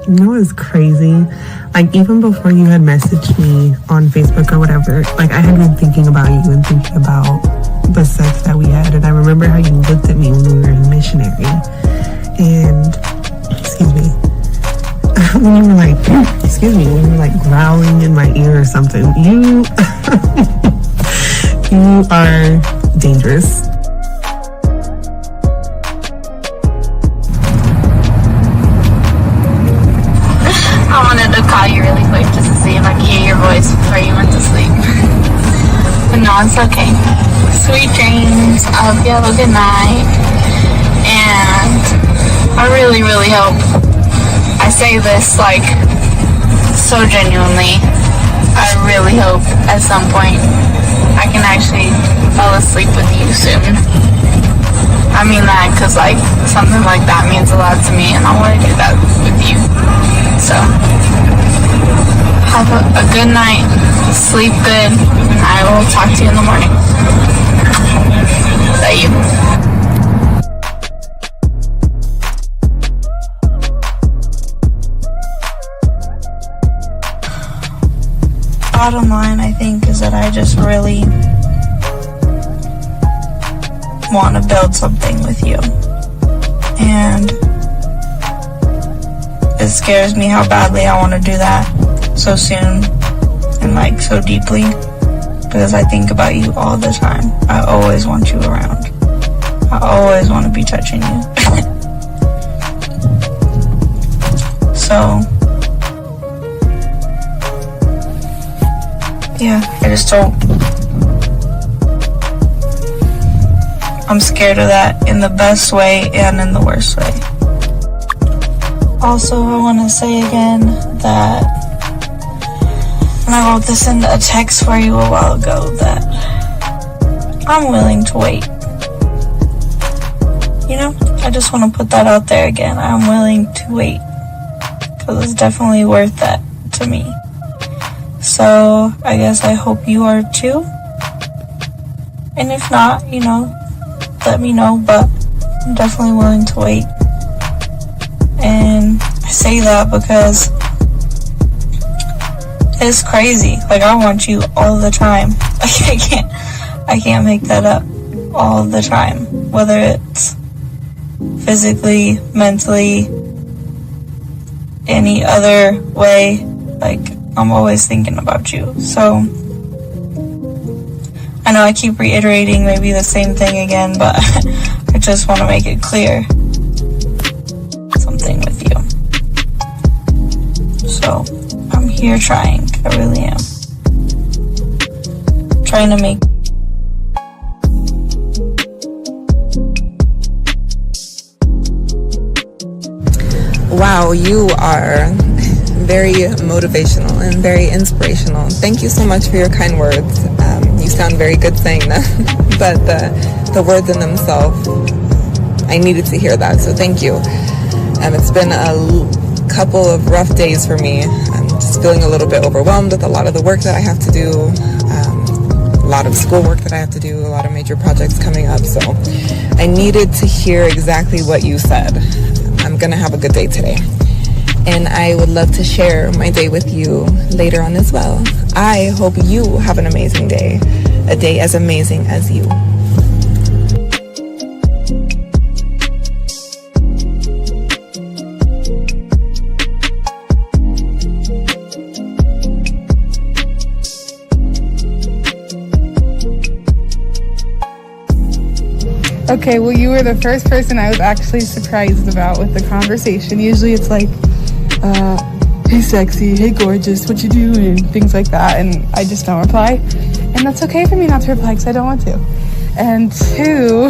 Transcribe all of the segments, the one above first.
You know what's crazy? Like, even before you had messaged me on Facebook or whatever, like, I had been thinking about you and thinking about the sex that we had. And I remember how you looked at me when we were in missionary. And, excuse me, when you were like, when you were like growling in my ear or something, you, you are dangerous. I wanted to call you really quick just to see if I could hear your voice before you went to sleep. But no, it's okay. Sweet dreams. I hope you have a good night. And I really, really hope, I say this like so genuinely, I really hope at some point I can actually fall asleep with you soon. I mean that because like something like that means a lot to me and I want to do that with you. So, have a good night, sleep good, and I will talk to you in the morning. Love you. Bottom line, I think, is that I just really want to build something with you. And it scares me how badly I want to do that so soon and like so deeply because I think about you all the time. I always want you around. I always want to be touching you. So, yeah, I just don't. I'm scared of that in the best way and in the worst way. Also, I want to say again that when I wrote this in a text for you a while ago that I'm willing to wait. You know, I just want to put that out there again. I'm willing to wait because it's definitely worth that to me. So I guess I hope you are too. And if not, you know, let me know, but I'm definitely willing to wait. And I say that because it's crazy. Like, I want you all the time. Like, I can't make that up all the time. Whether it's physically, mentally, any other way, like, I'm always thinking about you. So, I know I keep reiterating maybe the same thing again, but I just want to make it clear. Something with you. So, I'm here trying. I really am. Trying to make Wow, you are very motivational and very inspirational. Thank you so much for your kind words. You sound very good saying them, but the words in themselves, I needed to hear that, so thank you. It's been a couple of rough days for me. I'm just feeling a little bit overwhelmed with a lot of the work that I have to do, a lot of schoolwork that I have to do, a lot of major projects coming up, so I needed to hear exactly what you said. I'm gonna have a good day today. And I would love to share my day with you later on as well. I hope you have an amazing day, a day as amazing as you. Okay, well, you were the first person I was actually surprised about with the conversation. Usually it's like, hey sexy, hey gorgeous, what you doing, things like that, and I just don't reply. And that's okay for me not to reply because I don't want to. And two,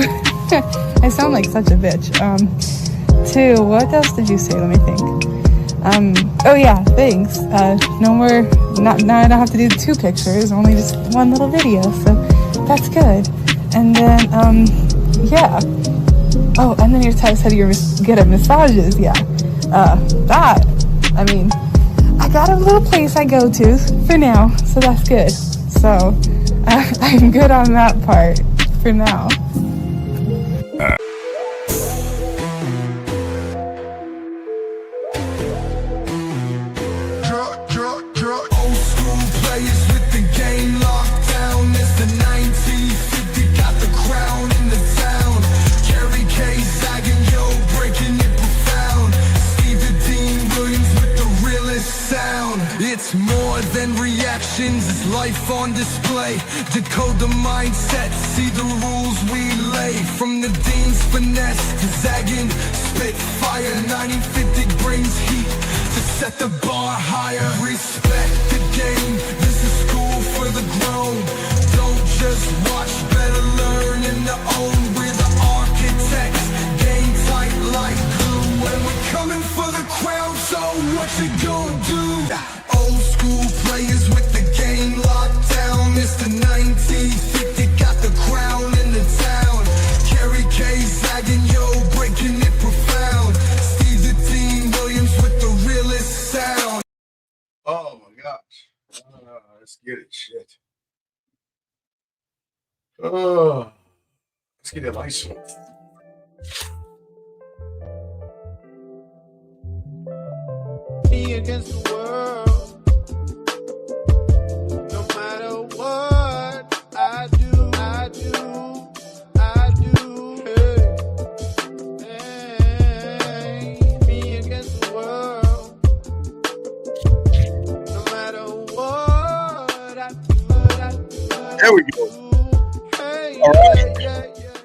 I sound like such a bitch. Two, what else did you say? Let me think. Oh yeah, thanks. No more, now I don't have to do 2 pictures, only just 1 little video, so that's good. And then, yeah. Oh, and then your text said you're good at massages, yeah. That, I mean, I got a little place I go to for now, so that's good. So, I'm good on that part for now. life on display. Decode the mindset, see the rules we lay. From the dean's finesse to zagging spitfire. 1950 brings heat to set the bar higher. Respect the game, this is school for the grown. Don't just watch, better learn and to own. We're the architects, game tight like glue. And we're coming for the crown, so what you gonna do? Old school players with the game locked down. Mr. 1950 got the crown in the town. Kerry K zagging, yo, breaking it profound. Steve the Dean Williams with the realest sound. Oh my gosh. Let's get it. Shit. Let's get it lights on. Me against the world. No matter what I do. Hey, me against the world. No matter what I do. There we go. Hey, All right. yeah.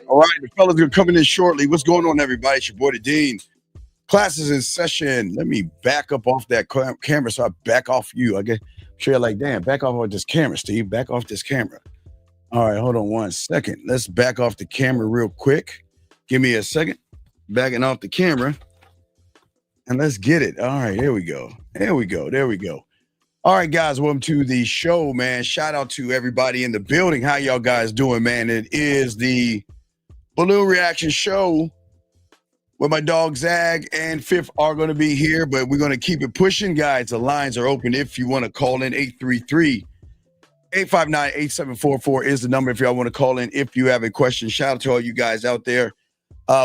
All right, the fellas are coming in shortly. What's going on, everybody? It's your boy, the Dean. Class is in session. Let me back up off that camera so I back off you. I get sure you're like, damn, back off of this camera, Steve. Back off this camera. All right, hold on 1 second. Let's back off the camera real quick. Give me a second. Backing off the camera. And let's get it. All right, here we go. There we go. All right, guys, welcome to the show, man. Shout out to everybody in the building. How y'all guys doing, man? It is the Balloon Reaction Show where my dog Zag and Fifth are going to be here, but we're going to keep it pushing, guys. The lines are open if you want to call in. 833-859-8744 is the number if y'all want to call in if you have a question. Shout out to all you guys out there.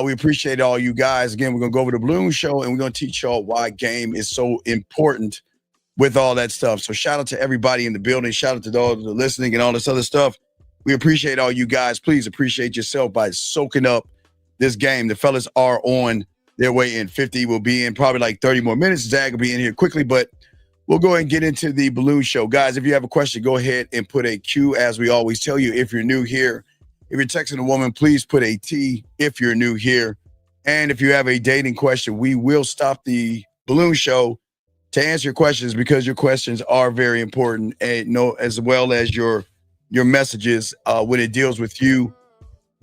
We appreciate all you guys. Again, we're going to go over the Balloon Show, and we're going to teach y'all why game is so important with all that stuff. So shout out to everybody in the building. Shout out to all the listening and all this other stuff. We appreciate all you guys. Please appreciate yourself by soaking up this game. The fellas are on their way in. 50 will be in probably like 30 more minutes. Zag will be in here quickly, but we'll go ahead and get into the Balloon Show. Guys, if you have a question, go ahead and put a Q, as we always tell you. If you're new here, if you're texting a woman, please put a T if you're new here. And if you have a dating question, we will stop the Balloon Show to answer your questions, because your questions are very important, and as well as your messages when it deals with you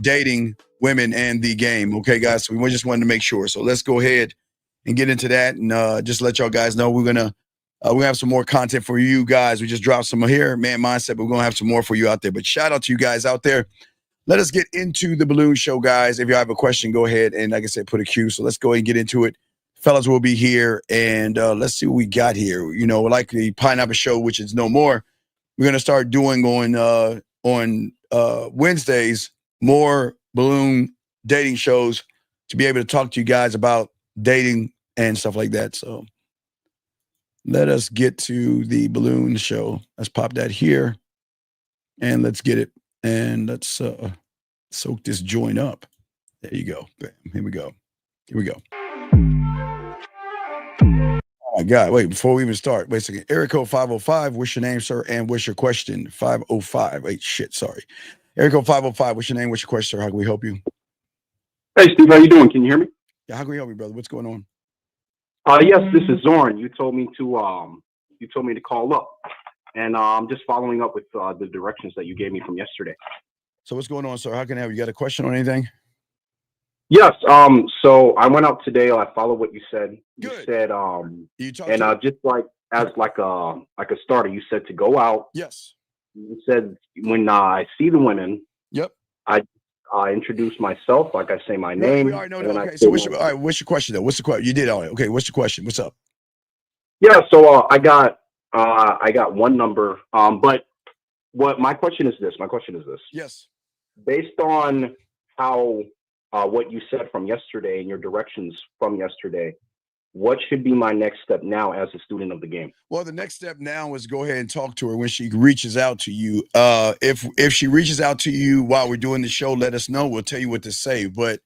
dating women and the game. Okay, guys, so we just wanted to make sure. So let's go ahead and get into that, and just let y'all guys know we're gonna we have some more content for you guys. We just dropped some here, Man Mindset, but we're gonna have some more for you out there. But shout out to you guys out there. Let us get into the Balloon Show, guys. If you have a question, go ahead and, like I said, put a Q. So let's go ahead and get into it. Fellas will be here, and let's see what we got here. You know, like the Pineapple Show, which is no more. We're gonna start doing on Wednesdays more balloon dating shows to be able to talk to you guys about dating and stuff like that. So let us get to the Balloon Show. Let's pop that here, and let's get it. And let's soak this joint up. There you go. Bam. Here we go. Oh my God. Wait, before we even start, wait a second. Area code 505. What's your name, sir? And what's your question? 505. Wait, shit. Sorry. Area code 505. What's your name? What's your question, sir? How can we help you? Hey, Steve, how you doing? Can you hear me? Yeah, how can we help you, brother? What's going on? Yes, this is Zorn. You told me to call up, and I'm just following up with the directions that you gave me from yesterday. So what's going on, sir? How can I help you? Got a question on anything? Yes. So I went out today. I followed what you said. Good. You said just like as like a starter, you said to go out. Yes. You said when I see the women. Yep. I introduce myself, like I say my name. We already know that. Okay. So what's your question though? What's the question? You did all right. Okay. What's your question? What's up? Yeah. So I got one number. But what my question is this. Yes. Based on how what you said from yesterday and your directions from yesterday, what should be my next step now as a student of the game? Well, the next step now is go ahead and talk to her when she reaches out to you. If she reaches out to you while we're doing the show, let us know. We'll tell you what to say. But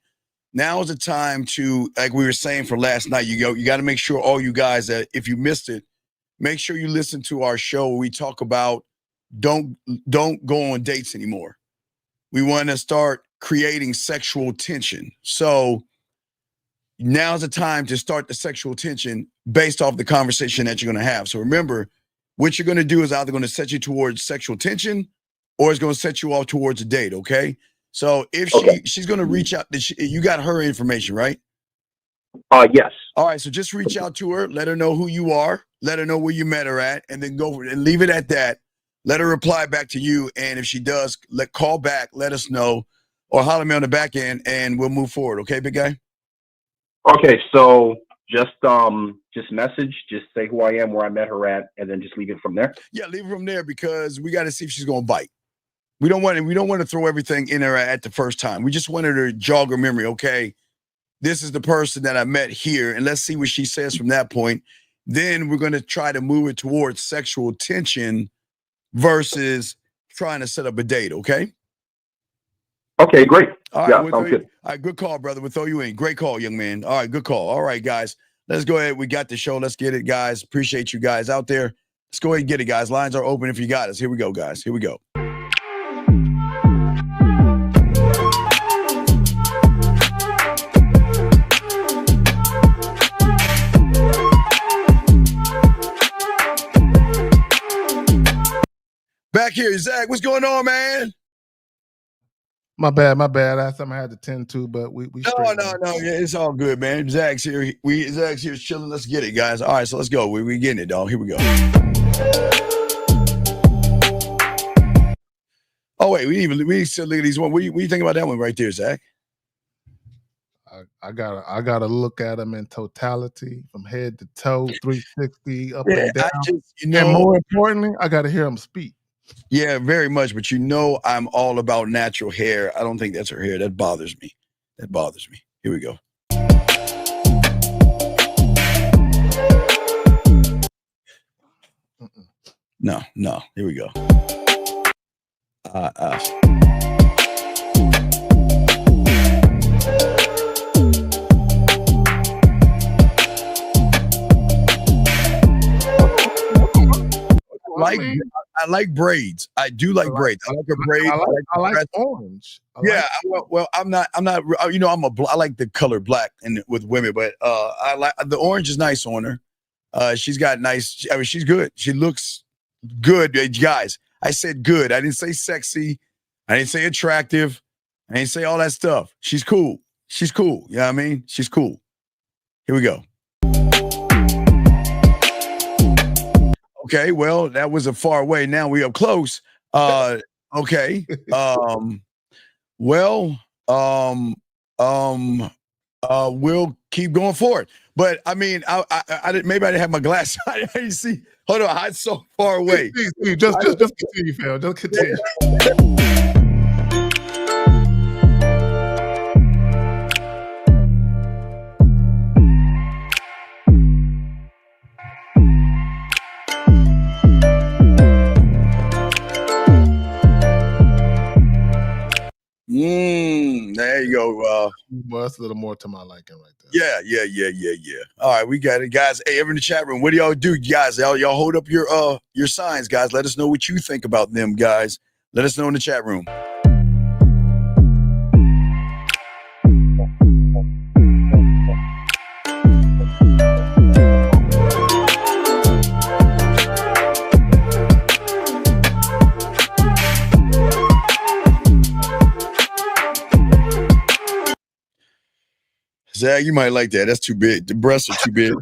now is the time to, like we were saying for last night, you got to make sure all you guys that if you missed it, make sure you listen to our show where we talk about don't go on dates anymore. We want to start creating sexual tension. So now's the time to start the sexual tension based off the conversation that you're going to have. So remember, what you're going to do is either going to set you towards sexual tension or it's going to set you off towards a date, okay? So if she's going to reach out, you got her information, right? Yes. All right, so just reach out to her, let her know who you are, let her know where you met her at, and then go and leave it at that. Let her reply back to you, and if she does, call back, let us know, or holler me on the back end, and we'll move forward. Okay, big guy? Okay, so just message, just say who I am, where I met her at, and then just leave it from there. Yeah, leave it from there because we got to see if she's going to bite. We don't want to throw everything in her at the first time. We just wanted her to jog her memory. Okay, this is the person that I met here, and let's see what she says from that point. Then we're going to try to move it towards sexual tension versus trying to set up a date. Okay. Okay, great. All right, yeah, sounds good. All right, good call, brother. We'll throw you in. Great call, young man. All right, good call. All right, guys, let's go ahead. We got the show. Let's get it, guys. Appreciate you guys out there. Let's go ahead and get it, guys. Lines are open if you got us. Here we go, guys. Here we go. Back here, Zach. What's going on, man? My bad. I had something I had to tend to, but we No. Yeah, it's all good, man. Zach's here. Zach's here chilling. Let's get it, guys. All right, so let's go. We getting it, dog. Here we go. Oh wait, we still look at these one. What do you think about that one right there, Zach? I gotta look at them in totality, from head to toe, 360 up and down. And more importantly, I gotta hear them speak. Yeah, very much. But I'm all about natural hair. I don't think that's her hair. That bothers me. Here we go. No. Here we go. I like braids. I do like braids. I like a braid. I like orange. I'm not. I like the color black and with women, but I like the orange is nice on her. She's got nice. I mean, she's good. She looks good, guys. I said good. I didn't say sexy. I didn't say attractive. I didn't say all that stuff. She's cool. You know what I mean? She's cool. Here we go. Okay, well, that was a far away. Now we up close. Okay. We'll keep going forward. But I mean, I didn't. Maybe I didn't have my glass. I didn't see. Hold on, I'm so far away. Just continue, Phil. Just continue. There you go. Well, that's a little more to my liking right there. Yeah. All right, we got it, guys. Hey, everyone in the chat room, what do y'all do, guys? Y'all hold up your signs, guys. Let us know what you think about them, guys. Let us know in the chat room. Zach, you might like that. That's too big. The breasts are too big.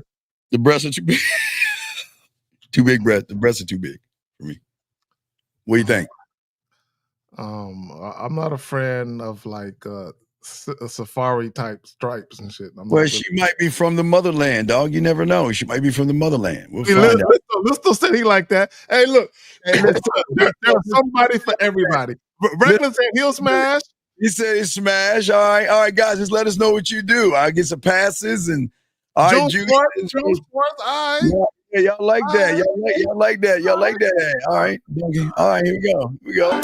The breasts are too big. Too big breasts. The breasts are too big for me. What do you think? I'm not a fan of like safari type stripes and shit. Well, she might be from the motherland, dog. You never know. She might be from the motherland. We'll find out. Listo said he like that. Hey, look, there's somebody for everybody. Regular said he'll smash. He said it's smash. All right, guys, just let us know what you do. I'll get some passes and all right, Joe Sports, all right. Yeah, y'all like that. Y'all like that. All right. All right, here we go.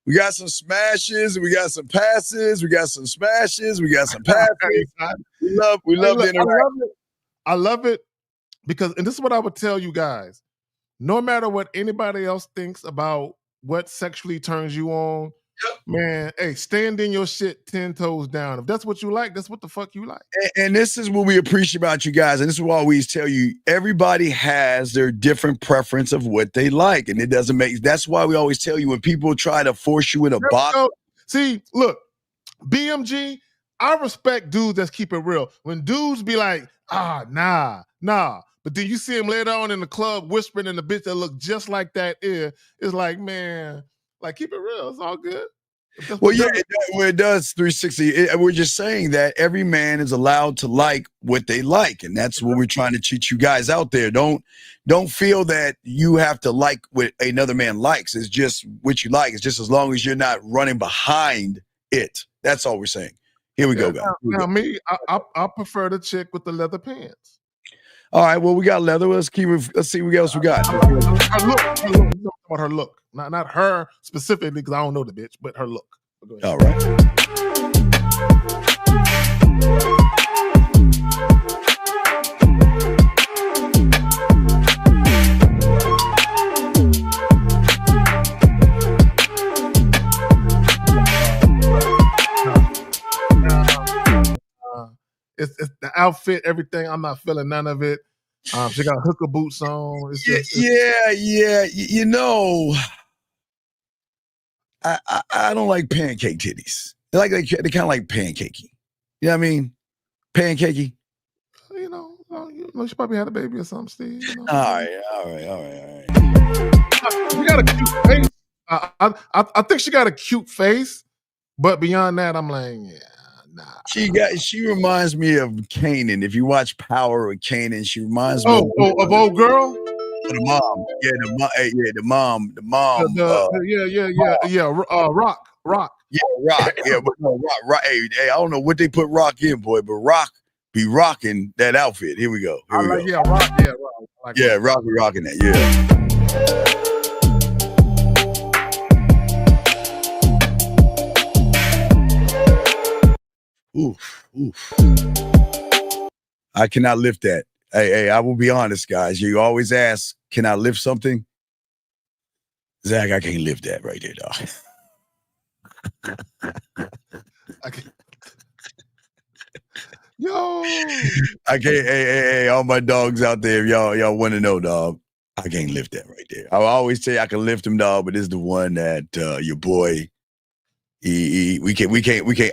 We got some smashes. We got some passes. We got some smashes. We got some passes. We love the interaction. I love it because, and this is what I would tell you guys, no matter what anybody else thinks about what sexually turns you on, man, hey, stand in your shit 10 toes down. If that's what you like, that's what the fuck you like. And this is what we appreciate about you guys. And this is why we always tell you, everybody has their different preference of what they like. And it doesn't make, that's why we always tell you when people try to force you in a box. See, look, BMG, I respect dudes that's keep it real. When dudes be like, nah. But then you see him later on in the club whispering in the bitch that look just like that ear. It's like, man, like, keep it real. It's all good. Well, yeah, it does 360. We're just saying that every man is allowed to like what they like. And that's what we're trying to teach you guys out there. Don't feel that you have to like what another man likes. It's just what you like. It's just as long as you're not running behind it. That's all we're saying. Here we go, guys. Now, me, I prefer the chick with the leather pants. All right, well, we got leather. Let's see what else we got. Her look. Not her specifically, because I don't know the bitch, but her look. All right. It's the outfit, everything. I'm not feeling none of it. She got hooker boots on. Yeah. You know, I don't like pancake titties. They're kind of like pancakey. You know what I mean? Pancakey. You know, she probably had a baby or something, Steve. You know? All right. She got a cute face. I think she got a cute face, but beyond that, I'm like, yeah. Nah. She reminds me of Kanan. If you watch Power of Kanan, she reminds me of old girl. The mom, the mom. Rock. Yeah, Rock. Yeah, but no, Rock. Hey, I don't know what they put Rock in, boy, but Rock be rocking that outfit. Here we go. Rock. Rock be rocking that. Yeah. Oof. I cannot lift that. Hey, I will be honest, guys. You always ask, can I lift something? Zach, I can't lift that right there, dog. Yo. I can't. Hey, all my dogs out there, y'all want to know, dog. I can't lift that right there. I always say I can lift him, dog, but this is the one that your boy. We can't.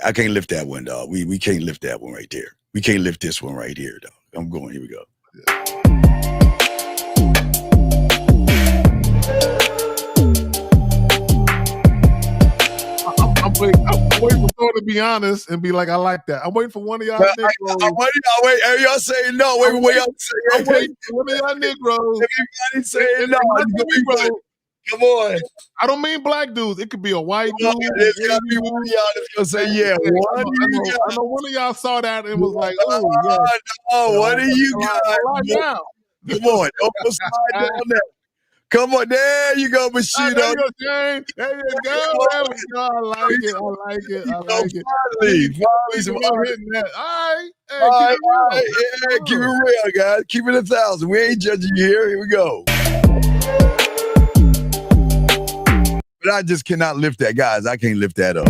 I can't lift that one, dog. We can't lift that one right there. We can't lift this one right here, dog. I'm going. Here we go. I'm waiting for Thor to be honest and be like, I like that. I'm waiting for one of y'all Negroes. Wait, y'all saying no. Wait, I'm waiting for one of y'all Negroes. Everybody saying no. Come on. I don't mean black dudes. It could be a white dude. There's gotta be one of y'all that's gonna say, yeah. I know one of y'all saw that and was like, oh, yeah. No, what do you got? Come on, don't go slide down there. Come on, there you go, Machino. There you go. There we go. I like it. Finally. All right. Keep it real, guys. Keep it 1,000. We ain't judging you here. Here we go. But I just cannot lift that, guys. I can't lift that up.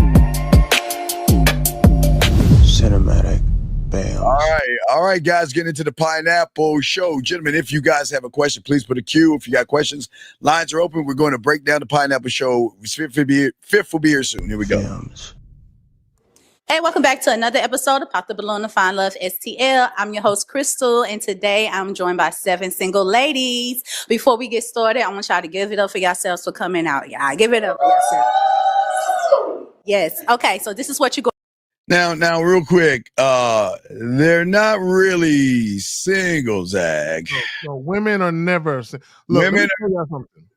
Cinematic. Bam. All right, guys, getting into the Pineapple Show. Gentlemen, if you guys have a question, please put a Q. If you got questions, lines are open. We're going to break down the Pineapple Show. Fifth will be here soon. Here we go. Films. Hey, welcome back to another episode of Pop the Balloon to Find Love STL. I'm your host, Crystal, and today I'm joined by 7 single ladies. Before we get started, I want y'all to give it up for yourselves for coming out. Y'all give it up for yourselves. Yes. Okay, so this is what you go. Now, real quick, they're not really single, Zach. So women are never women are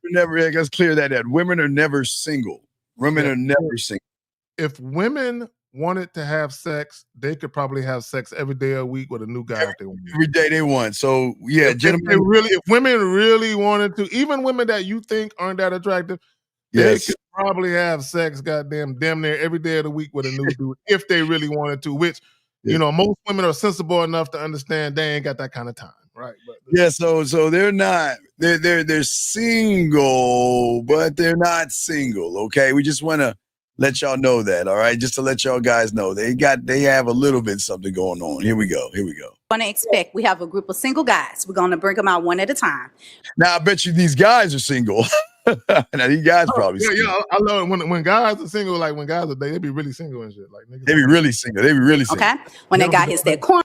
never. Let's clear that out. Women are never single. Women are never single. If women wanted to have sex, they could probably have sex every day a week with a new guy if they want. Every day they want. So yeah, if women really wanted to, even women that you think aren't that attractive, They Yes. could probably have sex, damn near every day of the week with a new dude if they really wanted to. Which most women are sensible enough to understand they ain't got that kind of time, right? But Yeah, so they're not they're single, but they're not single. Okay, we just want to let y'all know that. All right, just to let y'all guys know they have a little bit something going on. Here we go. Want to expect we have a group of single guys. We're going to bring them out one at a time. Now I bet you these guys are single. Now these guys probably single. Yeah, I love it when guys are single. Like when guys are they be really single and shit. Like niggas They be really single. Okay, when that guy hits that corner.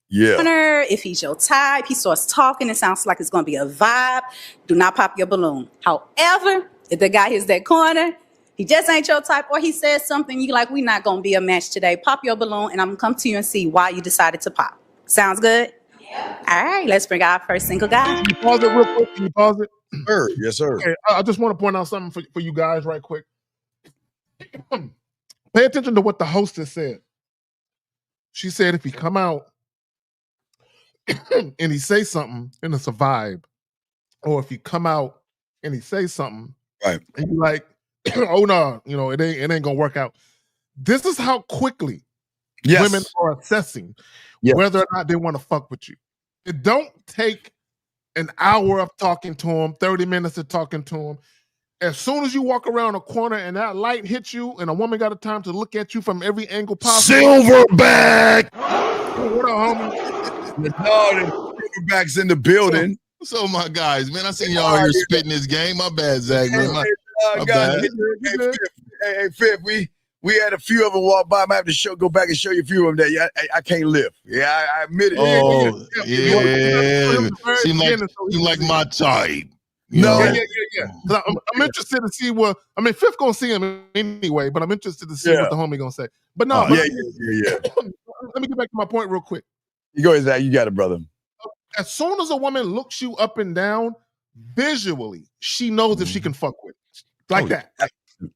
Yeah. If he's your type, he starts talking, it sounds like it's going to be a vibe. Do not pop your balloon. However, if the guy hits that corner, he just ain't your type, or he says something you like, we not going to be a match today. Pop your balloon, and I'm going to come to you and see why you decided to pop. Sounds good? Yeah. All right, let's bring our first single guy. Can you pause it real quick? Can you pause it? Sure. Yes, sir. Okay, I just want to point out something for you guys right quick. Pay attention to what the hostess said. She said if he come out and he say something and it's a vibe, or if he come out and he say something, right, and you like, oh no, it ain't gonna work out. This is how quickly women are assessing whether or not they want to fuck with you. It don't take an hour of talking to him, 30 minutes of talking to him. As soon as you walk around a corner and that light hits you, and a woman got a time to look at you from every angle possible. Silverback. What up, homie? Silverback's in the building. So my guys, man, I seen y'all here spitting this game. My bad, Zach, man. My bad. Hey, Fifth, we had a few of them walk by. I might have to go back and show you a few of them that I can't lift. Yeah, I admit it. Oh, yeah. Seem like my type. Yeah. I'm interested to see Fifth gonna see him anyway, but I'm interested to see what the homie gonna say. But no, yeah. Let me get back to my point real quick. You go ahead, Zach. You got it, brother. As soon as a woman looks you up and down, visually, she knows if she can fuck with that.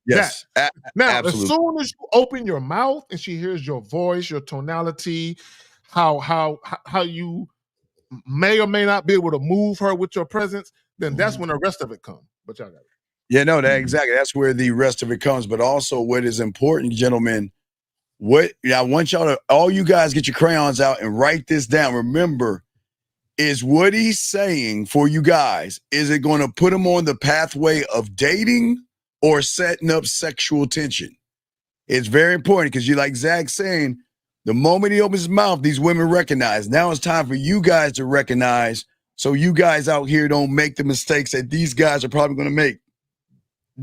Yes. Now, absolutely. As soon as you open your mouth and she hears your voice, your tonality, how you may or may not be able to move her with your presence, then that's when the rest of it comes. But y'all got it. Yeah, no, exactly. That's where the rest of it comes. But also, what is important, gentlemen, I want y'all to, all you guys, get your crayons out and write this down. Remember, is what he's saying for you guys, is it going to put him on the pathway of dating or setting up sexual tension? It's very important because like Zach saying, the moment he opens his mouth, these women recognize. Now it's time for you guys to recognize, so you guys out here don't make the mistakes that these guys are probably going to make.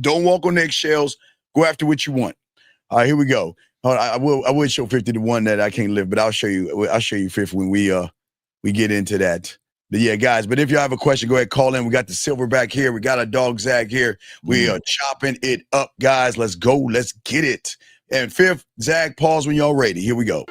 Don't walk on eggshells. Go after what you want. All right, here we go. I will show 50 to 1 that I can't live, but I'll show you 50 when we get into that. But yeah, guys, but if you have a question, go ahead, call in. We got the Silverback here. We got a dog Zag here. We are chopping it up, guys. Let's go. Let's get it. And Fifth, Zag, pause when y'all ready. Here we go.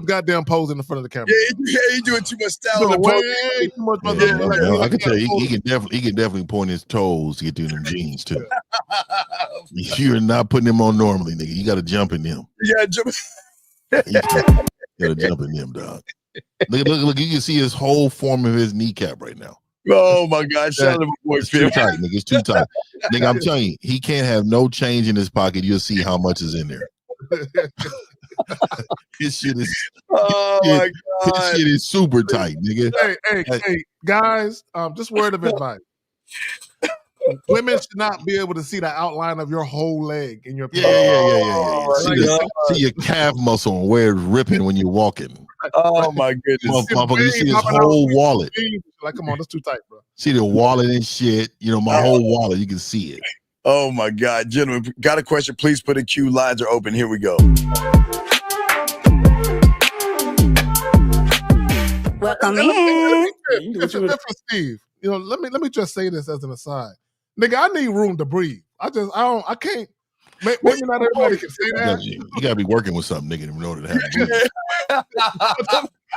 Goddamn pose in the front of the camera. Yeah, he doing too much style. Way too much. I can tell you, he can definitely point his toes to get through them jeans too. You're not putting them on normally, nigga. You got to jump in them. Yeah, jump. You got to jump in them, dog. Look! You can see his whole form of his kneecap right now. Oh my God! Shout out to my boy. It's too tight, nigga. It's too tight, nigga. I'm telling you, he can't have no change in his pocket. You'll see how much is in there. His shit is. Oh my God! His shit is super tight, nigga. Hey, guys! Just word of advice. Women should not be able to see the outline of your whole leg in your. Yeah. See your calf muscle and where it's ripping when you're walking. Oh my goodness! Motherfucker, you see his whole wallet. Like, come on, that's too tight, bro. See the wallet and shit. My whole wallet. You can see it. Oh my God, gentlemen, got a question? Please put a queue. Lines are open. Here we go. Welcome in. Steve, let me just say this as an aside. Nigga, I need room to breathe. I can't. Maybe not everybody can say that. You gotta be working with something, nigga, in order to have.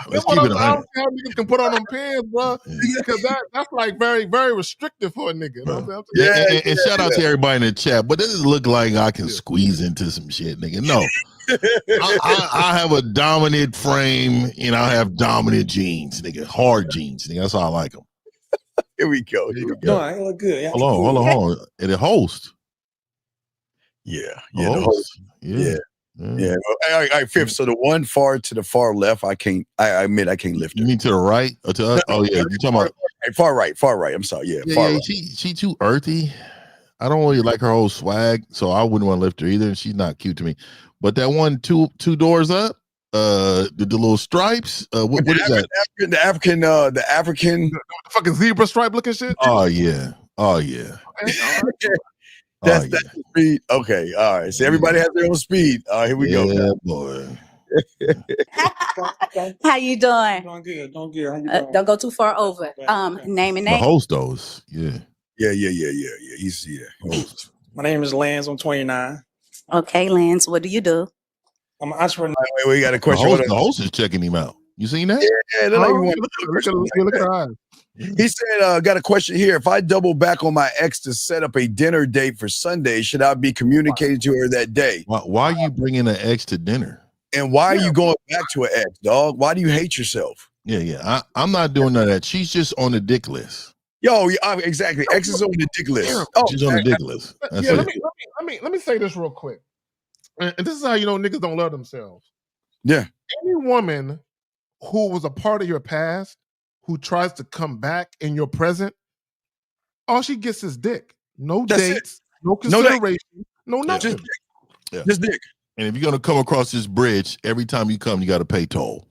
Let's keep it I 100. don't see how niggas can put on them pants, bro. Because that's like very, very restrictive for a nigga. You know what I'm saying? And shout out to everybody in the chat. But does it look like I can squeeze into some shit, nigga? No. I have a dominant frame and I have dominant jeans, nigga. Hard jeans, nigga. That's how I like them. Here we go. No, I look good. Yeah, Hold on. And the host. Yeah. The The host. host. Yeah. Yeah. All right, fifth. So the one far to the far left, I admit I can't lift her. You mean to the right or to us? Oh yeah, you talking about far right. I'm sorry. Yeah, far right. She too earthy. I don't really like her whole swag, so I wouldn't want to lift her either. And she's not cute to me. But that one two doors up, the little stripes. What is that? The African the fucking zebra stripe looking shit. Oh yeah. That's the speed. Okay, all right. So everybody has their own speed. Here we go. Yeah, boy. How you doing? Doing good. How you doing? Don't go too far over. Name and The name. host those. Yeah. He's host. My name is Lance. I'm 29. Okay, Lance. What do you do? I'm an entrepreneur. Wait, we got a question. The host is checking him out. You seen that? Yeah, Look at her eyes. He said, got a question here. If I double back on my ex to set up a dinner date for Sunday, should I be communicating to her that day? Why are you bringing an ex to dinner? And why are you going back to an ex, dog? Why do you hate yourself? Yeah. I'm not doing none of that. She's just on the dick list. Yo, exactly. Ex is on the dick list. Oh, she's on the dick list. Yeah, let me say this real quick. And this is how you know niggas don't love themselves. Yeah. Any woman who was a part of your past who tries to come back in your present, all she gets is dick. No dates, no consideration, no nothing. Just dick. And if you're gonna come across this bridge, every time you come, you got to pay toll.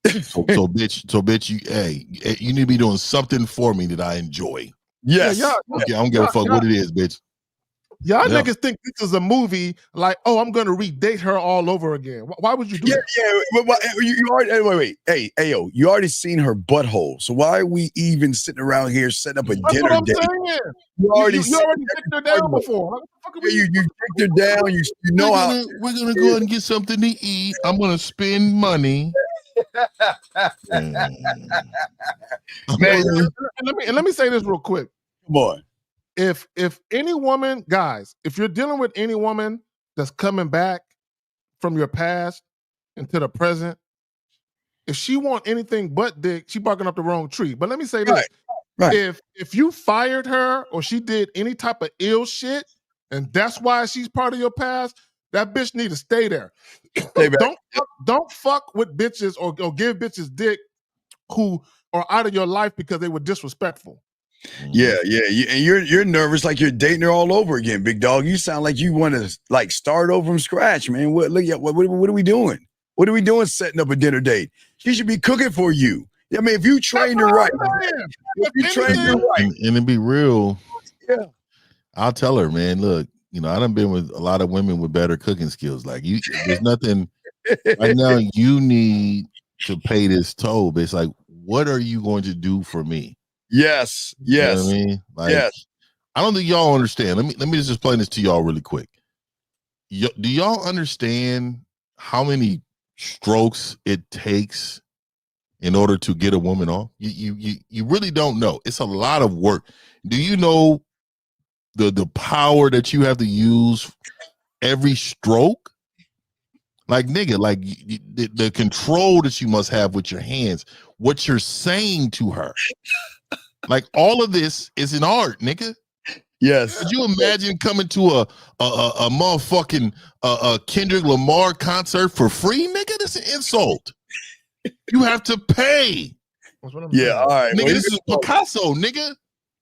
So bitch, you need to be doing something for me that I enjoy. Yes. Yeah, okay, I don't give a fuck what it is, bitch. Y'all niggas think this is a movie like, oh, I'm gonna redate her all over again. Why would you do that? Yeah. You already wait. Hey, yo, you already seen her butthole. So why are we even sitting around here setting up a dinner date? You already picked her down before. You picked her down. You know how we're gonna go ahead and get something to eat. I'm gonna spend money. Man, let me say this real quick. Come on. If any woman, guys, if you're dealing with any woman that's coming back from your past into the present, if she want anything but dick, she barking up the wrong tree. But let me say this. Right. If you fired her or she did any type of ill shit, and that's why she's part of your past, that bitch need to stay there. Don't fuck with bitches or give bitches dick who are out of your life because they were disrespectful. Yeah. And you're nervous like you're dating her all over again, big dog. You sound like you want to like start over from scratch, man. What are we doing? What are we doing setting up a dinner date? She should be cooking for you. I mean, if you trained her right. And to be real, yeah, I'll tell her, man, look, I done been with a lot of women with better cooking skills. Like there's nothing right now you need to pay this toll. But it's like, what are you going to do for me? Yes. You know what I mean? Like, yes. I don't think y'all understand. Let me just explain this to y'all really quick. Do y'all understand how many strokes it takes in order to get a woman off? You really don't know. It's a lot of work. Do you know the power that you have to use every stroke? Like, nigga, like the control that you must have with your hands, what you're saying to her. Like, all of this is an art, nigga. Yes. Could you imagine coming to a motherfucking Kendrick Lamar concert for free, nigga? That's an insult. You have to pay. Yeah, all right. Nigga, this is Picasso, nigga.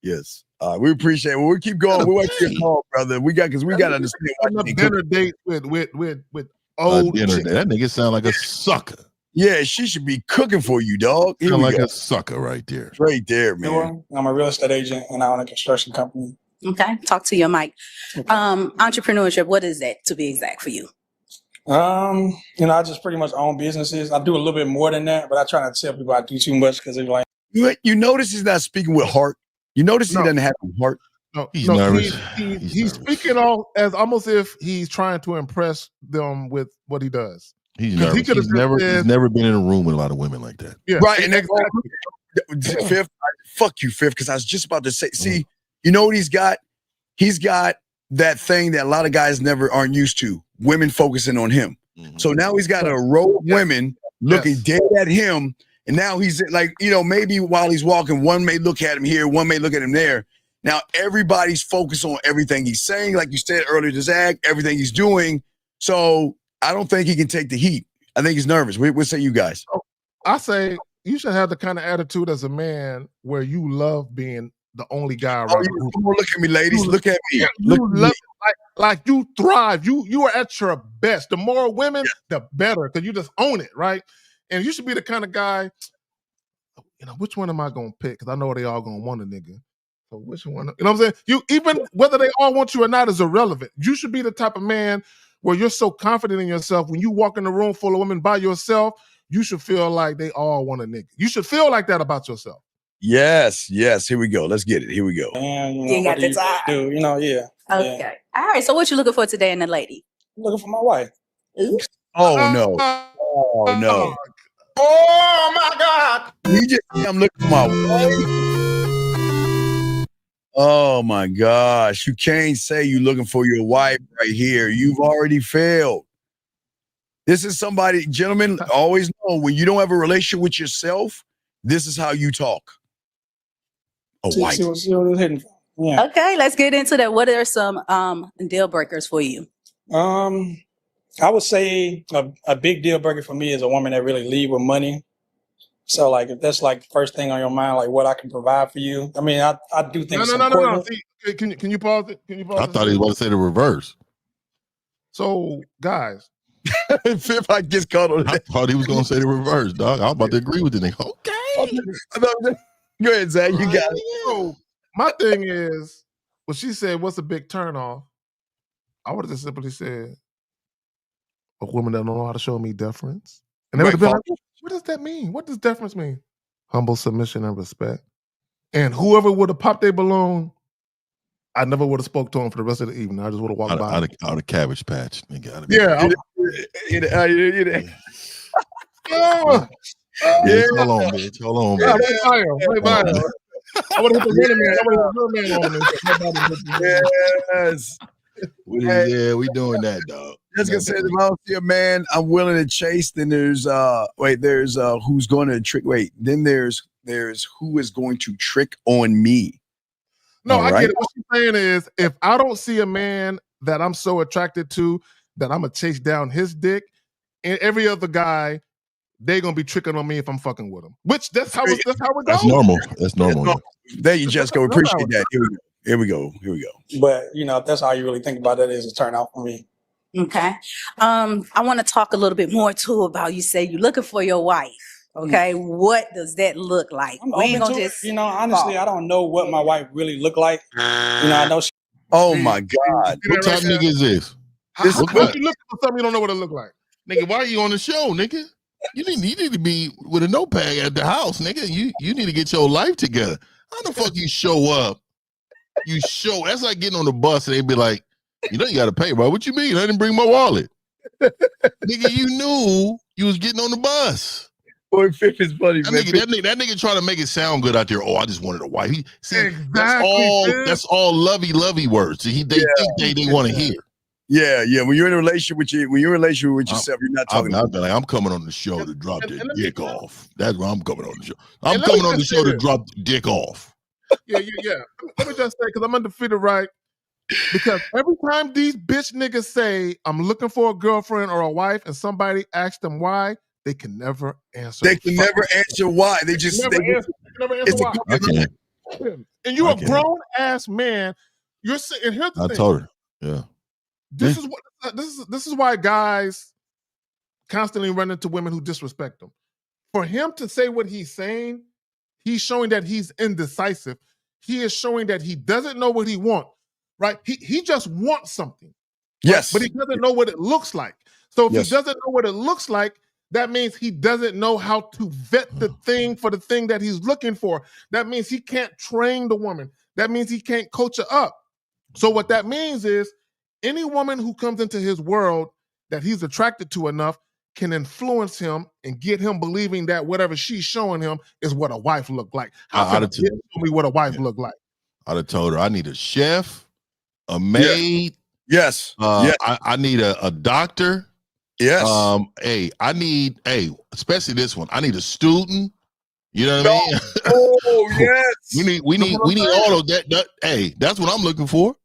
Yes. We appreciate it. We'll keep going. We'll wait for your call, brother. We got to understand why dinner date with old dinner. That nigga sound like a sucker. Yeah, she should be cooking for you, dog. Sound like a sucker right there. Right there, man. I'm a real estate agent and I own a construction company. Okay, talk to your mic. Entrepreneurship, what is that to be exact for you? I just pretty much own businesses. I do a little bit more than that, but I try not to tell people I do too much because they're like. You notice he's not speaking with heart. You notice he doesn't have a heart. No, he's nervous. He's speaking as almost if he's trying to impress them with what he does. He's 'Cause he nervous. could've He's just never said- been in a room with a lot of women like that. Yeah, Right, and exactly. Fifth, fuck you, Fifth, because I was just about to say, see, you know what he's got? He's got that thing that a lot of guys never aren't used to, women focusing on him. So now he's got a row of women looking dead at him, and now he's like, you know, maybe while he's walking, one may look at him here, one may look at him there. Now everybody's focused on everything he's saying, like you said earlier to Zach, everything he's doing. So I don't think he can take the heat. I think he's nervous. What say you guys? I say you should have the kind of attitude as a man where you love being the only guy around. Come on, look at me, ladies. Look at me. Look at me. Like you thrive. You are at your best. The more women, the better, because you just own it, right? And you should be the kind of guy, you know, which one am I gonna pick? Because I know they all gonna want a nigga. So which one? You know what I'm saying? You even whether they all want you or not is irrelevant. You should be the type of man where you're so confident in yourself. When you walk in a room full of women by yourself, you should feel like they all want a nigga. You should feel like that about yourself. Yes. Here we go. Let's get it. Here we go. And You ain't got the time. You know, yeah. Okay. Yeah. All right. So what you looking for today in the lady? I'm looking for my wife. Ooh. Oh no. Oh no. Oh my God. You just I'm looking for my wife. Oh my gosh. You can't say you're looking for your wife right here. You've already failed. This is somebody, gentlemen, always know when you don't have a relationship with yourself, this is how you talk. A wife. See what it's hitting for. Yeah. Okay, let's get into that. What are some deal breakers for you? I would say a big deal breaker for me is a woman that really lead with money. So like if that's like the first thing on your mind, like what I can provide for you. I mean, I do think it's important. See, can you pause it? Can you pause I thought he was about to say the reverse. So guys. If I get caught on I thought he was gonna say the reverse, dog. I was about to agree with the nigga. Okay. Go ahead, Zach. You got it. So my thing is, when she said, "What's a big turnoff?" I would have just simply said, "A woman that don't know how to show me deference." And they would have been like, "What does that mean? What does deference mean?" Humble submission and respect. And whoever would have popped their balloon, I never would have spoke to him for the rest of the evening. I just would have walked by. Out of Cabbage Patch. Nigga, Yeah. Hold on, bitch. Hold on, Yeah, bitch. right by her. I would have hit the running man. I would have hit the man on me. Yes. Yeah, we doing that, dog. Just gonna say, if I don't see a man I'm willing to chase, then there's who's going to trick. Wait, then there's who is going to trick on me. No, All I right? get it. What she's saying is, if I don't see a man that I'm so attracted to that I'm gonna chase down his dick, and every other guy, they're gonna be tricking on me if I'm fucking with him. Which that's how it goes. That's normal. That's normal. There you just go. Appreciate that. Here we go. But you know, if that's how you really think about it, is a turn out for me. Okay. I want to talk a little bit more too about, you say you're looking for your wife. Okay. What does that look like? I'm open to it. You know, honestly, I don't know what my wife really look like. You know, I know she. Oh my God. What type of nigga is this? What you looking for something you don't know what it look like? Nigga, why are you on the show, nigga? You need to be with a notepad at the house, nigga. You need to get your life together. How the fuck you show up? That's like getting on the bus and they be like, you know you gotta pay, bro. What you mean? I didn't bring my wallet. Nigga, you knew you was getting on the bus. Boy, Fifth is funny, that man. That nigga try to make it sound good out there. Oh, I just wanted a wife. Exactly, that's all lovey words. They think they want to hear. Yeah. When you're in a relationship with yourself, you're not talking. I'm coming on the show to drop the dick off. That's why I'm coming on the show. I'm coming on the show to drop the dick off. Yeah. Let me just say, because I'm undefeated, right? Because every time these bitch niggas say I'm looking for a girlfriend or a wife, and somebody asks them why, they can never answer. They can never answer why. They just never answer why. And you're a grown ass man. You're sitting here. I told her. Yeah. This is why guys constantly run into women who disrespect them. For him to say what he's saying, he's showing that he's indecisive. He is showing that he doesn't know what he wants. Right? He just wants something. Yes. But he doesn't know what it looks like. So if he doesn't know what it looks like, that means he doesn't know how to vet the thing for the thing that he's looking for. That means he can't train the woman. That means he can't coach her up. So what that means is any woman who comes into his world that he's attracted to enough can influence him and get him believing that whatever she's showing him is what a wife look like. How can a bitch show me what a wife look like? I'd have told her I need a chef, a maid. Yes. I need a doctor. Yes. I need especially this one. I need a student. You know what I mean? Oh yes. we need all of that. Hey, that's what I'm looking for.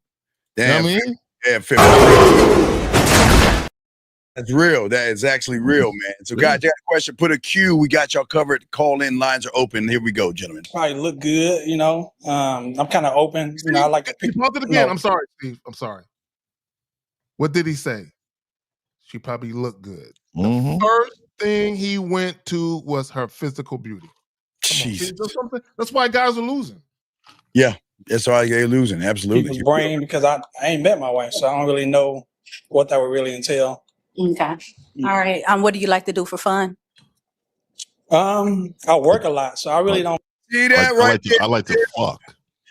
Damn. You know what I mean? Yeah, that's real. That is actually real, man. So, guys, you got a question? Put a Q. We got y'all covered. Call in. Lines are open. Here we go, gentlemen. Probably look good, you know. I'm kind of open. You know, I like to pick. Pause it again. I'm sorry, Steve. I'm sorry. What did he say? She probably looked good. The first thing he went to was her physical beauty. That's why guys are losing. Yeah, that's why they're losing. Absolutely. People's brain, because I ain't met my wife, so I don't really know what that would really entail. Okay. All right. What do you like to do for fun? I work a lot, so I really don't. See that I like to fuck.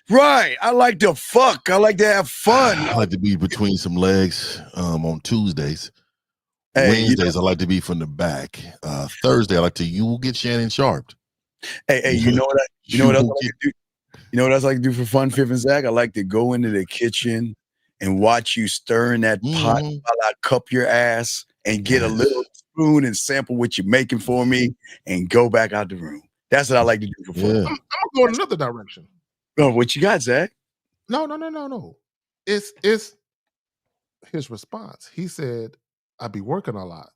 Right. I like to fuck. I like to have fun. I like to be between some legs on Tuesdays. Hey, Wednesdays, I like to be from the back. Thursday, I like to you will get Shannon sharped. Hey, you know what else I like to do? You know what else I like to do for fun, Fifth and Zach? I like to go into the kitchen and watch you stir in that pot while I cup your ass and get a little spoon and sample what you're making for me and go back out the room. That's what I like to do for fun. I'm gonna go in another direction. Oh, what you got, Zach? No. It's his response. He said, I be working a lot.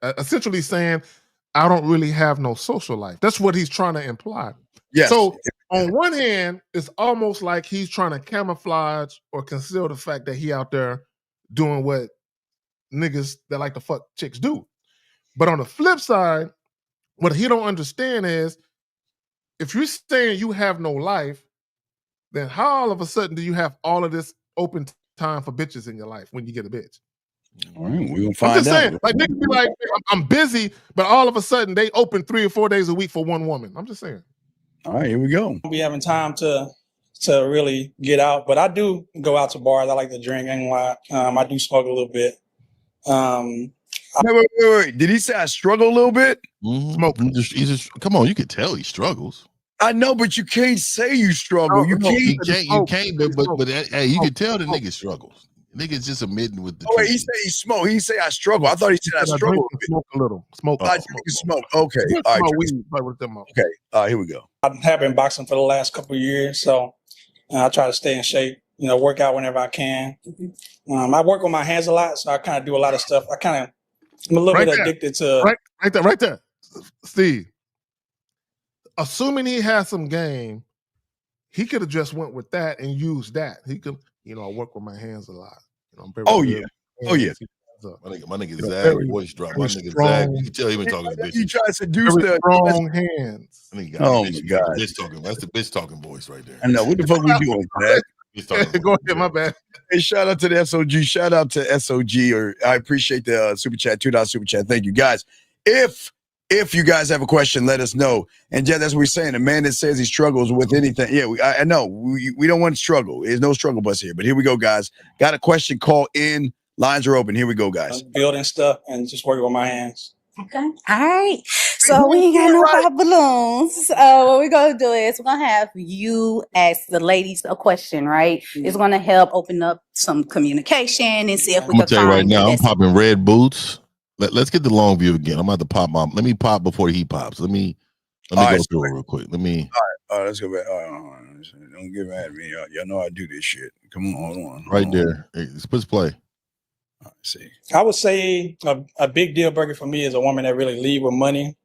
Essentially saying, I don't really have no social life. That's what he's trying to imply. Yes. So on one hand, it's almost like he's trying to camouflage or conceal the fact that he out there doing what niggas that like to fuck chicks do. But on the flip side, what he don't understand is if you're saying you have no life, then how all of a sudden do you have all of this open time for bitches in your life when you get a bitch? All right, we're gonna find out. I'm just saying, like niggas be like, I'm busy, but all of a sudden they open 3 or 4 days a week for one woman. I'm just saying. All right, here we go. I'll be having time to really get out, but I do go out to bars. I like to drink and I do smoke a little bit. Wait. Did he say I struggle a little bit? Smoke. Come on, you can tell he struggles. I know, but you can't say you struggle. You can't. You can't. But hey, you can tell the nigga struggles. Niggas just admitting with the. Oh wait, he said he smoke. He say I struggle. I thought he said I struggle. Smoke a little. Smoke. I smoke. Okay. All right. Okay. Here we go. I have been boxing for the last couple of years, so I try to stay in shape. You know, work out whenever I can. I work with my hands a lot, so I kind of do a lot of stuff. I'm a little bit addicted to. Right there, Steve. Assuming he has some game, he could have just went with that and used that. He could, I work with my hands a lot. I'm very yeah. My nigga Zach, voice drop. My nigga Zach, you can tell he been talking to bitches. He tries to do stuff. Strong hands. Oh my God. That's the bitch talking voice right there. I know. What the fuck we doing, Zach? Go ahead, my bad. Hey, shout out to the SOG. Shout out to SOG. I appreciate the super chat, $2 super chat. Thank you, guys. If you guys have a question, let us know. And yeah, that's what we're saying. A man that says he struggles with anything. Yeah, I know. We don't want to struggle. There's no struggle bus here. But here we go, guys. Got a question? Call in. Lines are open. Here we go, guys. Building stuff and just working with my hands. Okay. All right. So we ain't got no pop balloons. What we're going to do is we're going to have you ask the ladies a question, right? It's going to help open up some communication and see if we can tell you right now, I'm popping red boots. Let's get the long view again. I'm about to pop let me pop before he pops. Let me go through it real quick. All right, let's go back. Don't get mad at me. Y'all know I do this shit. Come on, hold on. Right there. Hey, let's play. Let's see. I would say a big deal breaker for me is a woman that really lead with money.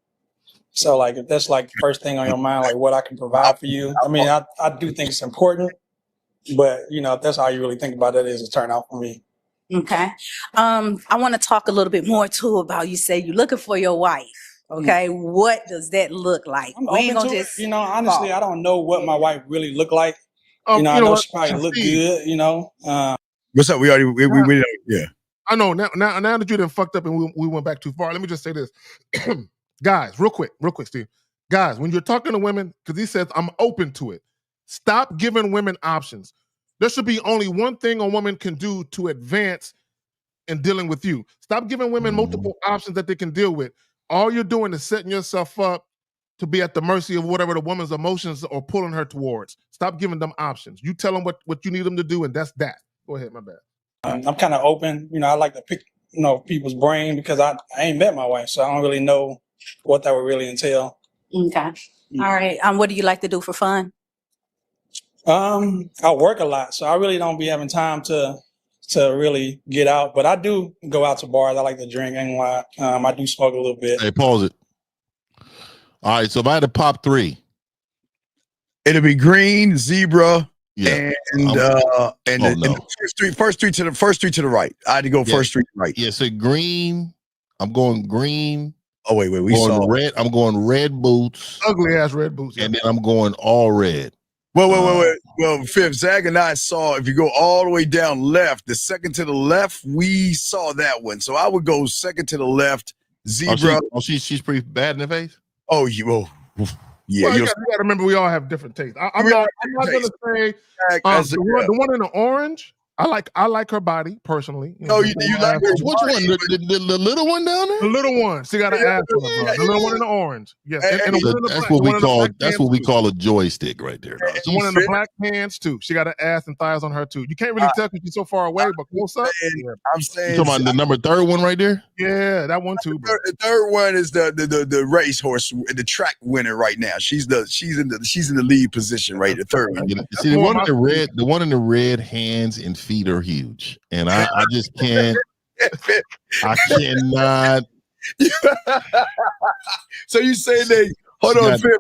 So like if that's like the first thing on your mind, like what I can provide for you. I mean, I do think it's important, but if that's how you really think about it, is a turn out for me. Okay. I want to talk a little bit more too about, you say you're looking for your wife. Okay. What does that look like? We ain't gonna just, honestly, I don't know what my wife really look like. I know she probably look good, What's up? We yeah. I know now that you done fucked up and we went back too far. Let me just say this. Guys, real quick, Steve. Guys, when you're talking to women, because he says, I'm open to it. Stop giving women options. There should be only one thing a woman can do to advance in dealing with you. Stop giving women multiple options that they can deal with. All you're doing is setting yourself up to be at the mercy of whatever the woman's emotions are pulling her towards. Stop giving them options. You tell them what you need them to do, and that's that. Go ahead, my bad. I'm kind of open. I like to pick, people's brain because I ain't met my wife, so I don't really know what that would really entail. Okay. All right. What do you like to do for fun? I work a lot, so I really don't be having time to really get out. But I do go out to bars. I like to drink and I do smoke a little bit. Hey, pause it. All right, so if I had to pop 3, it'll be green, zebra, yeah, the first three to the right. I had to go first 3 to the right. Yeah, so green. I'm going green. Oh wait, we saw red. I'm going red boots, ugly ass red boots, and then I'm going all red. Wait. Well, Fifth, Zach and I saw, if you go all the way down left, the second to the left, we saw that one. So I would go second to the left, zebra. She's pretty bad in the face. Oh, yeah. Well, you got to remember, we all have different tastes. I'm not going to say the one in the orange. I like her body personally. You like her? Which one? The little one down there? The little one. She got an ass on her, bro. The little one in the orange. Yes. That's what we call a joystick right there. The one in the black pants too. She got an ass and thighs on her too. You can't really tell because she's so far away, but close up. I'm saying, you talking about the number 3rd one right there? Yeah, that one too. Bro. The third one is the racehorse, the track winner right now. She's in the lead position, right? The third one. See, the one in the red hands and feet are huge, and I just can't. I cannot. So you say they hold on, Fifth.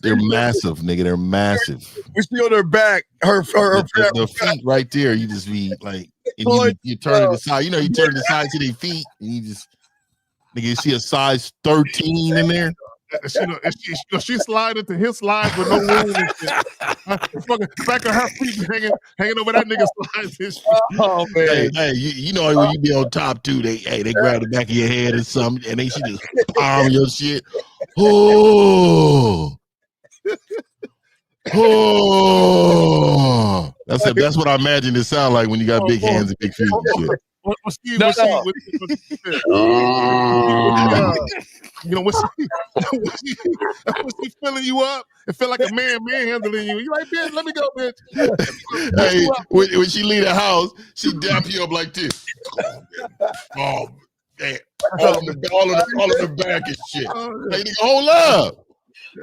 They're massive, nigga. They're massive. We see on her back, her the feet right there. You just be like, and you turn to the side. You turn the side to their feet, and you just, nigga, you see a size 13 in there. She slide into his slides with no room. Fucking back of her feet hanging over that nigga slides. Oh man! Hey, you know when you be on top too, they grab the back of your head or something, and they should just palm your shit. Oh, that's what I imagine it sound like when you got big hands and big feet and shit. When she filling you up, it feel like a man handling you. You like, bitch, let me go, bitch. Hey, when she leave the house, she dap you up like this. Oh, man. All in the back and shit. Like, hold up.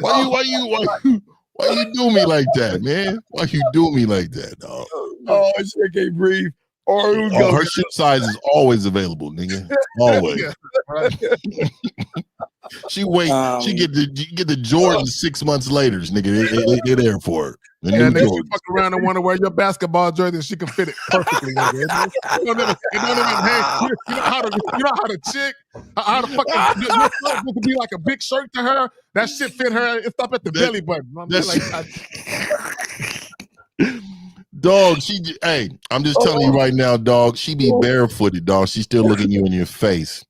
Why you do me like that, man? Why you do me like that, dog? Oh, I can't breathe. Her shoe size is always available, nigga. Always. She get the Jordans 6 months later, nigga. They're there for her. Yeah, nigga, you fuck around and want to wear your basketball jersey, and she can fit it perfectly. Nigga. You know how to chick, how to fucking it could be like a big shirt to her. That shit fit her. It stop at the belly button. Dog, I'm just telling you right now, dog. She be barefooted, dog. She still looking you in your face.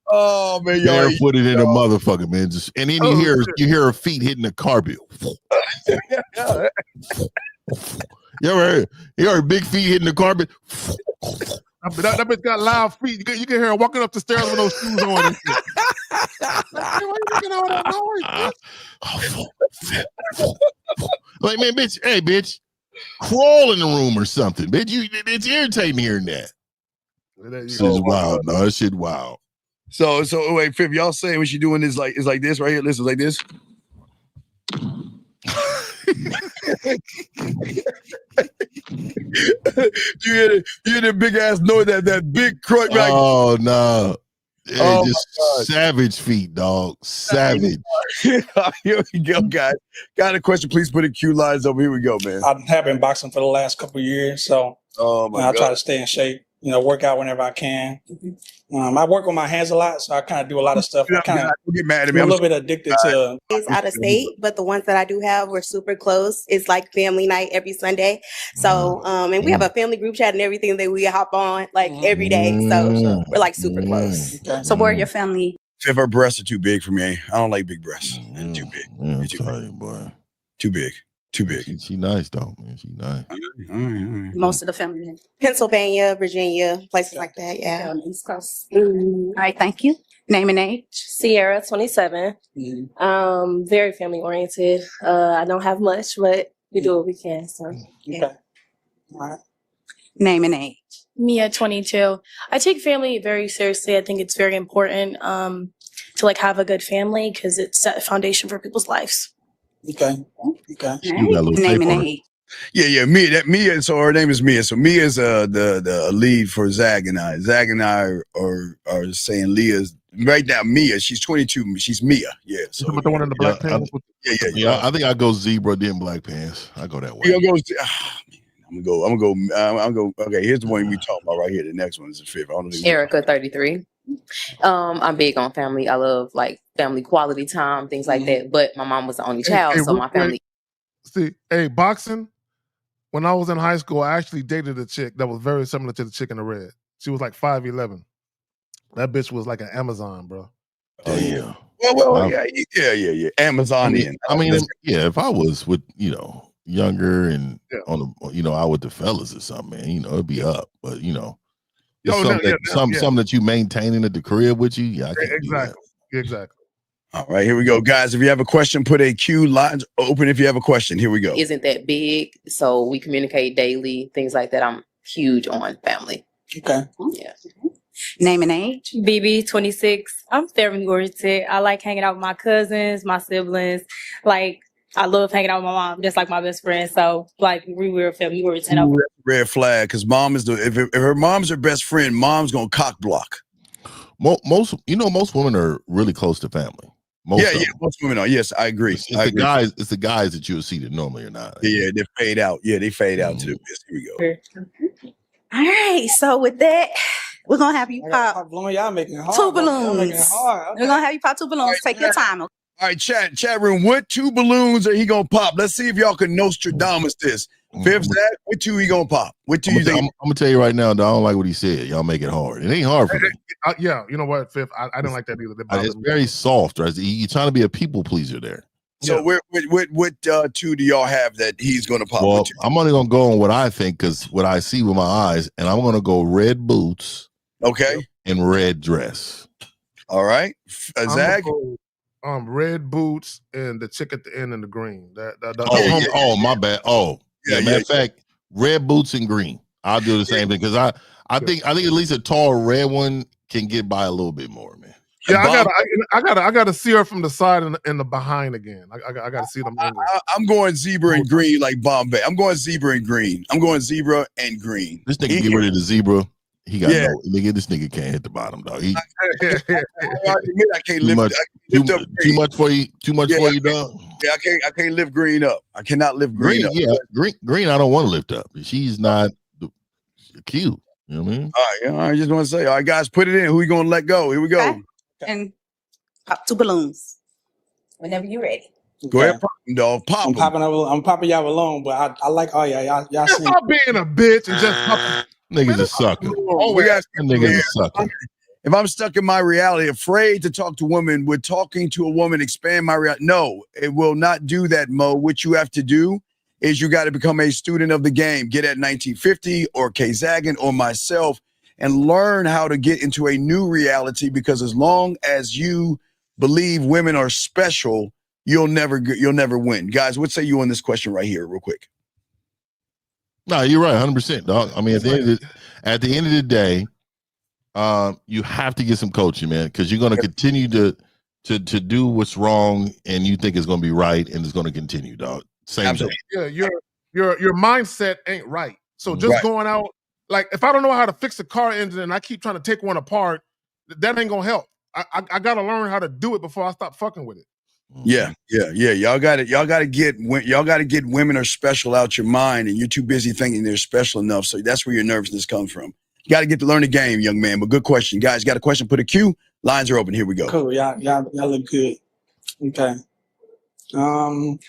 Oh man, barefooted in a motherfucker, man. And then you hear her feet hitting the carpet. You ever heard big feet hitting the carpet? That bitch got loud feet. You can hear her walking up the stairs with those shoes on. And shit. Why you making all that noise? Like, man, bitch, hey, bitch, crawl in the room or something, bitch. It's irritating hearing that. This is wild, no, that shit wild. So wait, Fifth, y'all saying what she doing is like this right here? Listen, like this. you hear the big ass noise, that big crunch. Oh no. Hey, just savage feet, dog. Savage. Here we go, guys. Got a question? Please put in Q lines over. Here we go, man. I have been boxing for the last couple of years, so I try to stay in shape. Work out whenever I can. I work with my hands a lot, so I kind of do a lot of stuff. I kind of get mad at me. I'm a little bit addicted to. It's out of state, but the ones that I do have, we're super close. It's like family night every Sunday. So, and we have a family group chat and everything that we hop on like every day. So we're like super close. So where are your family? If her breasts are too big for me, I don't like big breasts. They're too big. Too big. Too big. She nice though, man. She nice. All right. Most of the family. Pennsylvania, Virginia, places like that. Yeah. On the East Coast. All right, thank you. Name and age. Sierra, 27. Very family oriented. I don't have much, but we do what we can. So Okay. All right. Name and age. Mia, 22. I take family very seriously. I think it's very important to like have a good family because it set a foundation for people's lives. Okay. Okay. Name and age. Yeah. Mia. So her name is Mia. So Mia is the lead for Zag and I. Zag and I are saying Leah's right now. Mia. She's 22. She's Mia. Yeah. So the one in the black pants. Yeah. I think I go zebra then black pants. I go that way. I'm gonna go. Okay, here's the one we talking about right here. The next one is the fifth. I don't think Erica, 33. I'm big on family. I love like family quality time, things like that. But my mom was the only child, so my family. See, boxing. When I was in high school, I actually dated a chick that was very similar to the chick in the red. She was like 5'11". That bitch was like an Amazon, bro. Damn. Well, yeah. Amazonian. I mean, if I was with younger and on the out with the fellas or something, man, it'd be up. But something that you maintaining at the crib with you, I can't do that. Exactly. All right, here we go, guys. If you have a question, put a Q. Lines open if you have a question. Here we go. Isn't that big? So we communicate daily, things like that. I'm huge on family. Okay. Yeah. Name and age. BB, 26. I'm family oriented. I like hanging out with my cousins, my siblings. Like, I love hanging out with my mom, just like my best friend. So, like, we were family oriented. Red flag, because mom is if her mom's her best friend, mom's gonna cock block. Most women are really close to family. Most women are. Yes, I agree. It's the guys that you'll see that normally are not. Yeah, they fade out. Yeah, they fade out to the best. Here we go. All right. So with that, we're gonna have you pop Y'all making it hard. 2 balloons. Making it hard. Okay. We're gonna have you pop 2 balloons. Take your time. Okay? All right, chat room. What 2 balloons are he gonna pop? Let's see if y'all can Nostradamus this. Fifth, Zach, what 2 he gonna pop? What 2 you think? I'm gonna tell you right now, I don't like what he said. Y'all make it hard. It ain't hard for me. Yeah, you know what, Fifth? I didn't like that either. It's very soft, right? You're trying to be a people pleaser there. So what 2 do y'all have that he's gonna pop? Well, I'm only gonna go on what I think because what I see with my eyes, and I'm gonna go red boots, and red dress. All right, Zach. Red boots and the chick at the end in the green. My bad. Matter of fact, red boots and green. I'll do the same thing because I think at least a tall red one can get by a little bit more, man. Yeah, I gotta see her from the side and the behind again. I gotta see them. I'm going zebra and green like Bombay. I'm going zebra and green. This nigga get rid of the zebra. He got nigga. This nigga can't hit the bottom, dog. I can't lift too much for you. Too much for you, dog. Yeah, I can't lift green up. I cannot lift green up. Yeah, green. I don't want to lift up. She's not cute. You know what I mean? All right. I just want to say, all right, guys, put it in. Who we gonna let go? Here we go. Okay. And pop 2 balloons whenever you're ready. Go ahead, pop them, dog. Pop them. I'm popping y'all alone, but I like all y'all. Y'all stop being a bitch and just pop. Niggas a sucker. Niggas a sucker. If I'm stuck in my reality, afraid to talk to women, would talking to a woman expand my reality? No, it will not do that, Mo. What you have to do is you got to become a student of the game. Get at 1950 or K-Zaggin or myself and learn how to get into a new reality, because as long as you believe women are special, you'll never win. Guys, what say you on this question right here real quick? No, you're right, 100%, dog. I mean, at the end of the day, you have to get some coaching, man, because you're going to continue to do what's wrong, and you think it's going to be right, and it's going to continue, dog. Same thing. Yeah, your mindset ain't right. So just going out, like if I don't know how to fix a car engine and I keep trying to take one apart, that ain't gonna help. I gotta learn how to do it before I stop fucking with it. Yeah. Y'all got to get women are special out your mind, and you're too busy thinking they're special enough. So that's where your nervousness comes from. You got to get to learn the game, young man. But good question, guys. Got a question? Put a Q. Lines are open. Here we go. Cool. Y'all look good. Okay. Can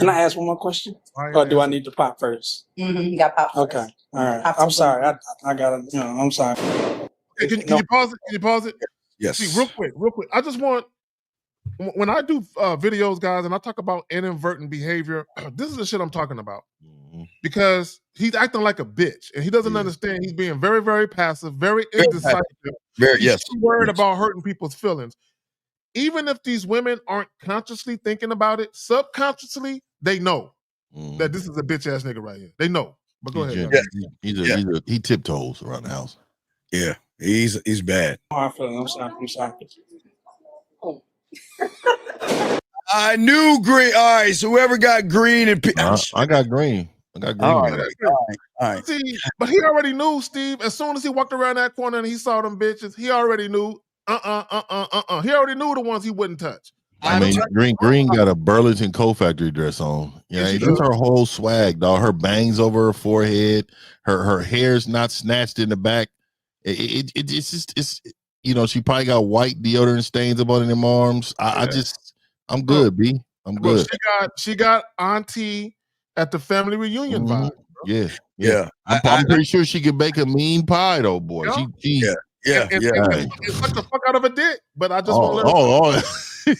I ask one more question, or do I need to pop first? You got pop. Okay. All right. I'm sorry. I gotta. I'm sorry. Hey, can you pause it? Can you pause it? Yes. See, real quick. I just want when I do videos, guys, and I talk about inadvertent behavior, this is the shit I'm talking about. Because he's acting like a bitch, and he doesn't understand. He's being very, very passive, very indecisive. He's too worried about hurting people's feelings. Even if these women aren't consciously thinking about it, subconsciously they know that this is a bitch ass nigga right here. They know. But go ahead. He tiptoes around the house. Yeah, he's bad. I'm sorry. I knew green. All right, so whoever got green and I got green. I got green. All right. See, but he already knew, Steve. As soon as he walked around that corner and he saw them bitches, he already knew. He already knew the ones he wouldn't touch. I mean, Green got a Burlington Coat Factory dress on. Yeah, that's her whole swag, dog. Her bangs over her forehead, her hair's not snatched in the back. It's just she probably got white deodorant stains up on them arms. I'm good, B. I'm good. She got auntie at the family reunion vibe. Yeah. I'm pretty sure she could bake a mean pie, though, boy. Yeah. She It sucked the fuck out of a dick, but I just want to let Hey,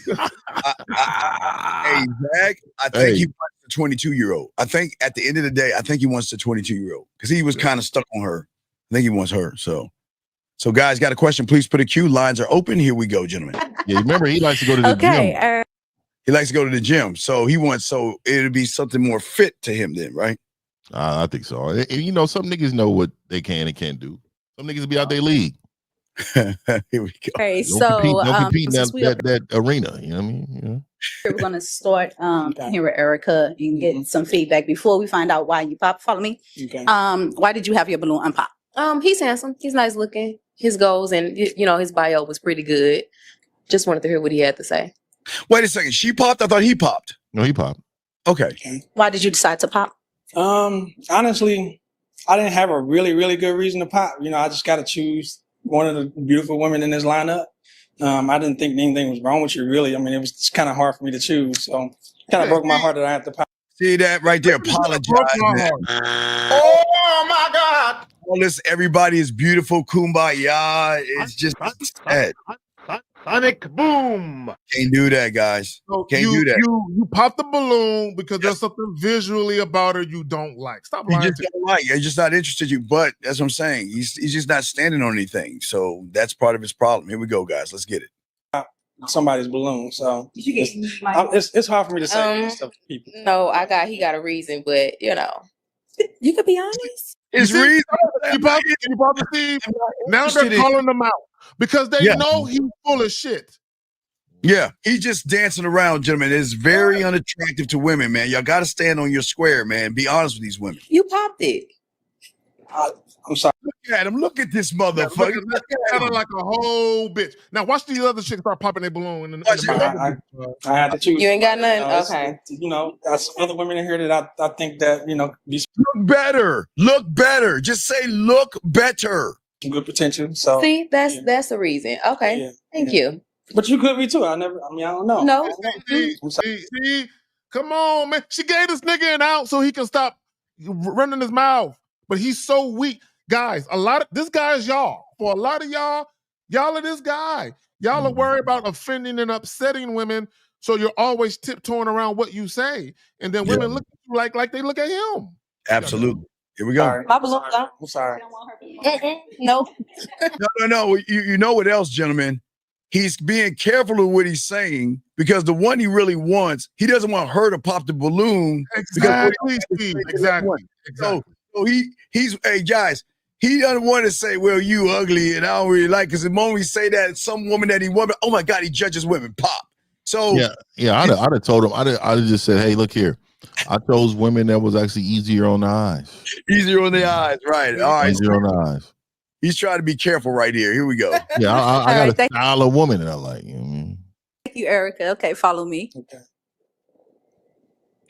Zach, I think he wants the 22-year-old. I think at the end of the day, I think he wants the 22-year-old because he was kind of stuck on her. I think he wants her. So guys, got a question? Please put a queue. Lines are open. Here we go, gentlemen. Yeah, remember he likes to go to the gym. He likes to go to the gym, so it'll be something more fit to him then, right? I think so. And, some niggas know what they can and can't do. Some niggas be out their league. Here we go. Okay, don't compete in that arena. You know what I mean? We're going to start here with Erica and get some feedback before we find out why you pop. Follow me. Okay. Why did you have your balloon unpop? He's handsome. He's nice looking. His goals and his bio was pretty good. Just wanted to hear what he had to say. Wait a second. She popped? I thought he popped. No, he popped. Okay. Why did you decide to pop? Honestly, I didn't have a really, really good reason to pop. I just got to choose one of the beautiful women in this lineup. I didn't think anything was wrong with you, really. I mean, it was just kind of hard for me to choose. So it kind of broke my heart that I had to pop. See that right there? Apologize. Oh my God. All this, everybody is beautiful. Kumbaya. It's just sad. Sonic boom. Can't do that, guys. Can't do that. You pop the balloon because there's something visually about her you don't like. Stop lying. You just don't like. You're just not interested. But that's what I'm saying. He's just not standing on anything. So that's part of his problem. Here we go, guys. Let's get it. Somebody's balloon. So it's hard for me to say stuff to people. No, he got a reason, but you could be honest. His reason. You probably see. Now they're calling them out because they know he's full of shit. Yeah, he's just dancing around, gentlemen. It's very unattractive to women, man. Y'all got to stand on your square, man. Be honest with these women. You popped it. I'm sorry. Look at him. Look at this motherfucker. Look at her like a whole bitch. Now watch these other chicks start popping their balloon. I had to choose. You ain't got nothing. Okay. There's other women in here that I think that look better. Look better. Just say look better. Good potential. So see, that's the reason. Okay. Thank you. But you could be too. I don't know. No. See, come on, man. She gave this nigga an out so he can stop running his mouth. But he's so weak. Guys, this guy is y'all. For a lot of y'all are this guy. Y'all are worried about offending and upsetting women, so you're always tiptoeing around what you say. And then women look at you like they look at him. Absolutely. Here we go. I'm sorry. No. No. You know what else, gentlemen? He's being careful of what he's saying because the one he really wants, he doesn't want her to pop the balloon. Exactly, Steve. Exactly. So he's hey guys, he doesn't want to say, well, you ugly and I don't really like, because the moment we say that, some woman that he wants, oh my God, he judges women, pop. So I'd have told him, I'd have just said, hey, look here. I chose women that was actually easier on the eyes. Easier on the eyes, right. All right. Easier on the eyes. He's trying to be careful right here. Here we go. Yeah, I got a style of woman that I like. You know what I mean? Thank you, Erica. Okay, follow me.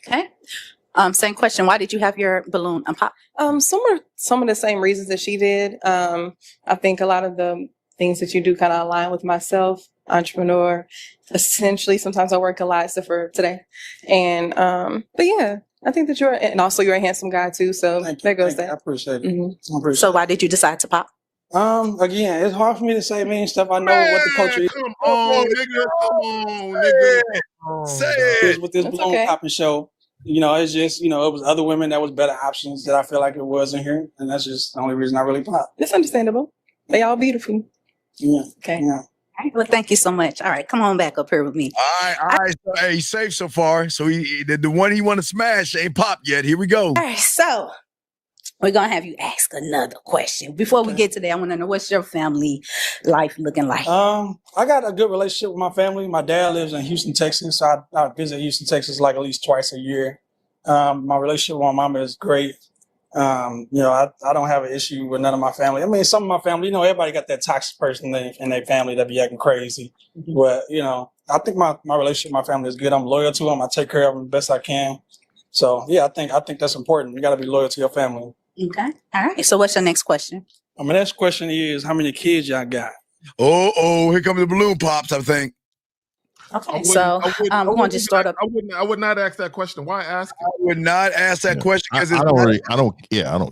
Okay. Same question. Why did you have your balloon unpop? Some of the same reasons that she did. I think a lot of the things that you do kind of align with myself. Entrepreneur. Essentially, sometimes I work a lot, except for today. And but yeah, I think that you're a handsome guy too. So there goes that. I appreciate it. Mm-hmm. So why did you decide to pop? Again, it's hard for me to say mean stuff. I know what the culture is. Come on, nigga. Come on, nigga. Say it. With this That's balloon okay. popping show, it's just, it was other women that was better options that I feel like it wasn't here. And that's just the only reason I really popped. It's understandable. They all beautiful. Yeah. Okay. Yeah. All right, well, thank you so much. All right, come on back up here with me. All right. So, hey, he's safe so far. So the one he want to smash ain't popped yet. Here we go. All right, so we're gonna have you ask another question. Before we get to that, I want to know, what's your family life looking like? I got a good relationship with my family. My dad lives in Houston, Texas. So I visit Houston, Texas like at least twice a year. My relationship with my mama is great. I don't have an issue with none of my family. I mean, some of my family, everybody got that toxic person in their family that be acting crazy. But, I think my relationship with my family is good. I'm loyal to them. I take care of them the best I can. So, yeah, I think that's important. You got to be loyal to your family. Okay. All right. So what's your next question? My next question is, how many kids y'all got? Oh, here come the balloon pops, I think. Okay, so we're going to just start up. I would not ask that question. Why ask it? I would not ask that question because I don't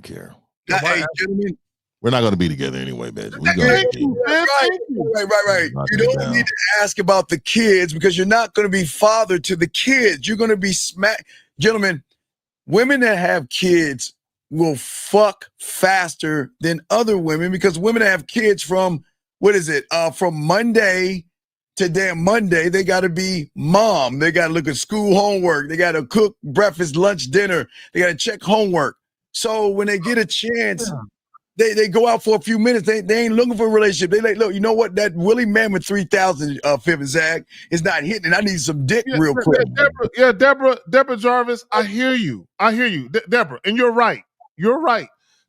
care. Hey, gentlemen, we're not going to be together anyway, bitch. Right. You don't need to ask about the kids because you're not going to be father to the kids. You're going to be gentlemen, women that have kids will fuck faster than other women because women that have kids from Monday to damn Monday, they got to be mom. They got to look at school homework. They got to cook breakfast, lunch, dinner. They got to check homework. So when they get a chance, they go out for a few minutes. They ain't looking for a relationship. They like, look, you know what? That Willie Mammoth 3000 Fifth and Zag is not hitting. I need some dick real quick. Deborah Jarvis, I hear you. Deborah, and you're right.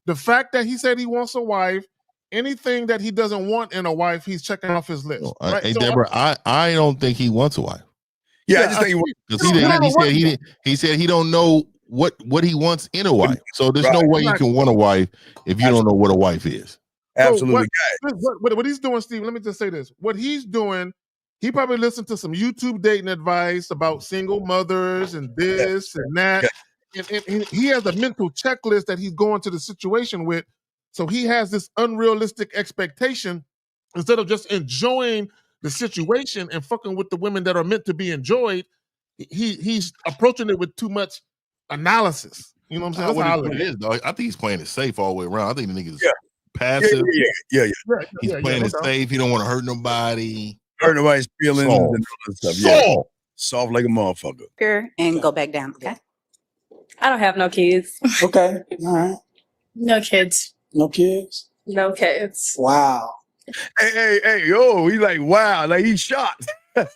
The fact that he said he wants a wife, anything that he doesn't want in a wife, he's checking off his list. Right? Hey, Deborah, I don't think he wants a wife. Yeah, I just think he said he don't know what he wants in a wife. So there's no way you can want a wife if you don't know what a wife is. Absolutely. What he's doing, Steve, let me just say this. What he's doing, he probably listened to some YouTube dating advice about single mothers and this and that. And he has a mental checklist that he's going to the situation with. So he has this unrealistic expectation instead of just enjoying the situation and fucking with the women that are meant to be enjoyed. He's approaching it with too much analysis. You know what I'm saying? That's what it is, dog. I think he's playing it safe all the way around. I think the nigga is passive. Yeah. He's playing it safe. He don't want to hurt nobody. Hurt nobody's feelings and all that stuff. Yeah. Soft like a motherfucker. Here and go back down. Okay. I don't have no kids. Okay. All right. No kids. No kids? No kids. Wow. Hey, yo, he like, wow, like he's shocked. I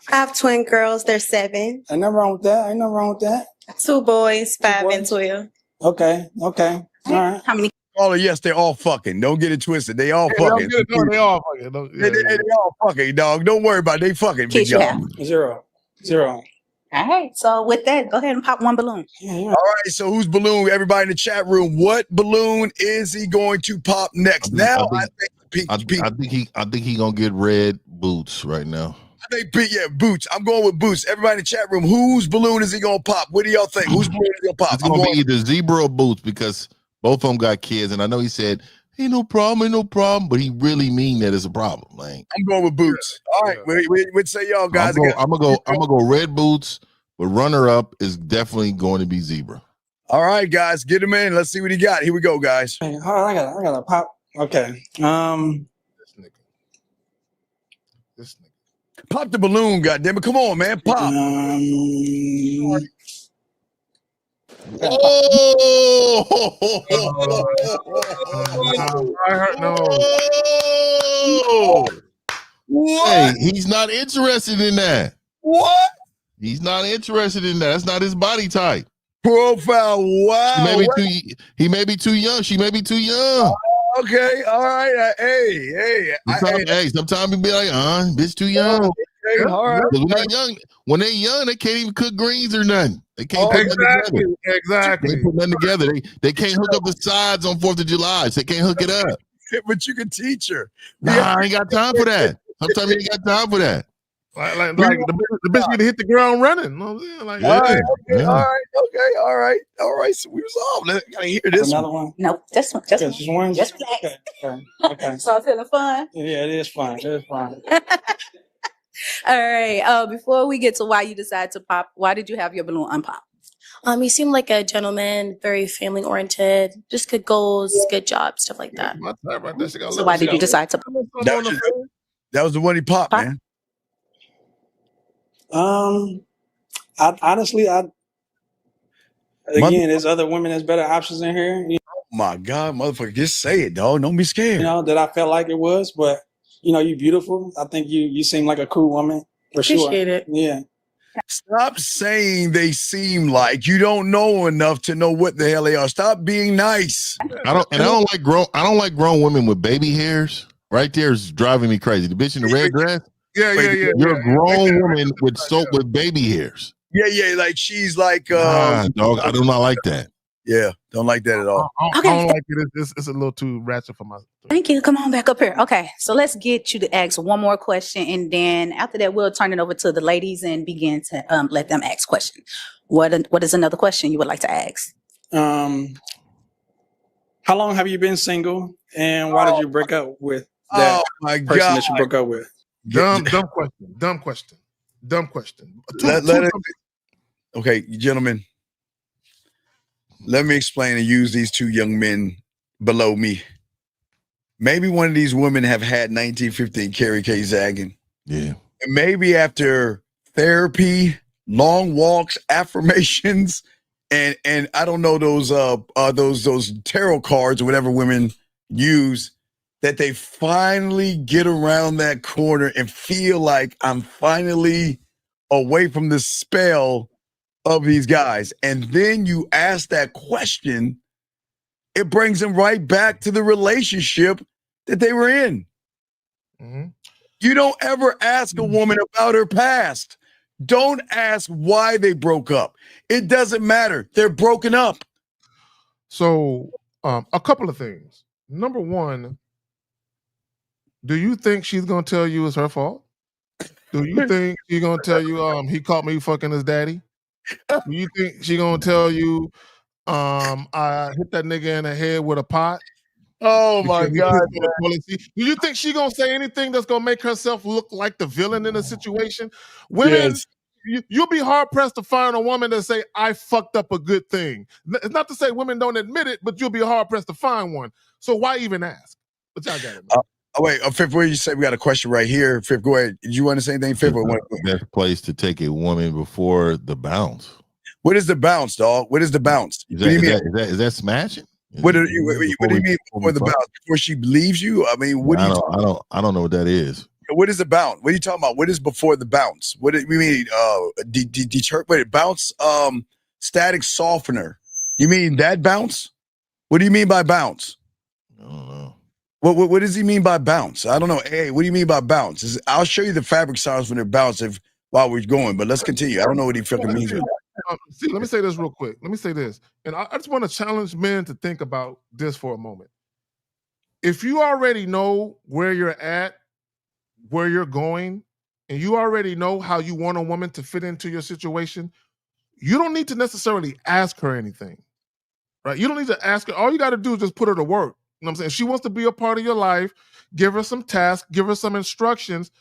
have twin girls. They're 7. Ain't nothing wrong with that. 2 boys, 5 and 12. Okay. All right. How many? Yes, they're all fucking. Don't get it twisted. They all fucking. They all fucking. They all fucking, dog. Don't worry about it. They fucking. Kids you have? 0. All right. So with that, go ahead and pop one balloon. All right. So whose balloon? Everybody in the chat room. What balloon is he going to pop next? I think he gonna get red boots right now. Boots. I'm going with Boots. Everybody in the chat room, whose balloon is he gonna pop? What do y'all think? Whose balloon is he gonna pop? It's gonna be either Zebra or Boots because both of them got kids, and I know he said ain't no problem, but he really mean that it's a problem. Like I'm going with Boots. All right, what say y'all guys? I'm gonna go red Boots, but runner up is definitely going to be Zebra. All right, guys, get him in. Let's see what he got. Here we go, guys. Hey, I gotta pop. Okay. This nigga. Pop the balloon, goddammit. Come on, man. Pop. I heard no. Hey, he's not interested in that. What? He's not interested in that. That's not his body type. Profile. Wow. He may be too young. She may be too young. Okay. All right. Hey. Sometimes we be like, bitch too young. Okay. All right. When they're young, they can't even cook greens or nothing. They can't put nothing together. Exactly. They can't put nothing together. They can't hook up the sides on 4th of July. So they can't hook it up. But you can teach her. Nah, I ain't got time for that. Sometimes you ain't got time for that. Like the bitch need to hit the ground running. You know what I'm saying? Like, all right. So we resolved. I gotta hear this. Another one. Nope, just one. Just one. Just relax. Okay. So I'm feeling fun. Yeah, it is fun. It is fun. All right. Before we get to why you decided to pop, why did you have your balloon unpop? He seemed like a gentleman, very family oriented, just good goals, good job, stuff like that. So why did you decide to pop? That was the one he popped, man. Honestly, there's other women that's better options in here. Oh my God, motherfucker, just say it, dog. Don't be scared. You know, that I felt like it was, but you know, you beautiful. I think you seem like a cool woman for sure. Appreciate it. Yeah. Stop saying they seem like. You don't know enough to know what the hell they are. Stop being nice. I don't like grown women with baby hairs. Right there is driving me crazy. The bitch in the red dress. Yeah. You're a grown woman with baby hairs. Yeah. Like she's like dog. I do not like that. Yeah, don't like that at all. I don't like it. It's a little too ratchet for my. Thank you. Come on back up here. Okay, so let's get you to ask one more question, and then after that, we'll turn it over to the ladies and begin to let them ask questions. What is another question you would like to ask? How long have you been single, and why did you break up with that person that you broke up with? Dumb question. Okay, gentlemen. Let me explain and use these two young men below me. Maybe one of these women have had 1915 Carrie K. Zagging. Yeah. And maybe after therapy, long walks, affirmations, and I don't know those tarot cards or whatever women use, that they finally get around that corner and feel like I'm finally away from the spell of these guys. And then you ask that question, it brings them right back to the relationship that they were in. Mm-hmm. You don't ever ask a woman about her past. Don't ask why they broke up. It doesn't matter. They're broken up. So a couple of things. Number one, do you think she's going to tell you it's her fault? Do you think she's going to tell you he caught me fucking his daddy? Do you think she gonna tell you, I hit that nigga in the head with a pot? Oh my God! Do you think she gonna say anything that's gonna make herself look like the villain in the situation? Women, you'll be hard pressed to find a woman that say I fucked up a good thing. It's not to say women don't admit it, but you'll be hard pressed to find one. So why even ask? But y'all got it. Wait, Fifth, where you say we got a question right here? Fifth, go ahead. Did you want to say anything, Fifth? Best place to take a woman before the bounce. What is the bounce, dog? What is the bounce? Is that smashing? What do you mean before the bounce? Before she leaves you? I mean, what do you? I don't know what that is. What is the bounce? What are you talking about? What is before the bounce? What do we mean? Bounce. Static softener. You mean that bounce? What do you mean by bounce? I don't know. What does he mean by bounce? I don't know. Hey, what do you mean by bounce? I'll show you the fabric sounds when they're bouncing while we're going, but let's continue. I don't know what he fucking means with that. Let me say this real quick. Let me say this. And I just want to challenge men to think about this for a moment. If you already know where you're at, where you're going, and you already know how you want a woman to fit into your situation, you don't need to necessarily ask her anything, right? You don't need to ask her. All you got to do is just put her to work. You know what I'm saying? If she wants to be a part of your life, give her some tasks, give her some instructions,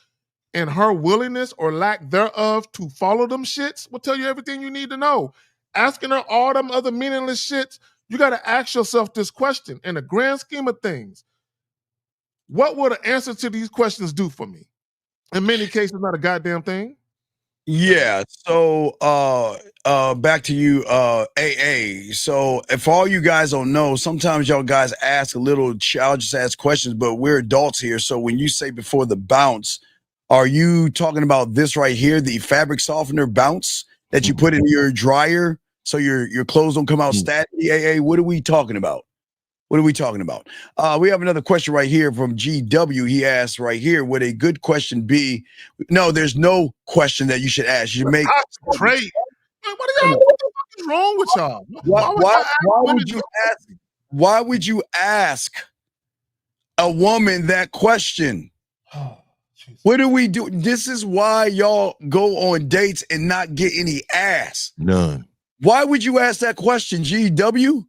and her willingness or lack thereof to follow them shits will tell you everything you need to know. Asking her all them other meaningless shits, you got to ask yourself this question. In the grand scheme of things, what would an answer to these questions do for me? In many cases, not a goddamn thing. Yeah. So back to you, AA. So if all you guys don't know, sometimes y'all guys ask a little, I'll just ask questions, but we're adults here. So when you say before the bounce, are you talking about this right here, the fabric softener bounce that you put in your dryer so your clothes don't come out statically? AA, what are we talking about? What are we talking about? We have another question right here from GW. He asked right here, would a good question be? No, there's no question that you should ask. You make great. What the fuck is wrong with y'all? Why would you ask a woman that question? What do we do? This is why y'all go on dates and not get any ass. None. Why would you ask that question, GW?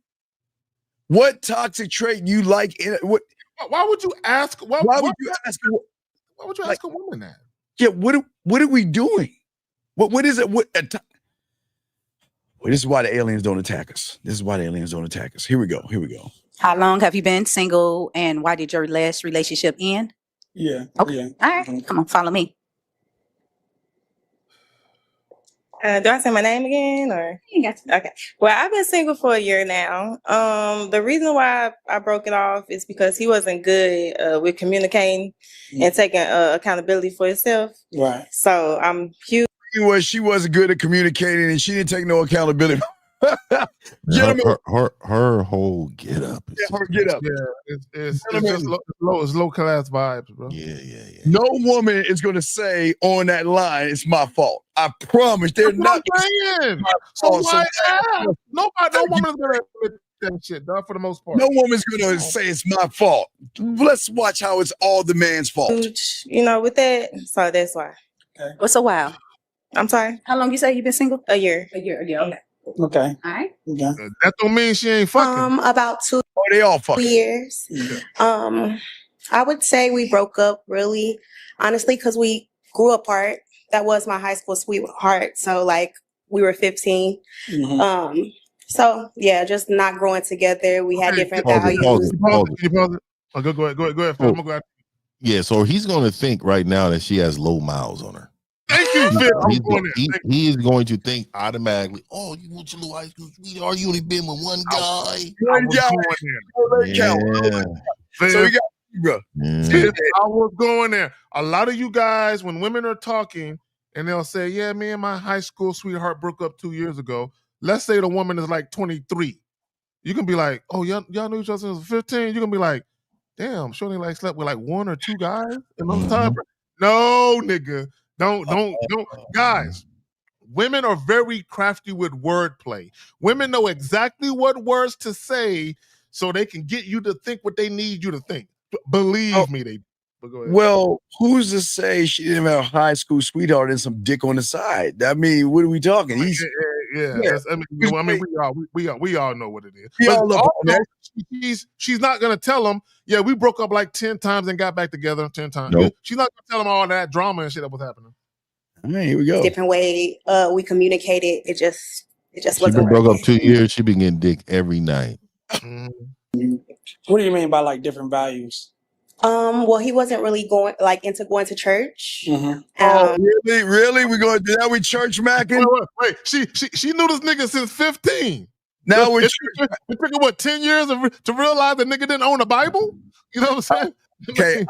What toxic trait you like? What? Why would you ask? Why would you ask? Why would you ask a woman that? Yeah. What are we doing? What is it? Well, this is why the aliens don't attack us. Here we go. How long have you been single, and why did your last relationship end? Yeah. Okay. Yeah. All right. Come on, follow me. Do I say my name again, or? Okay. Well, I've been single for a year now. The reason why I broke it off is because he wasn't good with communicating and taking accountability for himself. Right. So I'm huge. She wasn't good at communicating, and she didn't take no accountability. Her whole get up. Her get up. Yeah, it's just low class vibes, bro. Yeah. No woman is going to say on that line, "It's my fault." I promise. They're not saying. So why ask? No woman is going to admit that shit, dog. For the most part, no woman's going to say it's my fault. Let's watch how it's all the man's fault. With that. So that's why. Okay. What's a while? I'm sorry. How long you say you've been single? A year. Okay. Okay. All right. Okay. That don't mean she ain't fucking. About 2 they all fucking years. I would say we broke up really, honestly, because we grew apart. That was my high school sweetheart. So we were 15. Mm-hmm. So yeah, just not growing together. We had different values. Pause it. Oh, go ahead. I'm gonna go ahead. Yeah, so he's going to think right now that she has low miles on her. Thank you, Phil. He is going to think automatically, oh, you want your little high school sweetheart? You only been with one guy. So we got bro. I was going there. A lot of you guys, when women are talking and they'll say, yeah, me and my high school sweetheart broke up 2 years ago. Let's say the woman is like 23. You can be like, oh, y'all knew each other since 15. You can be like, damn, she only slept with one or two guys in no time. No, nigga. Don't. Guys, women are very crafty with wordplay. Women know exactly what words to say so they can get you to think what they need you to think. Believe me, they. But go ahead. Well, who's to say she didn't have a high school sweetheart and some dick on the side? I mean, what are we talking? Yeah. We all know what it is. We all know that. She's not gonna tell them. Yeah, we broke up 10 times and got back together 10 times. Nope. She's not gonna tell them all that drama and shit that was happening. All right, here we go. Different way we communicated. It just She wasn't been broke working. up 2 years. She been getting dick every night. What do you mean by different values? Well, he wasn't really into going to church. Mm-hmm. Really? We going to do that with church macking? Wait. She knew this nigga since 15. Now it took her 10 years to realize the nigga didn't own a Bible? You know what I'm saying? Okay,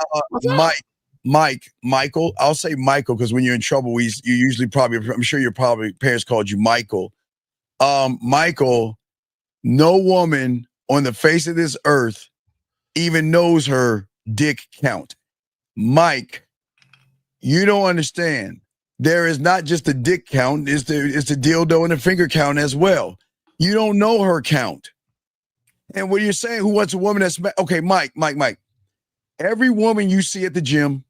Michael. I'll say Michael because when you're in trouble, you usually I'm sure your parents called you Michael. Michael, no woman on the face of this earth even knows her dick count. Mike, you don't understand. There is not just a dick count, it's the dildo and the finger count as well. You don't know her count. And what you're saying, who wants a woman that's okay, Mike. Every woman you see at the gym,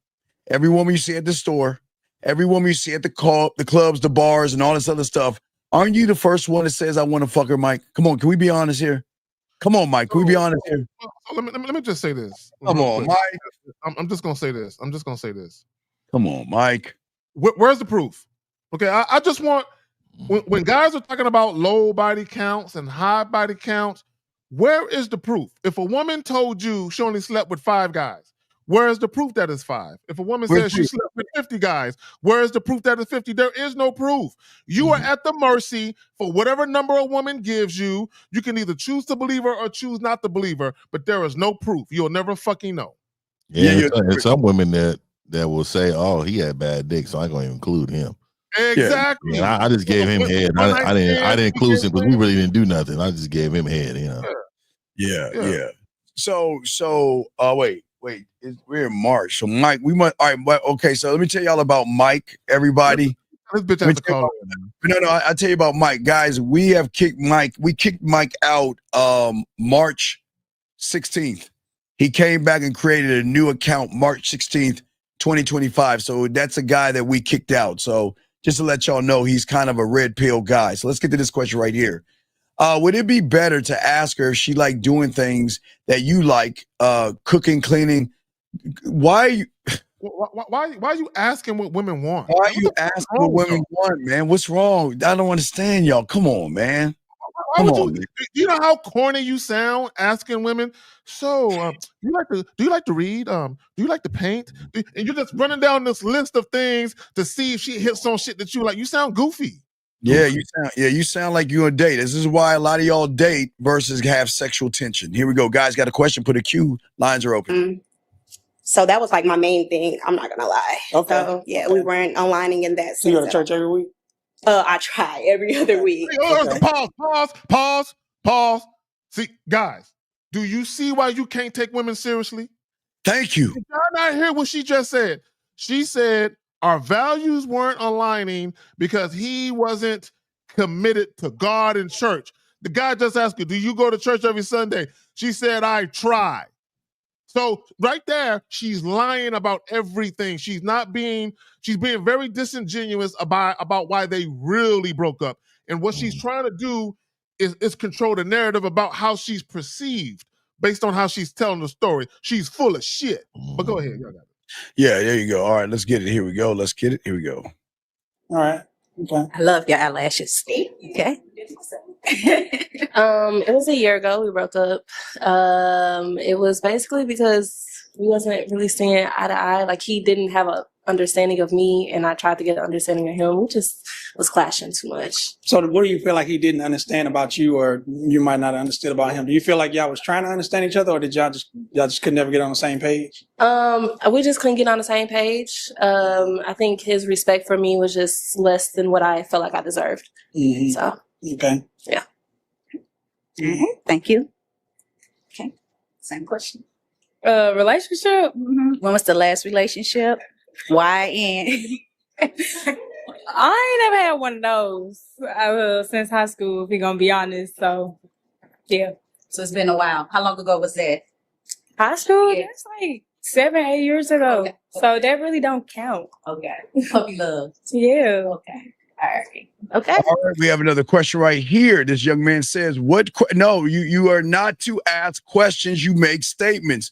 every woman you see at the store, every woman you see at the clubs, the bars, and all this other stuff, aren't you the first one that says I want to fuck her, Mike? Come on, can we be honest here? Come on, Mike. Can we be honest here? Let me just say this. Come on, Mike. I'm just gonna say this. Come on, Mike. Where's the proof? Okay, I just want when guys are talking about low body counts and high body counts, where is the proof? If a woman told you she only slept with 5 guys, where is the proof that it's 5? If a woman says she slept with 50 guys, where is the proof that it's 50? There is no proof. You are at the mercy for whatever number a woman gives you. You can either choose to believe her or choose not to believe her, but there is no proof. You'll never fucking know. Yeah, and some women that will say, "Oh, he had bad dick, so I'm going to include him." Exactly. Yeah, I just gave him head. I didn't include him because we really didn't do nothing. I just gave him head. Yeah. So wait. We're in March. So Mike, we must. All right. Okay. So let me tell y'all about Mike. Everybody. This bitch has to call. No. I tell you about Mike, guys. We have kicked Mike. We kicked Mike out March 16th. He came back and created a new account March 16th 2025. So that's a guy that we kicked out. So just to let y'all know, he's kind of a red pill guy. So let's get to this question right here. Would it be better to ask her if she like doing things that you like, cooking, cleaning? Why are you asking what women want? Why are you asking what women want, man? What's wrong? I don't understand y'all. Come on, man. Why would you? You know how corny you sound asking women. So, do you like to read? Do you like to paint? And you're just running down this list of things to see if she hits on shit that you like. You sound goofy. Yeah, you sound like you on a date. This is why a lot of y'all date versus have sexual tension. Here we go, guys. Got a question? Put a cue. Lines are open. So that was like my main thing. I'm not gonna lie. Okay. So yeah, we weren't aligning in that sense. So you go to church every week? I try every other week. Pause. See, guys, do you see why you can't take women seriously? Thank you. Did y'all not hear what she just said? She said our values weren't aligning because he wasn't committed to God and church. The guy just asked her, do you go to church every Sunday? She said, I try. So right there, she's lying about everything. She's being very disingenuous about why they really broke up. And what she's trying to do is control the narrative about how she's perceived based on how she's telling the story. She's full of shit. But go ahead. Y'all got it. Yeah, there you go. All right, let's get it. Here we go. Let's get it. Here we go. All right. Okay. I love your eyelashes. Okay. It was a year ago we broke up. It was basically because we wasn't really seeing eye to eye. Like he didn't have a understanding of me, and I tried to get an understanding of him. We just was clashing too much. So what do you feel like he didn't understand about you, or you might not have understood about him? Do you feel like y'all was trying to understand each other, or did y'all just could never get on the same page? We just couldn't get on the same page. I think his respect for me was just less than what I felt like I deserved. Mm-hmm. So okay. Yeah. Mm-hmm. Thank you. Okay. Same question. Relationship? Mm-hmm. When was the last relationship? Why and I ain't never had one of those since high school, if we're gonna be honest. So yeah. So it's been a while. How long ago was that? High school? Yeah. That's like 7-8 years ago. Okay. So that really don't count. Okay. Puppy love. Yeah. Okay. All right. Okay. All right, we have another question right here. This young man says, no, you are not to ask questions, you make statements.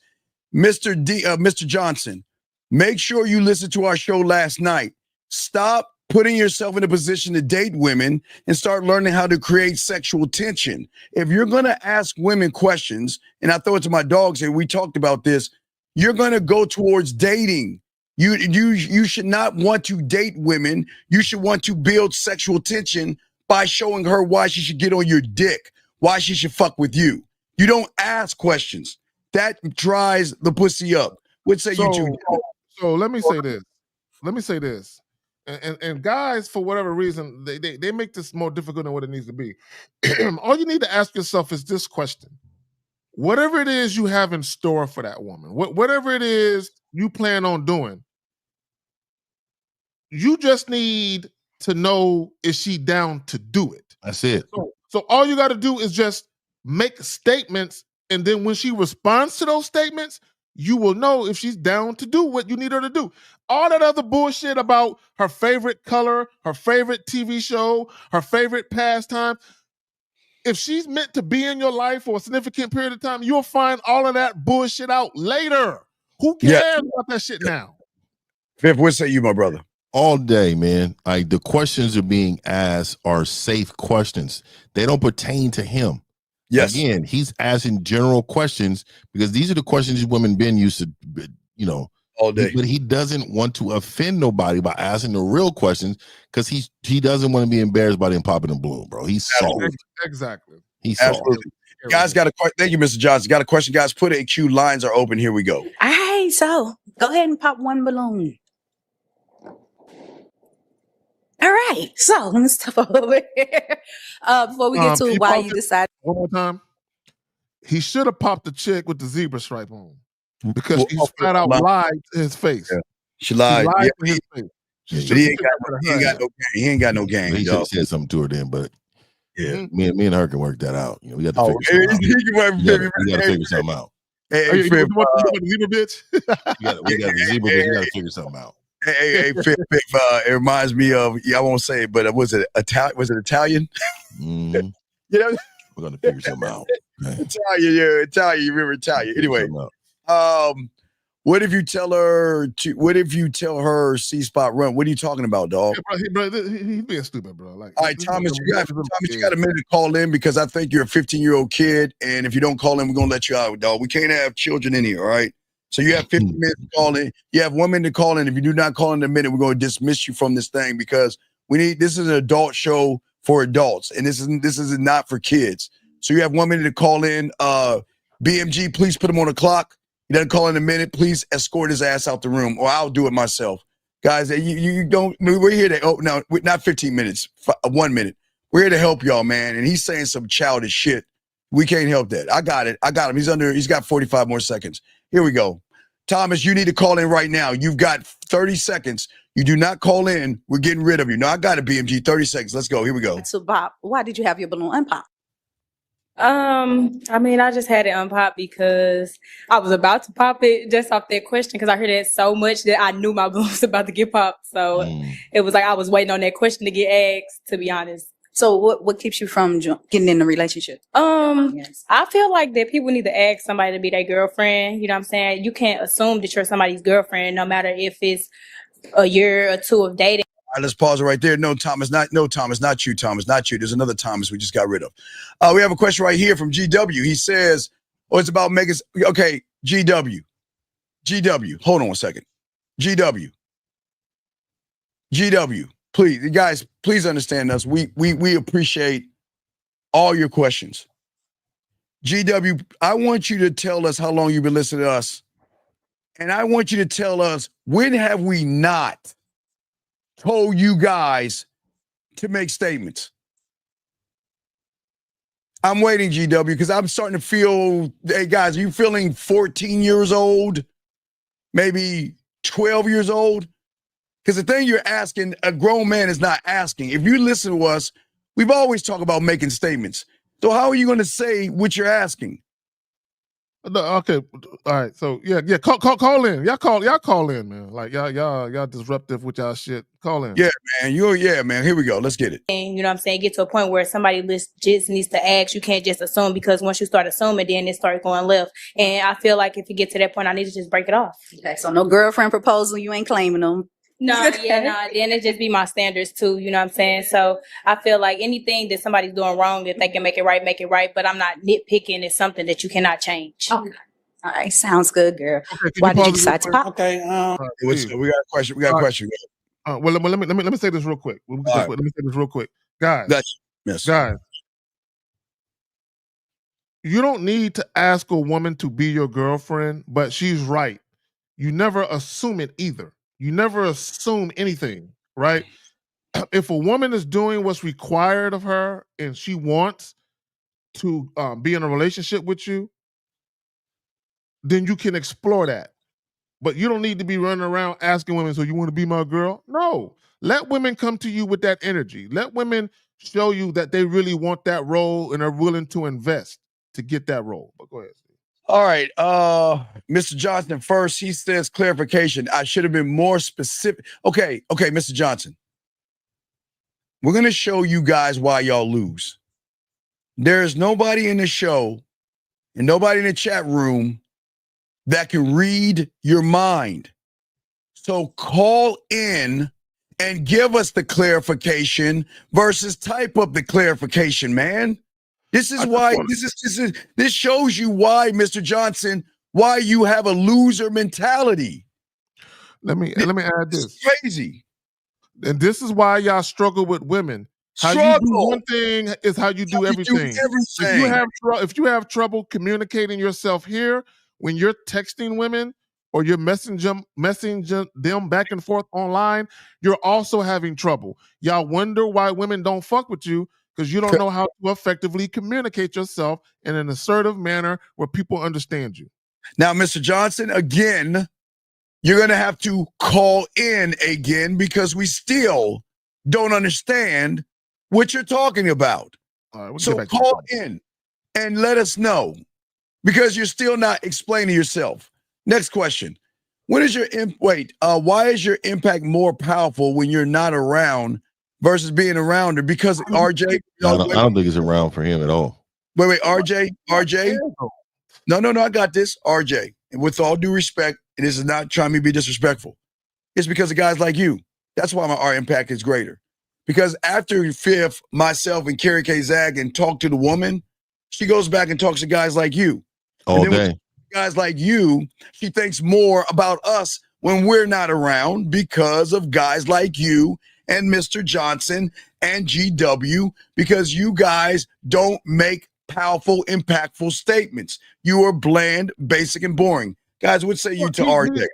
Mr. Johnson, make sure you listen to our show last night. Stop putting yourself in a position to date women and start learning how to create sexual tension. If you're going to ask women questions, and I throw it to my dogs here, we talked about this, you're going to go towards dating. You should not want to date women. You should want to build sexual tension by showing her why she should get on your dick, why she should fuck with you. You don't ask questions. That dries the pussy up. What say you two? So let me say this. And guys, for whatever reason, they make this more difficult than what it needs to be. All you need to ask yourself is this question. Whatever it is you have in store for that woman, whatever it is you plan on doing, you just need to know, is she down to do it? That's it. So all you got to do is just make statements, and then when she responds to those statements, you will know if she's down to do what you need her to do. All that other bullshit about her favorite color, her favorite TV show, her favorite pastime, if she's meant to be in your life for a significant period of time, you'll find all of that bullshit out later. Who cares about that shit now? Fifth, what say you, my brother? All day, man. Like the questions are being asked are safe questions. They don't pertain to him. Yes. Again, he's asking general questions because these are the questions women been used to, all day. But he doesn't want to offend nobody by asking the real questions because he doesn't want to be embarrassed by them popping a balloon, bro. He's soft. Exactly. He's soft. Absolutely. Guys, got a question. Thank you, Mr. Johnson. Got a question, guys. Put it in queue. Lines are open. Here we go. All right, so go ahead and pop one balloon. All right, so let me step over here. Before we get to why you decided. One more time. He should have popped the chick with the zebra stripe on because he's flat out lied to his face. Yeah. She lied. To his face. But he ain't got no game. He should have said something to her then, but yeah, me and her can work that out. We got to figure something out. We got to figure something out. Hey, you Fib, want the zebra bitch? We got the zebra bitch. We got to figure something out. hey, Fib, it reminds me of, I won't say it, but was it Italian? Mm-hmm. Yeah, we're gonna figure something out. Okay. Italian. You remember Italian? Anyway, what if you tell her C spot run? What are you talking about, dog? Yeah, bro, he's being stupid, bro. Like, all right, Thomas, you got a minute to call in because I think you're a 15-year-old kid, and if you don't call in, we're gonna let you out, dog. We can't have children in here, all right? So you have 15 minutes to call in. You have 1 minute to call in. If you do not call in a minute, we're going to dismiss you from this thing because this is an adult show for adults, and this is not for kids. So you have 1 minute to call in. BMG, please put him on the clock. He doesn't call in a minute. Please escort his ass out the room, or I'll do it myself. Guys, you don't. We're here to. Oh, no, not 15 minutes. 1 minute. We're here to help y'all, man. And he's saying some childish shit. We can't help that. I got it. I got him. He's got 45 more seconds. Here we go. Thomas, you need to call in right now. You've got 30 seconds. You do not call in, we're getting rid of you. No, I got it, BMG. 30 seconds. Let's go. Here we go. So, Bob, why did you have your balloon unpop? I mean, I just had it unpop because I was about to pop it just off that question because I heard it so much that I knew my balloon was about to get popped. So it was like I was waiting on that question to get asked, to be honest. So what keeps you from getting in a relationship? I feel like that people need to ask somebody to be their girlfriend. You know what I'm saying? You can't assume that you're somebody's girlfriend, no matter if it's a year or two of dating. All right, let's pause it right there. No, Thomas, not you, Thomas, not you. There's another Thomas we just got rid of. We have a question right here from GW. He says, it's about Megan's. Okay, GW. Hold on a second. GW. Please, you guys, please understand us. We appreciate all your questions. GW, I want you to tell us how long you've been listening to us. And I want you to tell us, when have we not told you guys to make statements? I'm waiting, GW, because I'm starting to feel, hey, guys, are you feeling 14 years old? Maybe 12 years old? Because the thing you're asking, a grown man is not asking. If you listen to us, we've always talked about making statements. So how are you going to say what you're asking? No, okay, all right. So yeah. Call in. Y'all call in, man. Like y'all disruptive with y'all shit. Call in. Yeah, man. Man. Here we go. Let's get it. And you know what I'm saying? Get to a point where somebody just needs to ask. You can't just assume, because once you start assuming, then it starts going left. And I feel like if you get to that point, I need to just break it off. Okay, so no girlfriend proposal. You ain't claiming them. No, then it just be my standards too, you know what I'm saying? So I feel like anything that somebody's doing wrong, if they can make it right, but I'm not nitpicking. It's something that you cannot change. Okay. All right, sounds good, girl. Okay, why did you decide to pop? Okay. We got a question. Well, let me say this real quick. Guys. Yes. Guys. You don't need to ask a woman to be your girlfriend, but she's right. You never assume it either. You never assume anything, right? If a woman is doing what's required of her and she wants to be in a relationship with you, then you can explore that. But you don't need to be running around asking women, so you want to be my girl? No. Let women come to you with that energy. Let women show you that they really want that role and are willing to invest to get that role. But go ahead. All right, Mr. Johnson first. He says clarification. I should have been more specific. Okay, Mr. Johnson. We're gonna show you guys why y'all lose. There's nobody in the show and nobody in the chat room that can read your mind. So call in and give us the clarification versus type up the clarification, man. This is why this shows you why, Mr. Johnson, why you have a loser mentality. Let me add this. It's crazy. And this is why y'all struggle with women. How you do one thing is how you do everything. If you have trouble communicating yourself here when you're texting women or you're messaging them back and forth online, you're also having trouble. Y'all wonder why women don't fuck with you, because you don't know how to effectively communicate yourself in an assertive manner where people understand you. Now, Mr. Johnson, again, you're going to have to call in again because we still don't understand what you're talking about. All right, so call in and let us know, because you're still not explaining yourself. Next question. When is your why is your impact more powerful when you're not around versus being around her? Because RJ, I don't think it's around for him at all. Wait, RJ. No, I got this. RJ, and with all due respect, and this is not trying to be disrespectful. It's because of guys like you. That's why our impact is greater. Because after Fifth, myself, and Carrie K. Zag and talk to the woman, she goes back and talks to guys like you. All day. Guys like you, she thinks more about us when we're not around because of guys like you and Mr. Johnson and GW, because you guys don't make powerful, impactful statements. You are bland, basic, and boring. Guys, what say you to RJ?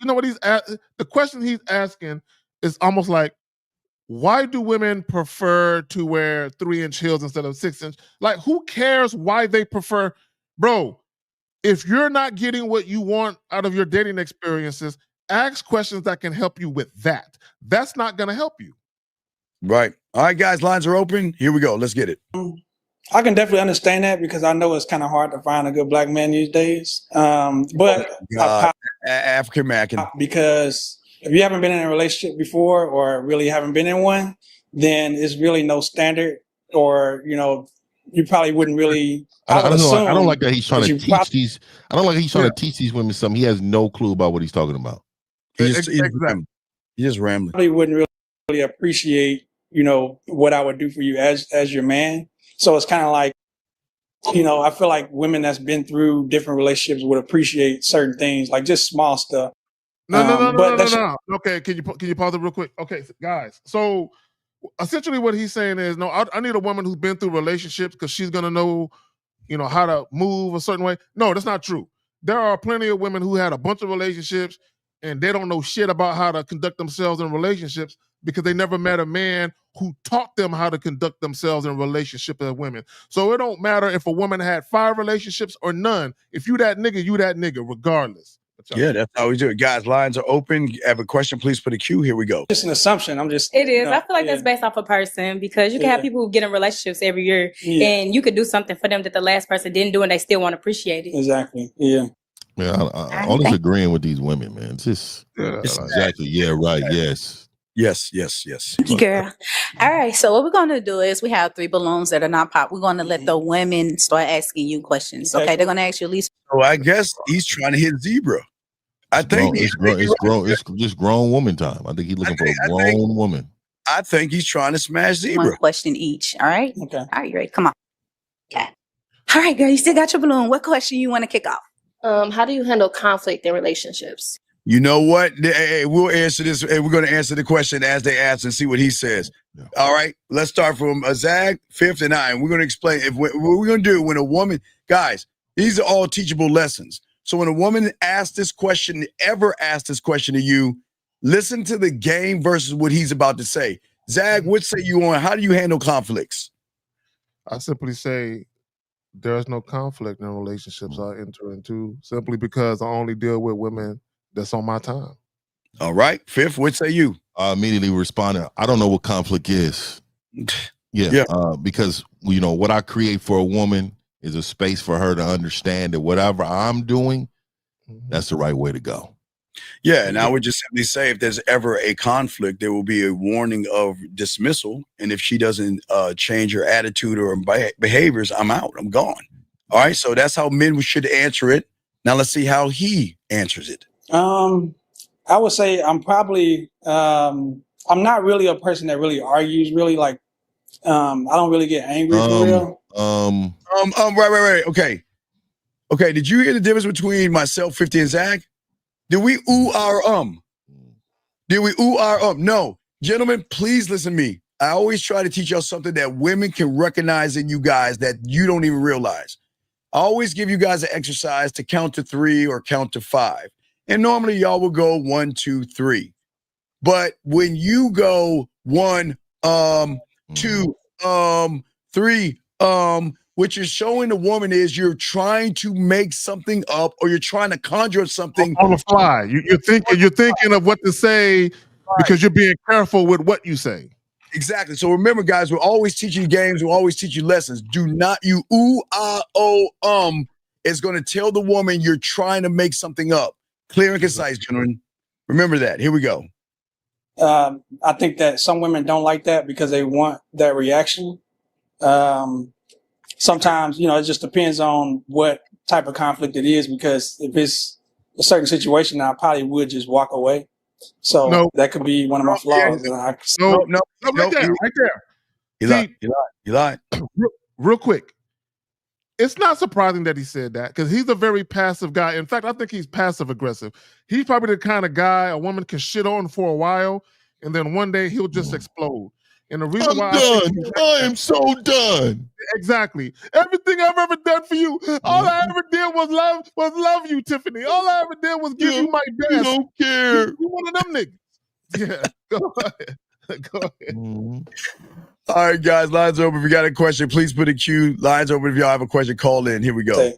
You know what the question he's asking is almost like, why do women prefer to wear 3-inch heels instead of 6-inch? Like, who cares why they prefer? Bro, if you're not getting what you want out of your dating experiences, ask questions that can help you with that. That's not going to help you. Right. All right, guys, lines are open. Here we go. Let's get it. I can definitely understand that because I know it's kind of hard to find a good black man these days. But African American, because if you haven't been in a relationship before or really haven't been in one, then it's really no standard, or you probably wouldn't really. I don't like that he's trying to teach these. I don't like he's trying to teach these women something. He has no clue about what he's talking about. He's just rambling. Probably wouldn't really appreciate what I would do for you as your man. So it's kind of like, I feel like women that's been through different relationships would appreciate certain things, like just small stuff. No. Okay, can you pause it real quick? Okay, guys. So essentially, what he's saying is, no, I need a woman who's been through relationships because she's gonna know, how to move a certain way. No, that's not true. There are plenty of women who had a bunch of relationships and they don't know shit about how to conduct themselves in relationships because they never met a man who taught them how to conduct themselves in relationship with women. So it don't matter if a woman had 5 relationships or none. If you that nigga, regardless. Yeah, that's how we do it. Guys, lines are open. Have a question, please put a Q. Here we go. Just an assumption. It is. I feel like that's based off a person, because you can have people who get in relationships every year and you could do something for them that the last person didn't do and they still want to appreciate it. Exactly. Yeah. Man, I'm always agreeing with these women, man. It's just exactly. Yeah, right. Yes. Girl. All right. So what we're going to do is we have 3 balloons that are not pop. We're going to let the women start asking you questions. Okay. They're going to ask you at least. So I guess he's trying to hit zebra. I think it's just grown woman time. I think he's looking for a grown woman. I think he's trying to smash zebra. 1 question each. All right. Okay. All right. You ready? Come on. Okay. All right, girl. You still got your balloon. What question you want to kick off? How do you handle conflict in relationships? You know what? Hey, we'll answer this. Hey, we're going to answer the question as they ask and see what he says. Yeah. All right. Let's start from Zag, Fifth, and I. We're going to explain what we're going to do when a woman, guys, these are all teachable lessons. So when a woman asks this question, ever asks this question to you, listen to the game versus what he's about to say. Zag, what say you on how do you handle conflicts? I simply say there's no conflict in relationships I enter into simply because I only deal with women that's on my time. All right. Fifth, what say you? I immediately responded, I don't know what conflict is. Because, what I create for a woman is a space for her to understand that whatever I'm doing, that's the right way to go. Yeah, and I would just simply say if there's ever a conflict, there will be a warning of dismissal. And if she doesn't change her attitude or behaviors, I'm out. I'm gone. All right, so that's how men should answer it. Now let's see how he answers it. I would say I'm probably I'm not really a person that really argues. Really, like I don't really get angry for real. Right. Okay. Did you hear the difference between myself, 50, and Zag? Did we ooh our Did we ooh our No. Gentlemen, please listen to me. I always try to teach y'all something that women can recognize in you guys that you don't even realize. I always give you guys an exercise to count to 3 or count to 5. And normally y'all will go 1, 2, 3. But when you go 1, 2, 3, what you're showing the woman is you're trying to make something up or you're trying to conjure up something on the fly. You're thinking of what to say because you're being careful with what you say. Exactly. So remember, guys, we're always teaching you games. We'll always teach you lessons. Do not you ooh, ah, oh, is going to tell the woman you're trying to make something up. Clear and concise, gentlemen. Remember that. Here we go. I think that some women don't like that because they want that reaction. Sometimes, it just depends on what type of conflict it is, because if it's a certain situation, I probably would just walk away. So that could be one of my flaws. No, right there. You lied. Real quick. It's not surprising that he said that, because he's a very passive guy. In fact, I think he's passive aggressive. He's probably the kind of guy a woman can shit on for a while, and then one day he'll just explode. And the reason why I am so done. Exactly. Everything I've ever done for you, all I ever did was love you, Tiffany. All I ever did was give you my best. You don't care. You one of them niggas. Yeah. Go ahead. Go ahead. All right, guys, lines open. If you got a question, please put a queue. Lines open. If y'all have a question, call in. Here we go.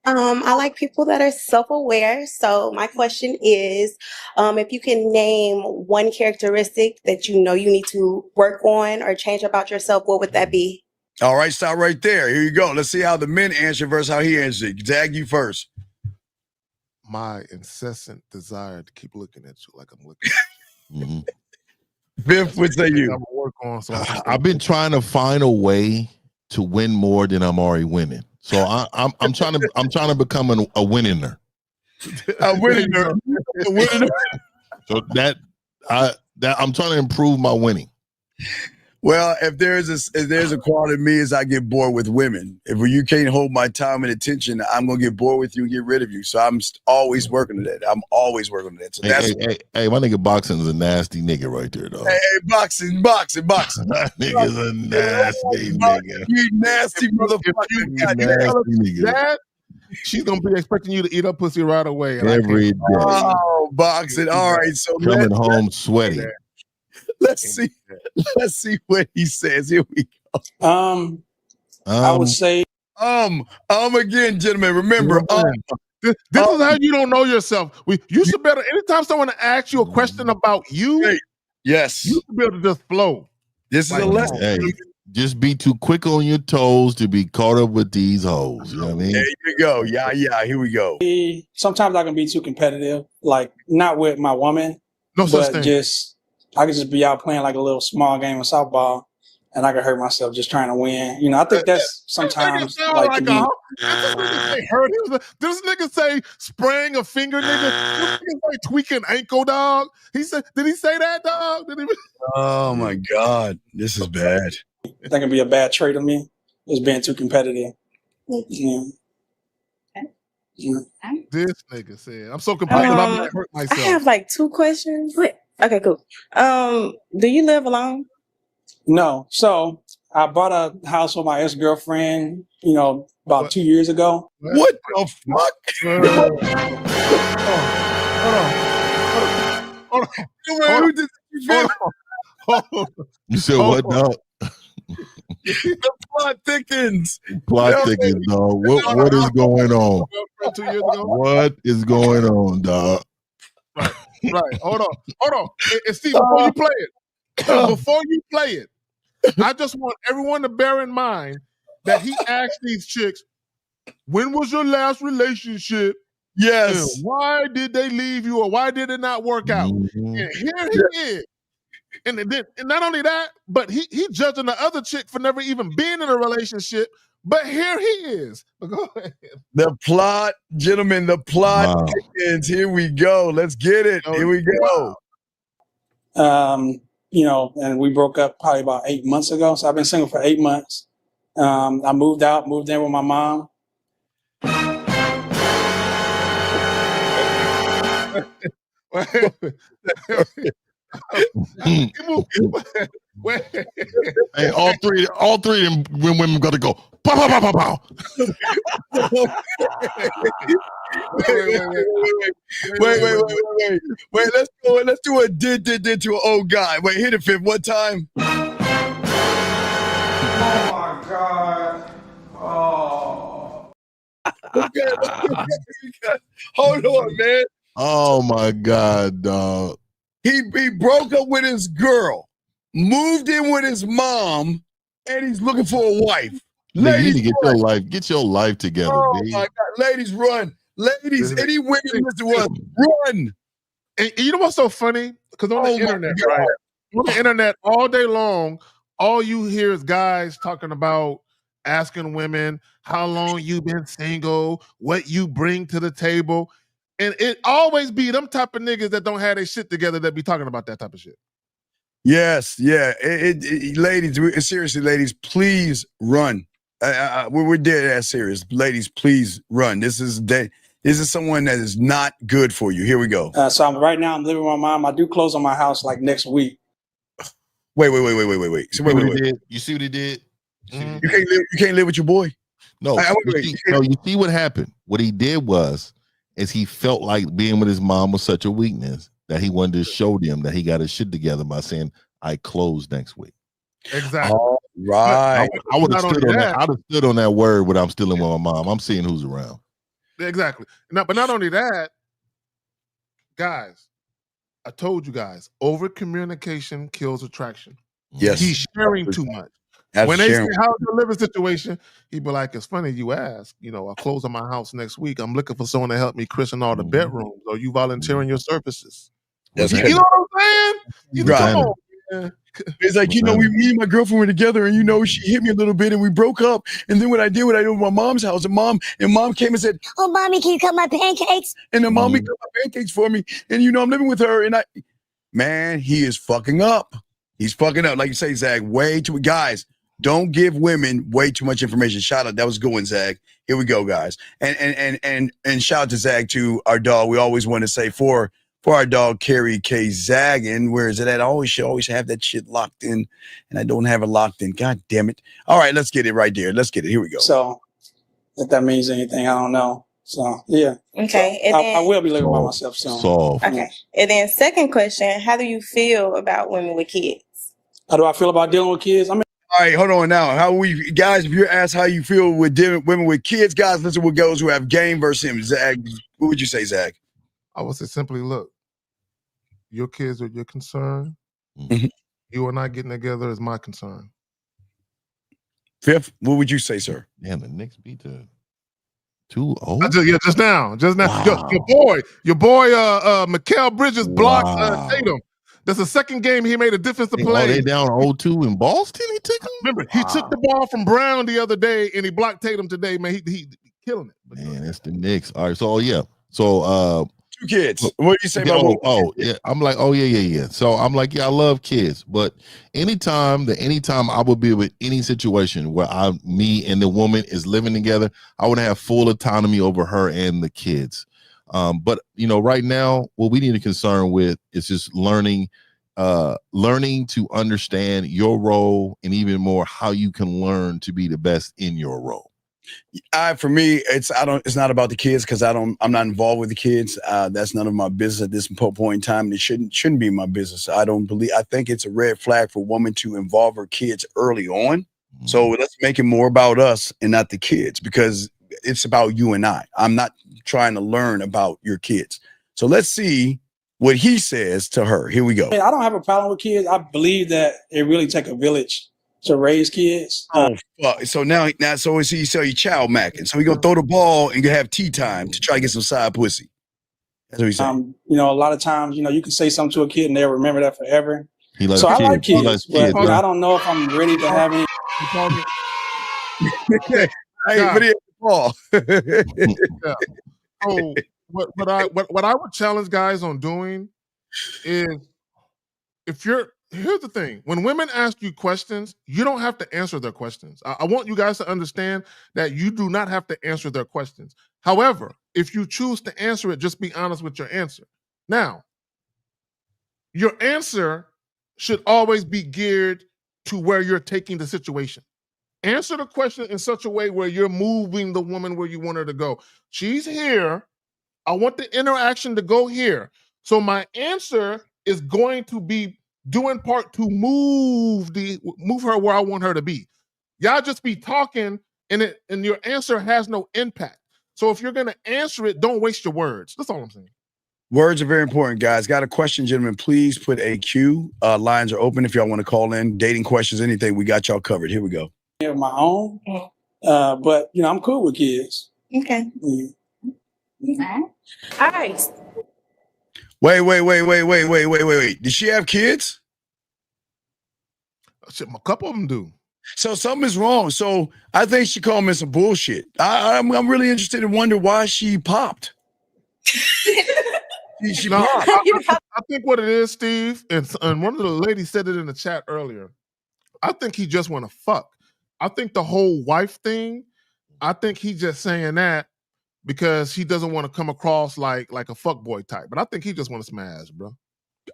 I like people that are self-aware. So my question is, if you can name one characteristic that you need to work on or change about yourself, what would that be? All right, stop right there. Here you go. Let's see how the men answer versus how he answered. Zag, you first. My incessant desire to keep looking at you like I'm looking. Biff, what say you? I've been trying to find a way to win more than I'm already winning. So I'm trying to become a winner. A winner. So that I'm trying to improve my winning. Well, if there's a quality of me, is I get bored with women. If you can't hold my time and attention, I'm gonna get bored with you and get rid of you. So I'm always working on that. I'm always working on that. So hey, my nigga Boxing is a nasty nigga right there, though. Hey, boxing. That nigga's a nasty nigga. You nasty motherfucker. She's gonna be expecting you to eat up pussy right away. Every day. Oh, boxing. All right. So coming home sweaty. Let's see what he says. Here we go. I would say again, gentlemen. Remember, this is how you don't know yourself. You should better anytime someone asks you a question about you. Yes, you should be able to just flow. This is a lesson. Hey, just be too quick on your toes to be caught up with these hoes. You know what I mean? There you go. Yeah. Here we go. Sometimes I can be too competitive, like not with my woman, but I could just be out playing like a little small game of softball, and I could hurt myself just trying to win. I think that's sometimes like this nigga say spraying a finger, nigga. This nigga say tweaking ankle, dog. Did he say that, dog? Oh my God, this is bad. That can be a bad trait of me, is being too competitive. Yeah. This nigga said, I'm so competitive, I'm gonna hurt myself. I have like 2 questions. Okay, cool. Do you live alone? No. So I bought a house with my ex-girlfriend, about 2 years ago. What the fuck? Hold on. You said what, dog? The plot thickens. Plot thickens, dog. What is going on? 2 years ago? What is going on, dog? Right. Hold on. And Steve, before you play it, I just want everyone to bear in mind that he asked these chicks, when was your last relationship? Yes. And why did they leave you, or why did it not work out? And here he is. And not only that, but he judging the other chick for never even being in a relationship. But here he is. Go ahead. The plot, gentlemen, thickens. Here we go. Let's get it. Here we go. And we broke up probably about 8 months ago. So I've been single for 8 months. I moved in with my mom. Hey, all three of them women got to go. Pow, pow, pow, pow, pow. Wait. Let's do a did to an old guy. Wait, hit it, Fifth. One time. Oh my God. Oh. Hold on, man. Oh my God, dog. He broke up with his girl, moved in with his mom, and he's looking for a wife. Nigga, you Ladies, need to get your life together, oh B. my God. Ladies, run. Ladies, any women listen to us, run. And you know what's so funny? Because on the internet, right? On the internet all day long, all you hear is guys talking about asking women how long you been single, what you bring to the table. And it always be them type of niggas that don't have their shit together that be talking about that type of shit. Yes, yeah. Ladies, seriously, ladies, please run. We're dead ass serious. Ladies, please run. This is someone that is not good for you. Here we go. So right now I'm living with my mom. I do close on my house like next week. Wait. So wait. You see what he did? You can't live with your boy. No, you see what happened. What he did is he felt like being with his mom was such a weakness that he wanted to show them that he got his shit together by saying, "I close next week." Exactly. All right. I would have stood on that. I'd have stood on that word when I'm still in with my mom. I'm seeing who's around. Exactly. But not only that, guys, I told you guys, over communication kills attraction. Yes. He's sharing too much. When they say, how's your living situation? He'd be like, it's funny you ask. I'll close on my house next week. I'm looking for someone to help me christen all the bedrooms. Are you volunteering your services? That's you know what I'm saying? Come on, man. It's like, me and my girlfriend were together and, she hit me a little bit and we broke up. And then what I did with my mom's house, and mom came and said, "Oh, mommy, can you cut my pancakes?" And then mommy cut my pancakes for me. And, I'm living with her. And man, he is fucking up. He's fucking up. Like you say, Zach, way too, guys, don't give women way too much information. Shout out. That was going, Zach. Here we go, guys. And shout out to Zach, to our dog. We always want to say for our dog, Carrie K. Zaggin, where is it at? She always have that shit locked in, and I don't have it locked in. God damn it. All right, let's get it right there. Let's get it. Here we go. So if that means anything, I don't know. So, yeah. Okay. So, I will be living by myself soon. Okay. And then second question, how do you feel about women with kids? How do I feel about dealing with kids? All right, hold on now. Guys, if you're asked how you feel with women with kids, guys, listen to what goes who have game versus him. Zach, what would you say, Zach? I would say simply, look, your kids are your concern. You and I getting together is my concern. Fifth, what would you say, sir? Damn, the Knicks beat the 2-0. Just now. Wow. Your boy, Mikal Bridges blocked Tatum. That's the second game he made a defensive play. They down 0-2 in Boston. He took him. Remember, he took the ball from Brown the other day, and he blocked Tatum today. Man, he killing it. Man, that's the Knicks. All right, so yeah, so two kids. What do you say about? Yeah, I'm like, yeah. So I'm like, yeah, I love kids, but anytime I would be with any situation where me and the woman is living together, I would have full autonomy over her and the kids. But right now, what we need to concern with is just learning to understand your role, and even more how you can learn to be the best in your role. For me, it's not about the kids, because I'm not involved with the kids. That's none of my business at this point in time. And it shouldn't be my business. I think it's a red flag for a woman to involve her kids early on. So let's make it more about us and not the kids, because it's about you and I. I'm not trying to learn about your kids. So let's see what he says to her. Here we go. I don't have a problem with kids. I believe that it really takes a village to raise kids. Fuck. So now so you child macking. So he gonna throw the ball and have tea time to try to get some side pussy. That's what he's saying. A lot of times, you can say something to a kid and they'll remember that forever. He likes so kids. I like kids, He likes but kids, I don't know if I'm ready to have any. Hey, Paul. Yeah. So what I would challenge guys on doing is, here's the thing. When women ask you questions, you don't have to answer their questions. I want you guys to understand that you do not have to answer their questions. However, if you choose to answer it, just be honest with your answer. Now, your answer should always be geared to where you're taking the situation. Answer the question in such a way where you're moving the woman where you want her to go. She's here. I want the interaction to go here. So my answer is going to be doing part to move her where I want her to be. Y'all just be talking and your answer has no impact. So if you're going to answer it, don't waste your words. That's all I'm saying. Words are very important, guys. Got a question, gentlemen? Please put a Q. Lines are open if y'all want to call in. Dating questions, anything. We got y'all covered. Here we go. Of my own, but I'm cool with kids. Okay. All right. Wait. Did she have kids? Shit, a couple of them do. So something is wrong. So I think she called me some bullshit. I'm really interested in wonder why she popped. She No, popped. I think what it is, Steve, and one of the ladies said it in the chat earlier. I think he just want to fuck. I think the whole wife thing, I think he just saying that because he doesn't want to come across like a fuckboy type. But I think he just want to smash, bro.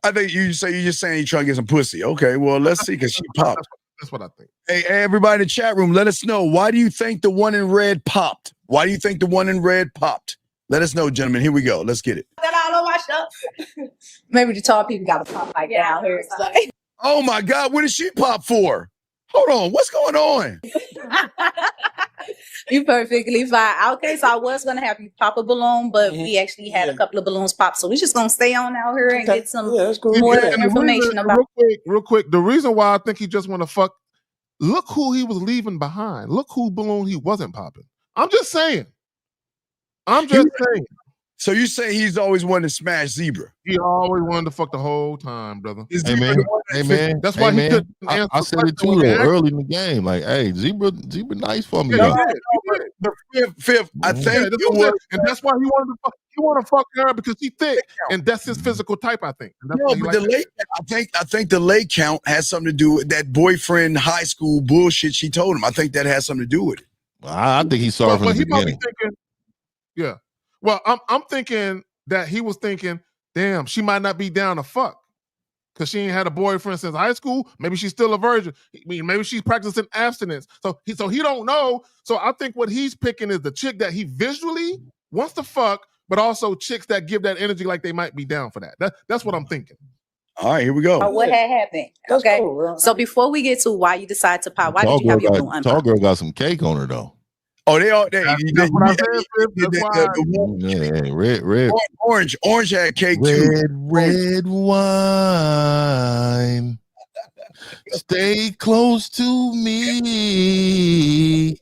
I think you're just saying he's trying to get some pussy. Okay, well, let's see, because she popped. That's what I think. Hey, everybody in the chat room, let us know. Why do you think the one in red popped? Why do you think the one in red popped? Let us know, gentlemen. Here we go. Let's get it. That all on my show. Maybe the tall people got to pop like that out here. Oh, my God. What did she pop for? Hold on. What's going on? You perfectly fine. Okay, so I was going to have you pop a balloon, but we actually had a couple of balloons pop. So we're just going to stay on out here and get some more information about real quick. The reason why I think he just want to fuck, look who he was leaving behind. Look who balloon he wasn't popping. I'm just saying. So you say he's always wanted to smash Zebra? He always wanted to fuck the whole time, brother. Hey man. That's why he couldn't I answer said it too though, early in the game. Like, hey, Zebra nice for me. The fifth, I think it was, and that's why he wanted to fuck. He want to fuck her because she thick, and that's his physical type. I think. No, but the late, I think the late count has something to do with that boyfriend high school bullshit she told him. I think that has something to do with it. I think he's sorry from the beginning. Yeah. Well, I'm thinking that he was thinking, damn, she might not be down to fuck because she ain't had a boyfriend since high school. Maybe she's still a virgin. Maybe she's practicing abstinence. So he don't know. So I think what he's picking is the chick that he visually wants to fuck, but also chicks that give that energy like they might be down for that. That's what I'm thinking. All right, here we go. what had happened. Okay. Cool. So before we get to why you decided to pop, why did you have your balloon unpopped? Tall girl got some cake on her though. Oh, red. Orange had cake too. Red wine. Stay close to me.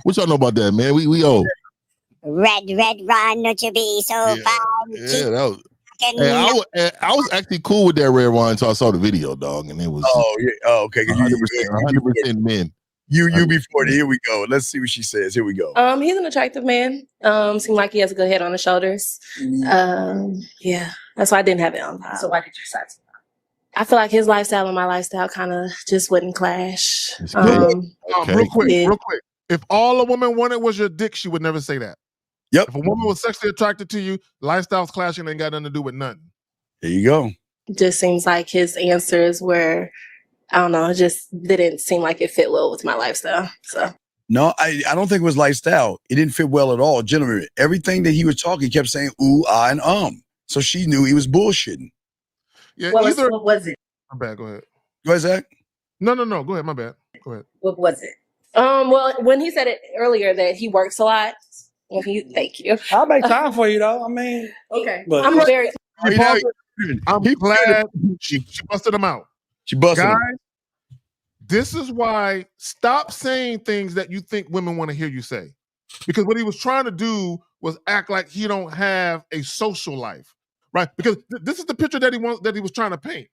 What y'all know about that, man? We old. Red wine, not to be so fine. Yeah, that was. Hey, I was actually cool with that red wine until I saw the video, dog, and it was. Oh yeah. Oh, okay. 100% men. UB40. Here we go. Let's see what she says. Here we go. He's an attractive man. Seems like he has a good head on his shoulders. Yeah, that's why I didn't have it on. So why did you decide to pop? I feel like his lifestyle and my lifestyle kind of just wouldn't clash. Real quick. If all a woman wanted was your dick, she would never say that. Yep. If a woman was sexually attracted to you, lifestyles clashing ain't got nothing to do with nothing. There you go. Just seems like his answers were, I don't know, it just didn't seem like it fit well with my lifestyle. So no, I don't think it was lifestyle. It didn't fit well at all. Gentlemen, everything that he was talking, he kept saying ooh, ah, and So she knew he was bullshitting. Yeah, what was it? My bad, go ahead. Go ahead, Zach. No, go ahead, my bad. Go ahead. What was it? Well, when he said it earlier that he works a lot, thank you. I'll make time for you though. I mean, okay. But I'm very I'm glad she busted him out. She busted him. This is why stop saying things that you think women want to hear you say. Because what he was trying to do was act like he don't have a social life. Right? Because this is the picture that he was trying to paint.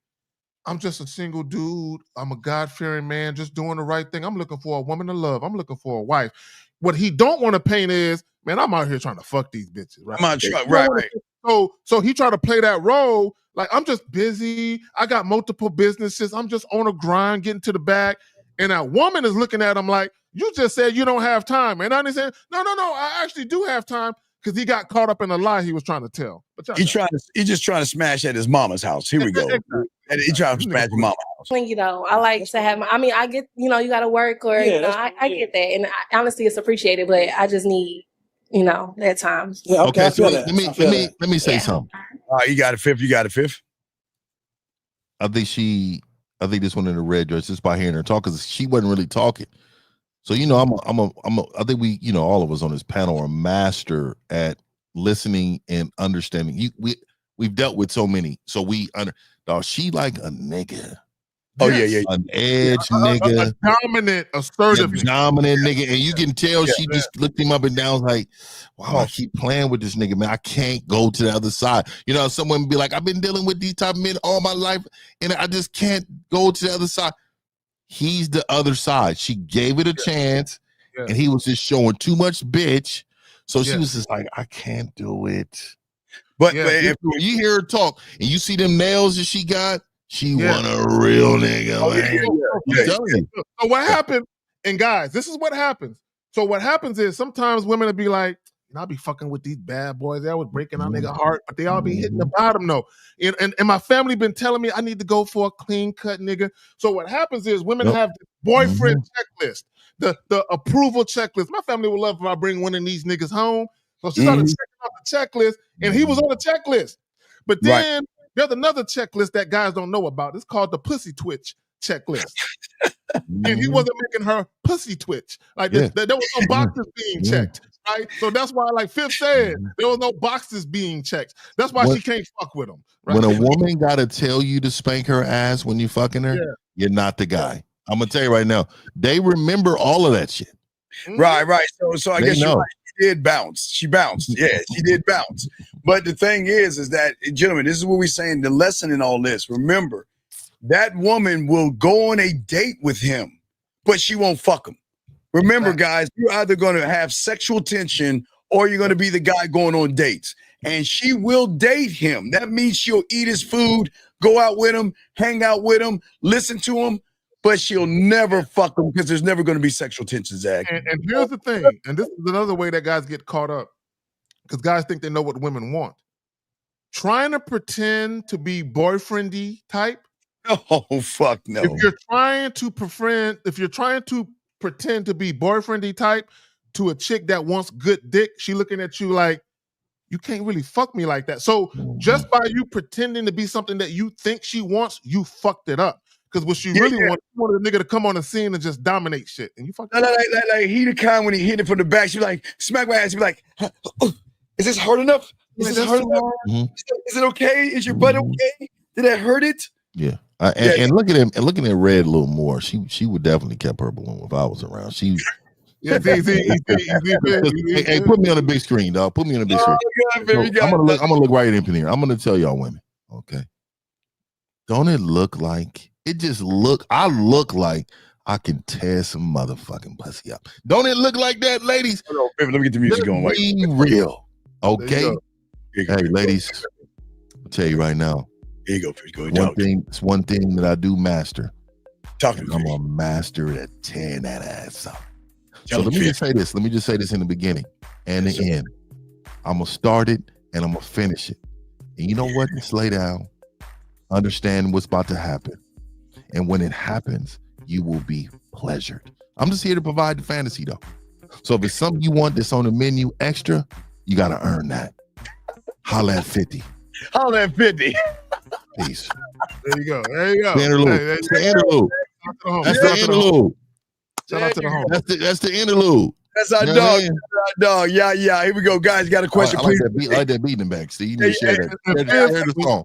I'm just a single dude. I'm a God-fearing man just doing the right thing. I'm looking for a woman to love. I'm looking for a wife. What he don't want to paint is, man, I'm out here trying to fuck these bitches. Right? Right. So he tried to play that role like I'm just busy. I got multiple businesses. I'm just on a grind, getting to the bag. And that woman is looking at him like, you just said you don't have time. And I'm saying, no, I actually do have time because he got caught up in a lie he was trying to tell. He's just trying to smash at his mama's house. Here we go. And he trying to smash your mama's house. You know, I like to have I get, you got to work or, I get that. And honestly, it's appreciated, but I just need, that time. Yeah, okay, so let me say something. All right, you got a fifth. I think this one in the red dress just by hearing her talk because she wasn't really talking. So I think we all of us on this panel are master at listening and understanding. We've dealt with so many, so dog, she like a nigga. Oh yeah. An edge nigga, a dominant, assertive, dominant nigga, and you can tell she Yeah. just looked him up and down like, wow, I keep playing with this nigga, man. I can't go to the other side. You know, someone be like, I've been dealing with these type of men all my life, and I just can't go to the other side. He's the other side. She gave it a chance, and he was just showing too much bitch. So she was just like, I can't do it. But if you hear her talk and you see them nails that she got, she want a real nigga. Man. So what happened? And guys, this is what happens. So what happens is sometimes women will be like, I'll be fucking with these bad boys. They always breaking our nigga heart, but they all be hitting the bottom though. And my family been telling me I need to go for a clean cut nigga. So what happens is women have this boyfriend checklist, the approval checklist. My family would love if I bring one of these niggas home. So she started checking off the checklist, and he was on the checklist. But then there's another checklist that guys don't know about. It's called the pussy twitch checklist. And he wasn't making her pussy twitch. Like there was no boxes being checked. Right? So that's why, like Fifth said, there was no boxes being checked. That's why she can't fuck with him. Right? When a woman gotta tell you to spank her ass when you fucking her, you're not the guy. I'm gonna tell you right now, they remember all of that shit. Right. So I guess you're right. She did bounce. She bounced. Yeah, she did bounce. But the thing is that, gentlemen, this is what we're saying. The lesson in all this. Remember, that woman will go on a date with him, but she won't fuck him. Remember, guys, you're either going to have sexual tension or you're going to be the guy going on dates. And she will date him. That means she'll eat his food, go out with him, hang out with him, listen to him, but she'll never fuck him because there's never going to be sexual tension, Zach. And here's the thing, and this is another way that guys get caught up, because guys think they know what women want. Trying to pretend to be boyfriendy type. Oh, fuck no. If you're trying to pretend to be boyfriendy type to a chick that wants good dick, she looking at you like, you can't really fuck me like that. So just by you pretending to be something that you think she wants, you fucked it up. Because what she really wanted a nigga to come on the scene and just dominate shit. And you fucked it up. Like he the kind when he hit it from the back, she be like, smack my ass. She be like, is this hard enough? Is this hard enough? Is it okay? Is your butt okay? Did that hurt it? Yeah. And look at him, and looking at Red a little more. She would definitely kept her balloon if I was around. She Hey, put me on the big screen, dog. Put me on the big screen. So I'm gonna look right in here. I'm gonna tell y'all women, okay? Don't it look like I look like I can tear some motherfucking pussy up. Don't it look like that, ladies? Hold on, let me get the music going. Be real. Okay. Hey, ladies, I'll tell you right now. Here you go. It's one thing that I do master. I'm a master at tearing that ass up. So let me just say this in the beginning and the end. I'm gonna start it and I'm gonna finish it. And you know what? Just lay down, understand what's about to happen. And when it happens, you will be pleasured. I'm just here to provide the fantasy though. So if it's something you want that's on the menu extra, you gotta earn that. Holla at 50. Holla at 50. Peace. There you go. The interlude. That's the interlude. That's the interlude. Shout out to the home. That's the interlude. That's our dog. That's our dog. Yeah. Here we go, guys. Got a question, please. I like that beating back. See, you need to share that. Share the song.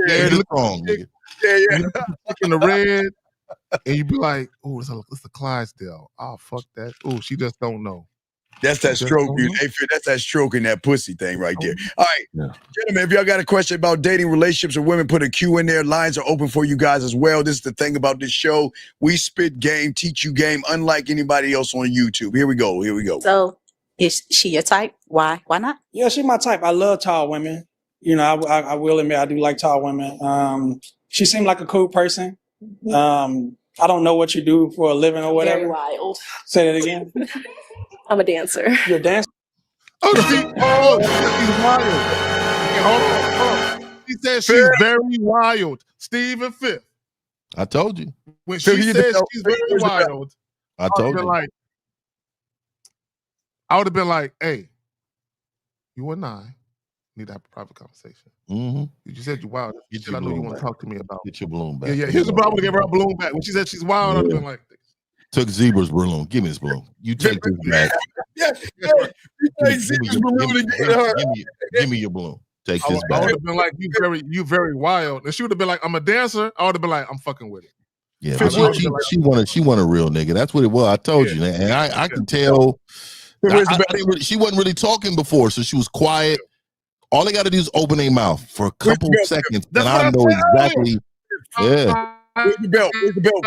Share the song, nigga. You in the red, and you be like, "Oh, it's a Clydesdale." Oh, fuck that. Oh, she just don't know. That's that stroke. That's that stroke in that pussy thing right there. All right, gentlemen, if y'all got a question about dating, relationships, or women, put a Q in there. Lines are open for you guys as well. This is the thing about this show. We spit game, teach you game, unlike anybody else on YouTube. Here we go. So, is she your type? Why? Why not? Yeah, she's my type. I love tall women. You know, I will admit I do like tall women. She seemed like a cool person. I don't know what you do for a living or whatever. Very wild. Say that again. I'm a dancer. You're a dancer? She's wild. Hold on. She said she's very wild. Steve and Fifth. I told you. When she said she's very wild, I told you. I would have been like, hey, you and I need to have a private conversation. Mm-hmm. You said you're wild. I know you want to talk to me about. Get your balloon back. Yeah. Here's the problem. I would have gave her a balloon back. When she said she's wild, I would have been like, took Zebra's balloon. Give me this balloon. You take this back. Yeah, Give me your balloon. Take this I back. would have been like, you very wild. And she would have been like, I'm a dancer. I would have been like, I'm fucking with it. Yeah, but she wanted a real nigga. That's what it was. I told you, man. And I can tell. She wasn't really talking before, so she was quiet. All they got to do is open their mouth for a couple seconds, and I know exactly. Yeah. Where's the belt? Where's the belt?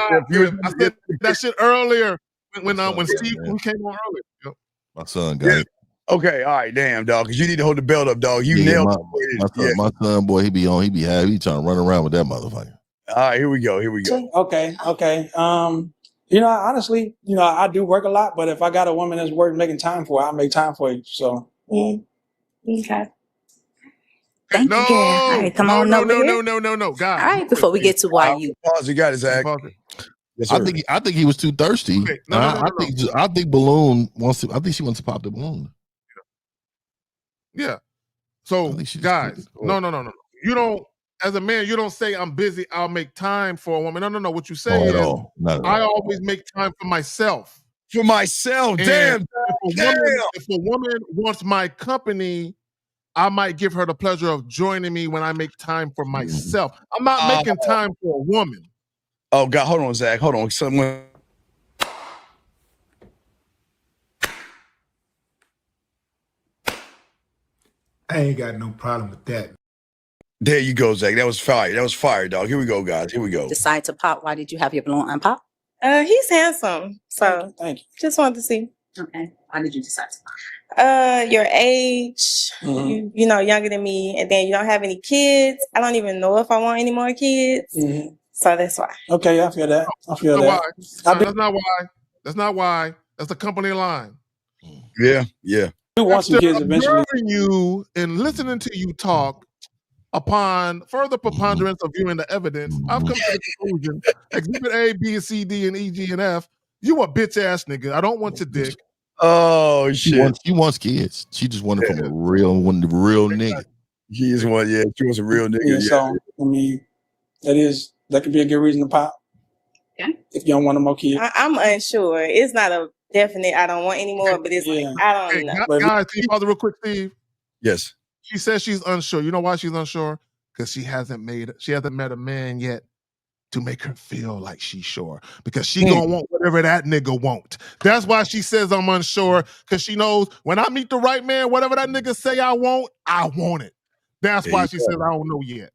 I said that shit earlier when Steve came on earlier. Yep. My son got it. Okay, all right, damn, dog, because you need to hold the belt up, dog. You nailed it. My son, boy, he trying to run around with that motherfucker. All right, here we go. Okay. Honestly, I do work a lot, but if I got a woman that's worth making time for, I'll make time for you. So, okay. Thank you, girl. All right, come on over here. No, guys. All right, before we get to why you pause, you got it, Zach. Yes, I think he was too thirsty. Okay. I think Balloon wants to. I think she wants to pop the balloon. Yeah. So, guys, no. You don't. As a man, you don't say I'm busy. I'll make time for a woman. No. What you say is I always make time for myself. For myself. Damn. If a woman wants my company, I might give her the pleasure of joining me when I make time for myself. I'm not making time for a woman. Oh God, hold on, Zach. Hold on. Someone. I ain't got no problem with that. There you go, Zach. That was fire, dog. Here we go, guys. Here we go. decide to pop? Why did you have your balloon unpop? He's handsome, so thank you. Just wanted to see. Okay. Why did you decide to pop? Your age, you know, younger than me, and then you don't have any kids. I don't even know if I want any more kids, so that's why. Okay, I feel that. That's not why. That's the company line. Yeah. After observing you and listening to you talk, upon further preponderance of viewing the evidence, I've come to the conclusion: Exhibit A, B, C, D, and E, G, and F. You a bitch ass nigga. I don't want your dick. Oh shit. She wants kids. She just wanted from a real nigga. She is one. Yeah, she wants a real nigga. Yeah, so I mean, that could be a good reason to pop. Yeah. If you don't want no more kids. I'm unsure. It's not a definite. I don't want any more, but it's like I don't know. Guys, can you pause it real quick, Steve? Yes. She says she's unsure. You know why she's unsure? Because she hasn't met a man yet to make her feel like she's sure. Because she gonna want whatever that nigga want. That's why she says I'm unsure. Because she knows when I meet the right man, whatever that nigga say I want it. That's why she says I don't know yet.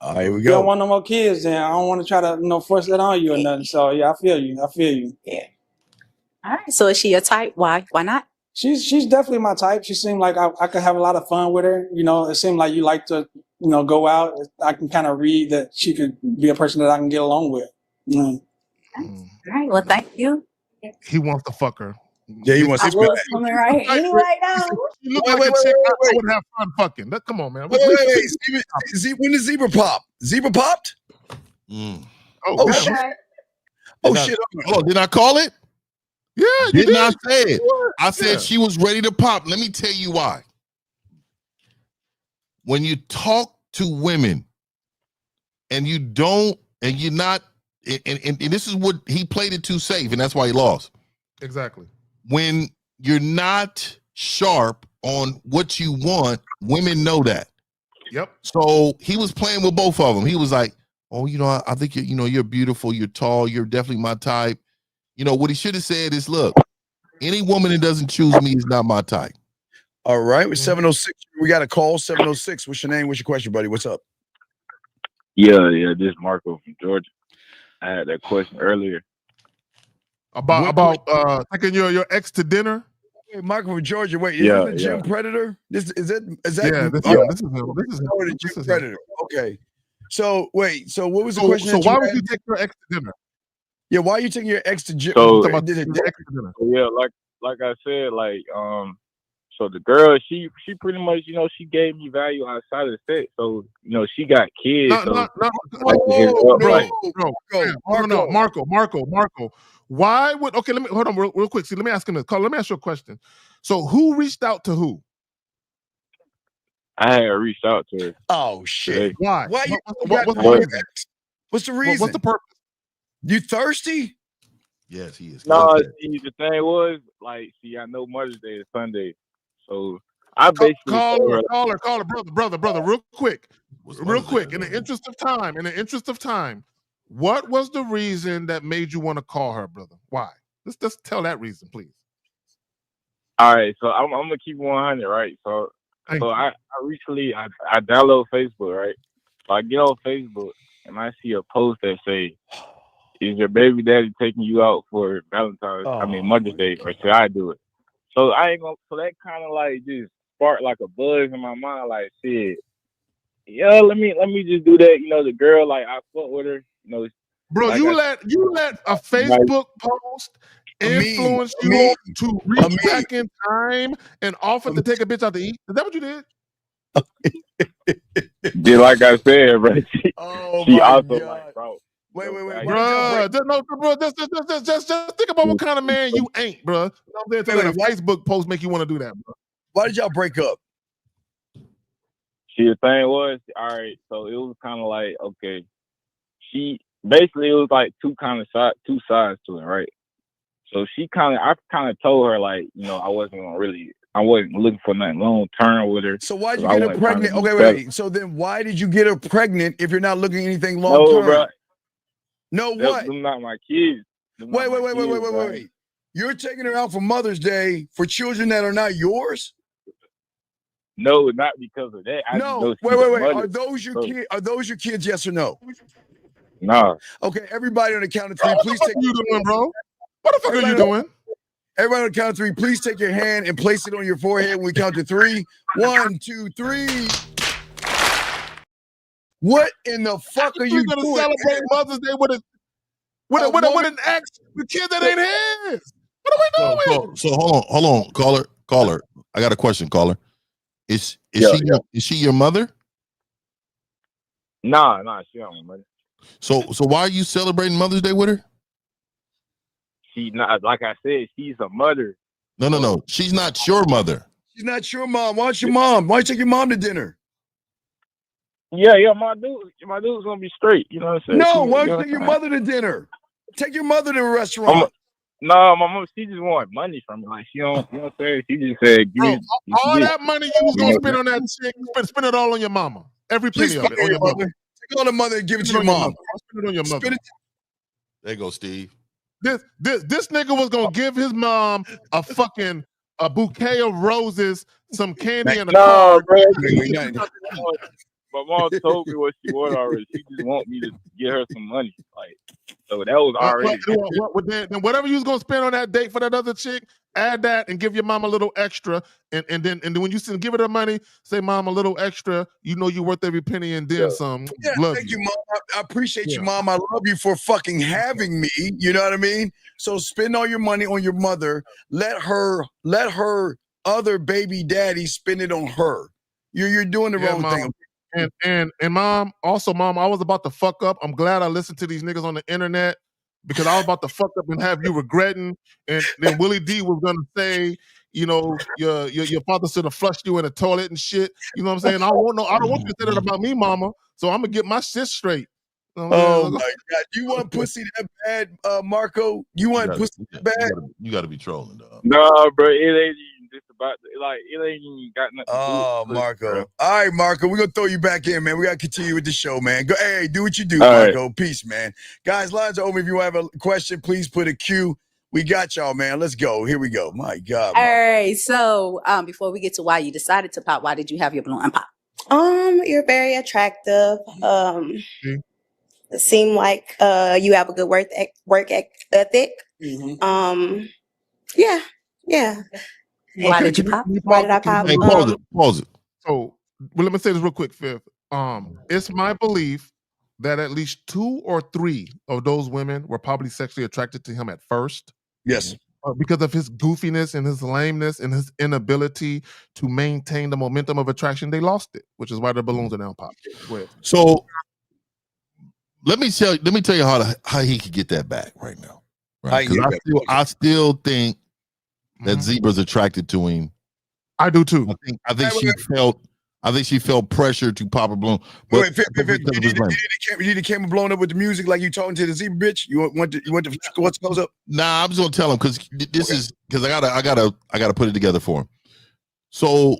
All right, here we You go. don't want no more kids, then I don't want to try to force that on you or nothing. So yeah, I feel you. Yeah. All right. So is she your type? Why? Why not? She's definitely my type. She seemed like I could have a lot of fun with her. You know, it seemed like you like to, go out. I can kind of read that she could be a person that I can get along with. All right. Well, thank you. He wants to fuck her. Yeah, he wants to I was coming right here anyway now. You look like a chick I would have fun fucking. Come on, man. Wait. When did Zebra pop? Zebra popped? Oh shit. Oh shit. Oh, did I call it? Yeah, you did. I say it. I said she was ready to pop. Let me tell you why. When you talk to women and you're not, and this is what he played it too safe, and that's why he lost. Exactly. When you're not sharp on what you want, women know that. Yep. So he was playing with both of them. He was like, "Oh, I think you're beautiful. You're tall. You're definitely my type." What he should have said is, "Look, any woman that doesn't choose me is not my type." All right, with 706, we got a call. 706. What's your name? What's your question, buddy? What's up? Yeah. This is Marco from Georgia. I had that question earlier. About taking your ex to dinner. Hey, Marco from Georgia. Wait, is this the gym predator? Is that? This is him. The gym predator. Okay. So wait. So what was the question? So why would you take your ex to dinner? Yeah, why are you taking your ex to gym? So yeah, like I said, so the girl, she pretty much, she gave me value outside of sex. So, she got kids. Marco. Why would let me hold on real quick. See, let me ask him this. Let me ask you a question. So who reached out to who? I had reached out to her. Oh shit. Why? What's the reason? What's the purpose? You thirsty? Yes, he is. No, see, the thing was, like, see, I know Mother's Day is Sunday, so I basically told her, brother, real quick. In the interest of time, what was the reason that made you want to call her, brother? Why? Let's tell that reason, please. all right, so I'm gonna keep 100, right? So I recently I download Facebook, right? So I get on Facebook and I see a post that say, "Is your baby daddy taking you out for Mother's Day, or should I do it?" So I ain't gonna. So that kind of like just sparked like a buzz in my mind, like, shit, yeah, let me just do that. You know, the girl, like, I fuck with her. You know, bro, like you let a Facebook post influence you to reach back in time and offer to take a bitch out to eat. Is that what you did? Yeah, like I said, bro. She also God. like, bro. Wait. Bro, just think about what kind of man you ain't, bro. Let a Facebook post make you want to do that, bro. Why did y'all break up? See, the thing was, all right, so it was kind of like, okay, she basically, it was like two sides to it, right? So I kind of told her, like, you know, I wasn't looking for nothing long term with her. So why did you get her pregnant? Okay, wait. So then why did you get her pregnant if you're not looking at anything long term? No, bro. No, what? Them not my kids. Wait. You're taking her out for Mother's Day for children that are not yours? No, not because of that. Wait. Are those your kids? Are those your kids? Yes or no? No. Okay, everybody on the count of three, please take. What the fuck are you doing, bro? What the fuck are you doing? Everybody on the count of three, please take your hand and place it on your forehead when we count to 3. 1, 2, 3. What in the fuck are you gonna doing? Celebrate Mother's Day with an ex, the kid that ain't his. What are we doing? So hold on, caller. I got a question, caller. Is she your mother? Nah, she not my mother. So why are you celebrating Mother's Day with her? She not, like I said, she's a mother. No. She's not your mother. She's not your mom. Why don't your mom? Why don't you take your mom to dinner? Yeah, my dude's gonna be straight. You know what I'm saying? No, why don't you take your mother to dinner? Take your mother to a restaurant. No, my mom, she just wanted money from me. Like, she don't, you know what I'm saying? She just said, give me all that money you was gonna spend on that chick, spend it all on your mama. Every penny of it on your mother. Take all the money and give it to your mom. Spend it on your mother. There you go, Steve. This nigga was gonna give his mom a bouquet of roses, some candy, and a card. Bro. My mom told me what she wanted already. She just want me to get her some money. Like, so that was already. Then whatever you was gonna spend on that date for that other chick, add that and give your mom a little extra. And then when you give her the money, say, "Mom, a little extra. You know you're worth every penny and then some." Yeah, thank you, Mom. I appreciate you, Mom. I love you for fucking having me. You know what I mean? So spend all your money on your mother. Let her other baby daddy spend it on her. You're doing the wrong thing. And mom, I was about to fuck up. I'm glad I listened to these niggas on the internet because I was about to fuck up and have you regretting. And then Willie D was gonna say, you know, your father should have flushed you in the toilet and shit. You know what I'm saying? I don't want you to say that about me, mama. So I'm gonna get my shit straight. You know oh my God! You want pussy that bad, Marco? You want pussy that bad? You got to be trolling, dog. No, bro, it ain't even just about it ain't even got nothing. Oh, to do with Marco! Bro. All right, Marco, we're gonna throw you back in, man. We gotta continue with the show, man. Go, hey, do what you do, Marco. Right. Peace, man. Guys, lines are open. If you have a question, please put a Q. We got y'all, man. Let's go. Here we go. My God. All right. So, before we get to why you decided to pop, why did you have your balloon pop? You're very attractive. It seemed like you have a good work ethic. Mm-hmm. Yeah. Why did you pop? Why did I pop? Hey, pause it. So, let me say this real quick, Fifth. It's my belief that at least 2 or 3 of those women were probably sexually attracted to him at first. Yes. Because of his goofiness and his lameness and his inability to maintain the momentum of attraction, they lost it, which is why the balloons are now popped. So let me tell you how he could get that back right now. Right? I still think that Zebra's attracted to him. I do too. I think she felt I think she felt pressure to pop a balloon. But you need the camera blown up with the music like you talking to the zebra bitch. You want to what's close up? Nah, I'm just gonna tell him because this is because I gotta put it together for him. So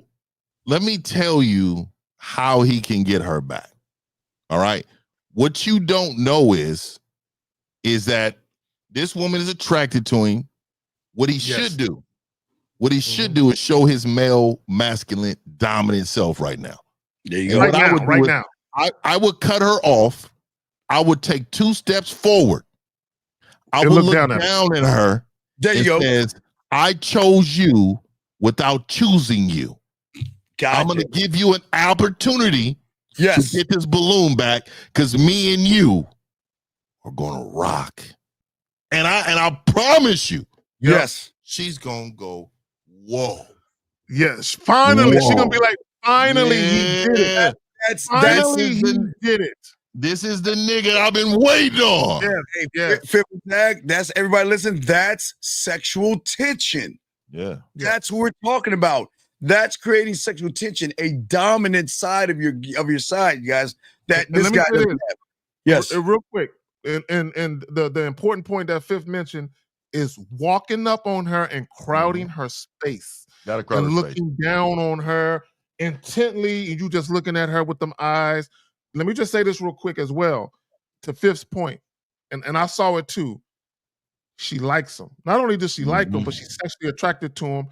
let me tell you how he can get her back. All right. What you don't know is that this woman is attracted to him. What he should do. What he should do is show his male, masculine, dominant self right now. There you go. Right now. I would cut her off. I would take 2 steps forward. I would look down at her. There you go. Says, I chose you without choosing you. Gotcha. I'm going to give you an opportunity to get this balloon back because me and you are going to rock. And I promise you, yes, she's going to go, whoa. Yes, finally. She's going to be like, finally, Yeah. he did it. Finally, he did it. This is the nigga I've been waiting on. That's everybody listen. That's sexual tension. Yeah. That's what we're talking about. That's creating sexual tension, a dominant side of your side, you guys. That this guy doesn't have. Yes. Real quick. And the important point that Fifth mentioned is walking up on her and crowding her space. Gotta crowd and her looking down on her intently, and you just looking at her with them eyes. Let me just say this real quick as well, to Fifth's point, and I saw it too. She likes him. Not only does she like him, but she's sexually attracted to him.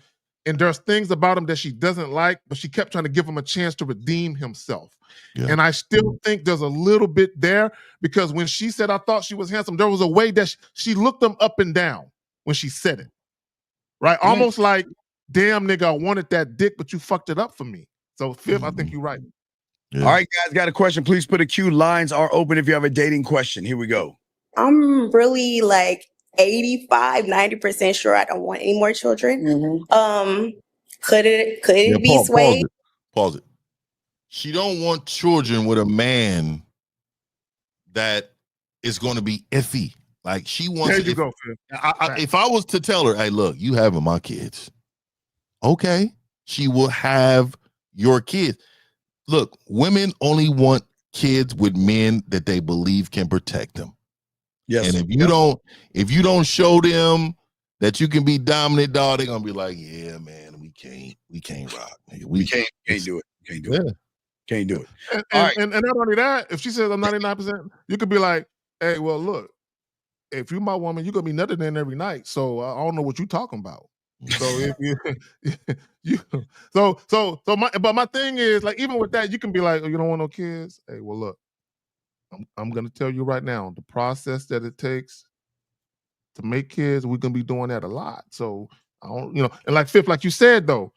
And there's things about him that she doesn't like, but she kept trying to give him a chance to redeem himself. Yeah. And I still think there's a little bit there because when she said, I thought she was handsome, there was a way that she looked him up and down when she said it. Right? Almost like, damn, nigga, I wanted that dick, but you fucked it up for me. So, Fifth, I think you're right. Yeah. All right, guys, got a question. Please put a Q. Lines are open if you have a dating question. Here we go. I'm really like 85-90% sure I don't want any more children. Could it be swayed? Pause it. She don't want children with a man that is going to be iffy. Like she wants. There you go, Phil. If I was to tell her, hey, look, you having my kids. Okay. She will have your kids. Look, women only want kids with men that they believe can protect them. Yes. And if you don't show them that you can be dominant, dog, they're gonna be like, yeah, man, we can't rock. We can't do it. Can't do it. Can't do it. And not only that, if she says I'm 99%, you could be like, hey, well, look, if you're my woman, you're gonna be nutting in every night. So I don't know what you're talking about. So if my thing is like, even with that, you can be like, oh, you don't want no kids. Hey, well, look, I'm gonna tell you right now, the process that it takes to make kids, we're gonna be doing that a lot. So I don't, and like Fifth, like you said though,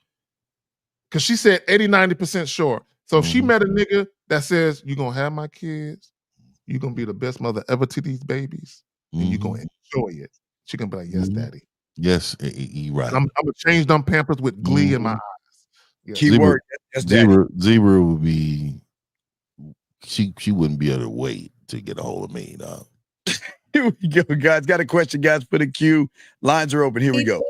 because she said 80-90% sure. So if she met a nigga that says you're gonna have my kids, you're gonna be the best mother ever to these babies, and you're gonna enjoy it, she can be like, yes, daddy. Yes, you're right. I'm gonna change them Pampers with glee in my eyes. Yes. Keyword. Zebra would be. She wouldn't be able to wait to get a hold of me, dog. Here we go, guys. Got a question, guys. Put a Q. Lines are open. Here we go.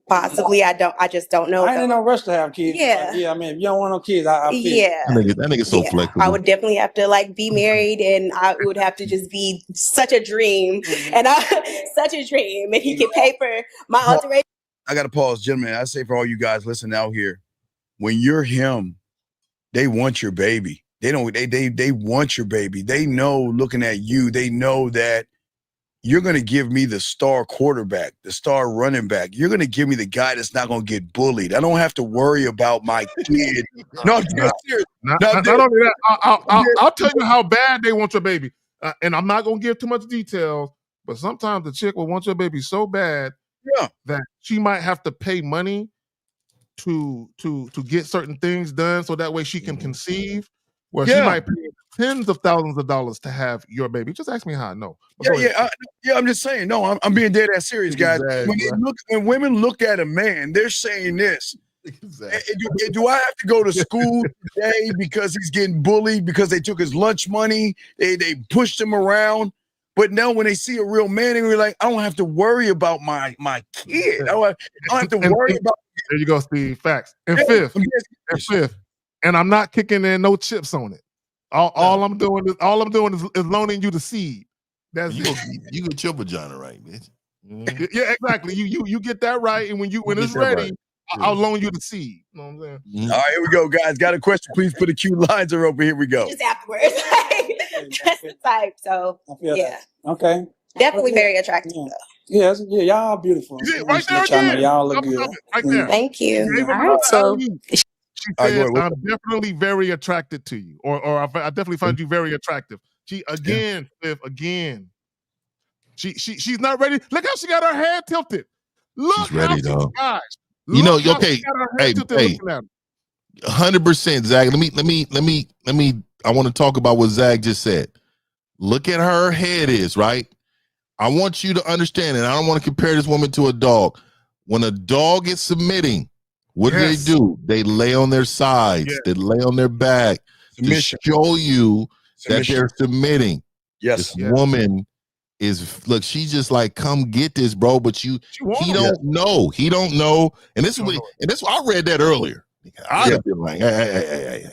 Possibly, I just don't know. I ain't in no rush to have kids. Yeah. Yeah, I mean, if you don't want no kids, I feel Yeah. That nigga's so flexible. I would definitely have to like be married, and I would have to just be such a dream, and such a dream, and he could pay for my alteration. I got to pause, gentlemen. I say for all you guys listening out here, when you're him, they want your baby. They want your baby. They know, looking at you, they know that you're going to give me the star quarterback, the star running back. You're going to give me the guy that's not going to get bullied. I don't have to worry about my kid. No, I'm serious. Not only that, I'll tell you how bad they want your baby. And I'm not going to give too much details, but sometimes the chick will want your baby so bad that she might have to pay money to get certain things done so that way she can conceive, where she might pay tens of thousands of dollars to have your baby. Just ask me how I know. I'm just saying. No, I'm being dead ass serious, guys. Exactly. When women look at a man, they're saying this. Exactly. Do I have to go to school today because he's getting bullied because they took his lunch money? They pushed him around. But now when they see a real man, and we're like, I don't have to worry about my kid. I don't have to worry about. There you go, Steve. Facts. And fifth, and I'm not kicking in no chips on it. All I'm doing is loaning you the seed. That's you get your vagina right, bitch. Mm-hmm. Yeah, exactly. You get that right, and when it's ready, right. I'll loan you the seed. You know what I'm saying? Mm-hmm. All right, here we go, guys. Got a question? Please put the cue lines are open. Here we go. Just afterwards, just the type. So yeah, okay, definitely very attractive. Yeah, y'all beautiful. Right there again. Y'all look good. Right there. Thank you. All right, so she said, I'm definitely very attracted to you, or I definitely find you very attractive. She again, Cliff, again. She's not ready. Look how she got her head tilted. Look, she's ready though. Guys, you know, okay. Hey, 100%, Zach. Let me. I want to talk about what Zach just said. Look at her head is right. I want you to understand, and I don't want to compare this woman to a dog. When a dog is submitting, what do? They lay on their sides. They lay on their back to show you that they're submitting. This woman is look. She's just like, come get this, bro. But he don't know. He don't know. And this is what. And this. I read that earlier. I'd have been like, hey.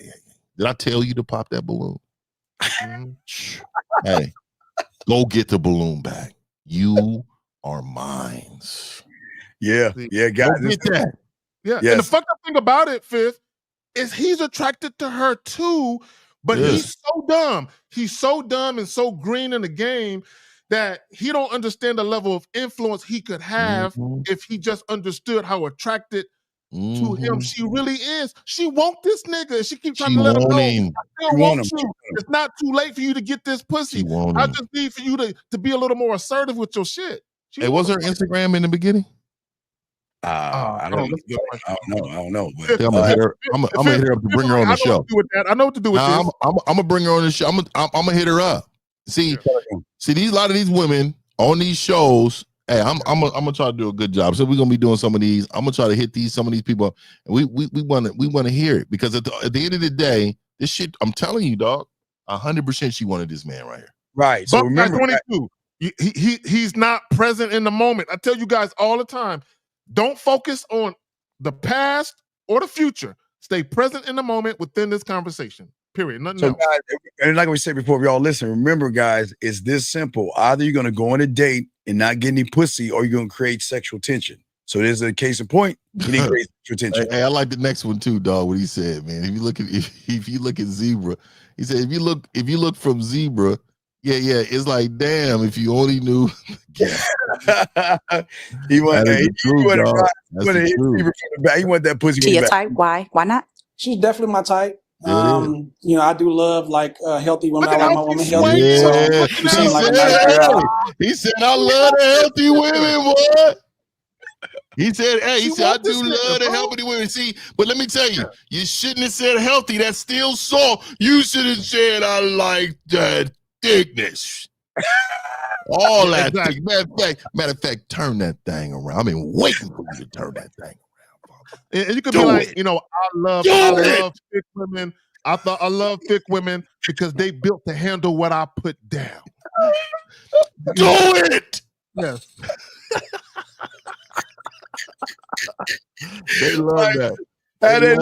Did I tell you to pop that balloon? Hey, go get the balloon back. You are mine. Yeah, guys. Get that. Yeah. And the fucked up thing about it, Fifth, is he's attracted to her too, but he's so dumb. He's so dumb and so green in the game that he don't understand the level of influence he could have if he just understood how attracted to him she really is. She want this nigga. She keeps trying to let him know. I still want you. It's not too late for you to get this pussy. I just need for you to be a little more assertive with your shit. Hey, was her Instagram in the beginning? I don't know. I'm gonna hit her up to bring her on the show. I know what to do with this. I'm gonna bring her on the show. I'm gonna hit her up. See, a lot of these women on these shows. Hey, I'm gonna try to do a good job. So we're gonna be doing some of these. I'm gonna try to hit some of these people. And we want to hear it because at the end of the day, this shit. I'm telling you, dog. 100% she wanted this man right here. Right. So remember, 22. He's not present in the moment. I tell you guys all the time. Don't focus on the past or the future. Stay present in the moment within this conversation. Period. Nothing else. Guys, and like we said before, we all listen. Remember, guys, it's this simple. Either you're going to go on a date and not get any pussy, or you're going to create sexual tension. So there's a case in point. You need to create sexual tension. Hey, I like the next one too, dog. What he said, man. If you look at Zebra, he said if you look from Zebra, it's like damn. If you only knew. He want that pussy. To your type? Why not? She's definitely my type. I do love like healthy women. I like my woman healthy. Yeah. He said, I love the healthy women, boy. He said, I do love the healthy women. See, but let me tell you, you shouldn't have said healthy. That's still soft. You should have said, I like that thickness. All that. Matter of fact, turn that thing around. I've been waiting for you to turn that thing. And you could be like, I love thick women. I love thick women because they built to handle what I put down. Do it. Yes. They love that. They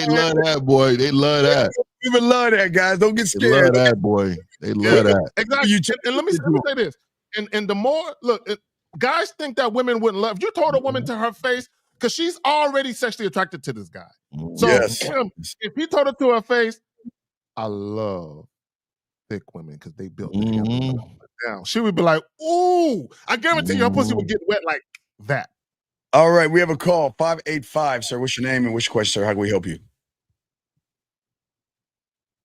love that, boy. They love that. Even love that, guys. Don't get scared. They love that, boy. They love that. Exactly. And let me say this. And the more, guys think that women wouldn't love. If you told a woman to her face, because she's already sexually attracted to this guy. So if he told her to her face, I love thick women because they built together down. She would be like, ooh, I guarantee your pussy would get wet like that. All right, we have a call. 585, sir. What's your name and which question, sir? How can we help you?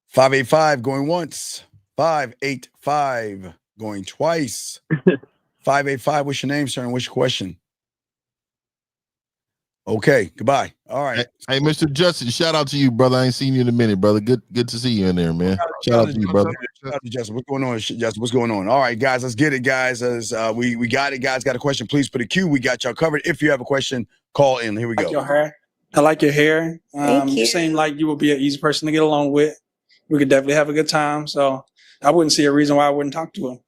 585 going once. 585 going twice. 585, what's your name, sir, and what's your question? Okay, goodbye. All right. Hey, Mr. Justin, shout out to you, brother. I ain't seen you in a minute, brother. Good to see you in there, man. Shout out to you, brother. Shout out to Justin. What's going on, Justin? What's going on? All right, guys, let's get it, guys. As we got it, guys. Got a question? Please put a Q. We got y'all covered. If you have a question, call in. Here we go. I like your hair. Thank you. You seem like you would be an easy person to get along with. We could definitely have a good time. So I wouldn't see a reason why I wouldn't talk to him.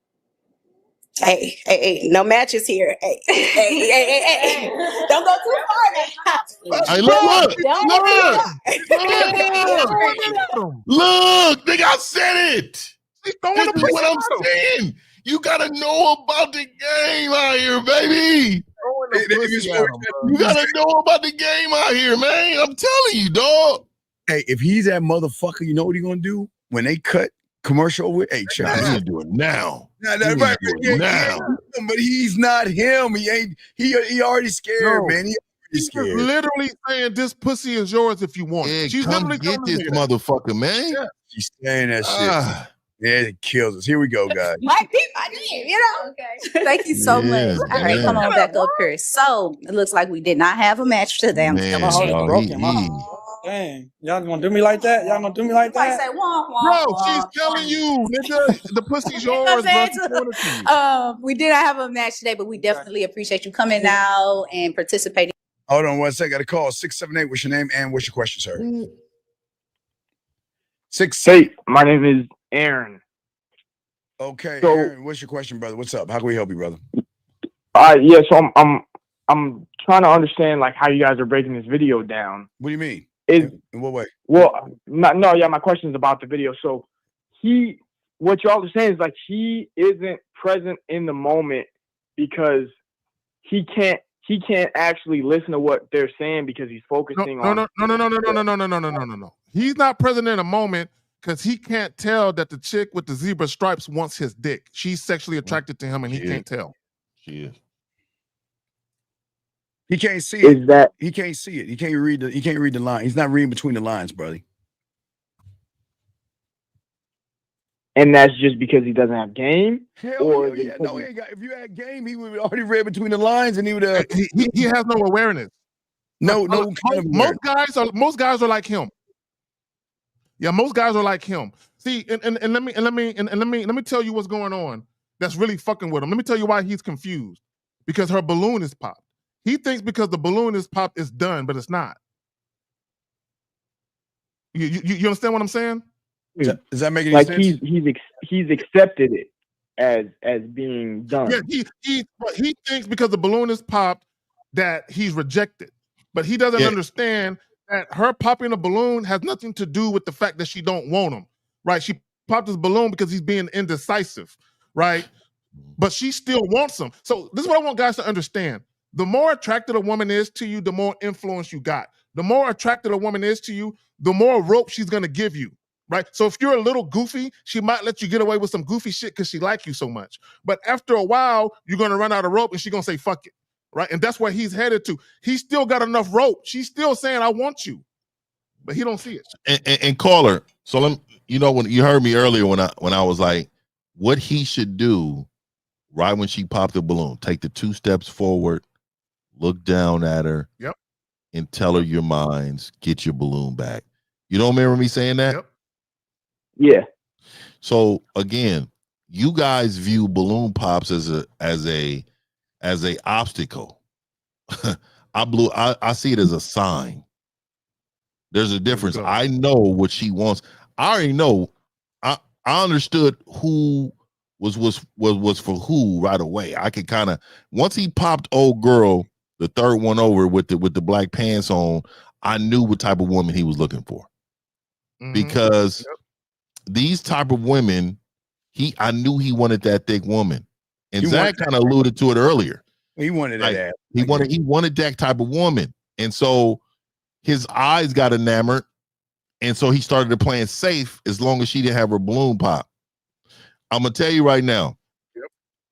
Hey, no matches here. Hey. Don't go too far. Hey, look, Don't go look, nigga, I said it. She's This is what I'm saying. You gotta know about the game out here, baby. You gotta know about the game out here, man. I'm telling you, dog. Hey, if he's that motherfucker, you know what he gonna do when they cut commercial with? Hey, check this He out. do it now. Right, now. but he's not him. He ain't. He already scared, man. He already She's scared. literally saying this pussy is yours if you want it. She's Come literally get this motherfucker, man. Yeah, she's saying that shit. Yeah, it kills us. Here we go, guys. Might be my name, you know. Okay. Thank you so much. All right, come on back up here. So it looks like we did not have a match today. I'm Man, telling you. Dang, y'all gonna do me like that? Y'all gonna do me like Might that? say wah, wah, Bro, wah. she's telling you, nigga, the pussy's yours, bro. She's doing it to you. We didn't have a match today, but we definitely appreciate you coming out and participating. Hold on one second. Got a call. 678. What's your name and what's your question, sir? Hey, my name is Aaron. Okay, So- Aaron, what's your question, brother? What's up? How can we help you, brother? Yeah, so I'm trying to understand like how you guys are breaking this video down. What do you mean? In what way? Well, my question is about the video. So what y'all are saying is like he isn't present in the moment because he can't actually listen to what they're saying because he's focusing on. No. He's not present in a moment because he can't tell that the chick with the zebra stripes wants his dick. She's sexually attracted to him and he can't tell. She is. He can't see it. He can't see it. He can't read the line. He's not reading between the lines, brother. And that's just because he doesn't have game? Hell yeah. No, he ain't got, if you had game, he would have already read between the lines and he would have. He has no awareness. No kind of awareness. Most guys are like him. Yeah, most guys are like him. See, and let me tell you what's going on. That's really fucking with him. Let me tell you why he's confused. Because her balloon is popped. He thinks because the balloon is popped, it's done, but it's not. You understand what I'm saying? Does that make any like sense? he's accepted it as being done. Yeah, he thinks because the balloon is popped that he's rejected, but he doesn't understand that her popping a balloon has nothing to do with the fact that she don't want him, right? She popped his balloon because he's being indecisive, right? But she still wants him. So this is what I want guys to understand. The more attracted a woman is to you, the more influence you got. The more attracted a woman is to you, the more rope she's gonna give you. Right? So if you're a little goofy, she might let you get away with some goofy shit because she likes you so much. But after a while, you're going to run out of rope and she's going to say, fuck it. Right? And that's where he's headed to. He's still got enough rope. She's still saying, I want you. But he don't see it. And caller, so when you heard me earlier when I was like, what he should do right when she popped the balloon, take the 2 steps forward, look down at her, and tell her your minds, get your balloon back. You don't remember me saying that? Yep. Yeah. So again, you guys view balloon pops as a obstacle. I see it as a sign. There's a difference. I know what she wants. I already know. I understood who was for who right away. I could kind of, once he popped old girl, the third one over with the black pants on, I knew what type of woman he was looking for. Because these type of women, I knew he wanted that thick woman, and Zach kind of alluded to it earlier. He wanted that. He wanted that type of woman, and so his eyes got enamored, and so he started playing safe as long as she didn't have her balloon pop. I'm gonna tell you right now,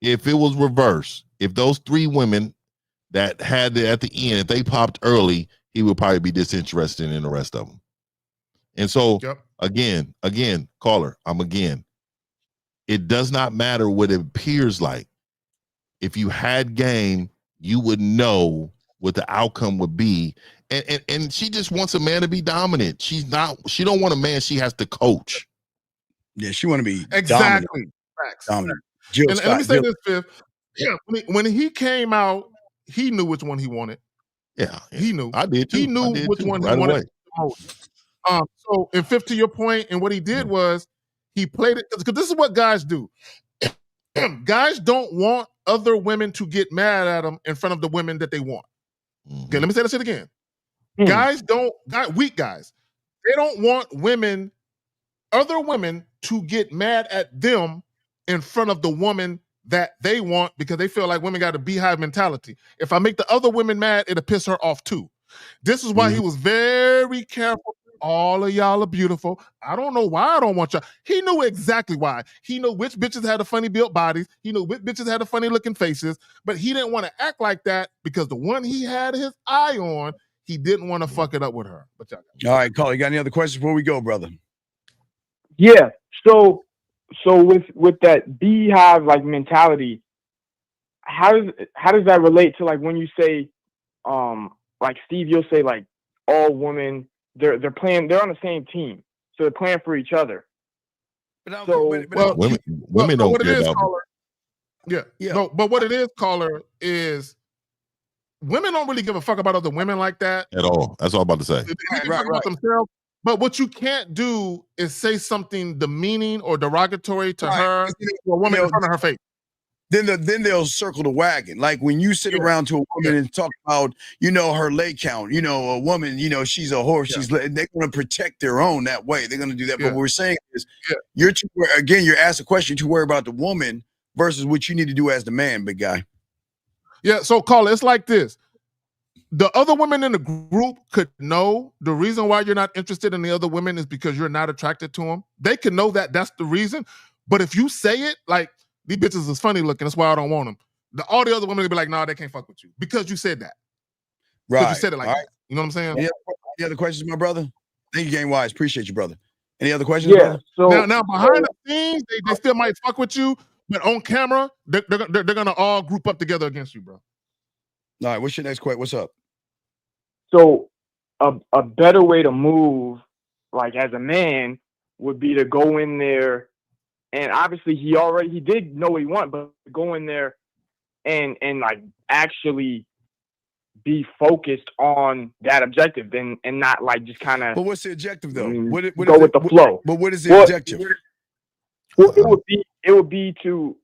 if it was reverse, if those 3 women that had it at the end, if they popped early, he would probably be disinterested in the rest of them. And so again, caller, it does not matter what it appears like. If you had game, you would know what the outcome would be. And she just wants a man to be dominant. She don't want a man she has to coach. Yeah, she want to be exactly dominant. And let me say this, Fifth. Yeah, when he came out, he knew which one he wanted. Yeah, he knew. I did too. He knew which one he wanted the most. So, and Fifth, to your point, and what he did was he played it because this is what guys do. Guys don't want other women to get mad at them in front of the women that they want. Okay, let me say that shit again. Weak guys, they don't want other women to get mad at them in front of the woman that they want because they feel like women got a beehive mentality. If I make the other women mad, it'll piss her off too. This is why he was very careful. All of y'all are beautiful. I don't know why I don't want y'all. He knew exactly why. He knew which bitches had the funny built bodies. He knew which bitches had the funny looking faces, but he didn't want to act like that because the one he had his eye on, he didn't want to fuck it up with her. But all right, Carl, you got any other questions before we go, brother? Yeah. So with that beehive like mentality, how does that relate to like when you say, like Steve, you'll say like all women they're on the same team, so they're playing for each other. Women don't care about. No, but what it is, caller, is women don't really give a fuck about other women like that At all. That's all I'm about to say. They can talk about themselves. But what you can't do is say something demeaning or derogatory to her, to a woman in front of her face. Then they'll circle the wagon. Like when you sit around to a woman and talk about, her leg count, a woman, she's a horse. They're going to protect their own that way. They're going to do that. But what we're saying is, you're asked a question to worry about the woman versus what you need to do as the man, big guy. Yeah. So, caller, it's like this. The other women in the group could know the reason why you're not interested in the other women is because you're not attracted to them. They can know that that's the reason. But if you say it, like, these bitches is funny looking, that's why I don't want them. All the other women will be like, nah, they can't fuck with you. Because you said that. Right. You said it like that. You know what I'm saying? Any other questions, my brother? Thank you, Game Wise. Appreciate you, brother. Any other questions, brother? So now behind the scenes, they still might fuck with you, but on camera, they're gonna all group up together against you, bro. All right, what's your next question? What's up? So a better way to move, like as a man, would be to go in there, and obviously he did know what he wanted, but go in there and like actually be focused on that objective and not like just kind of. But what's the objective though? Go with the flow. But what is the objective? Well, it would be to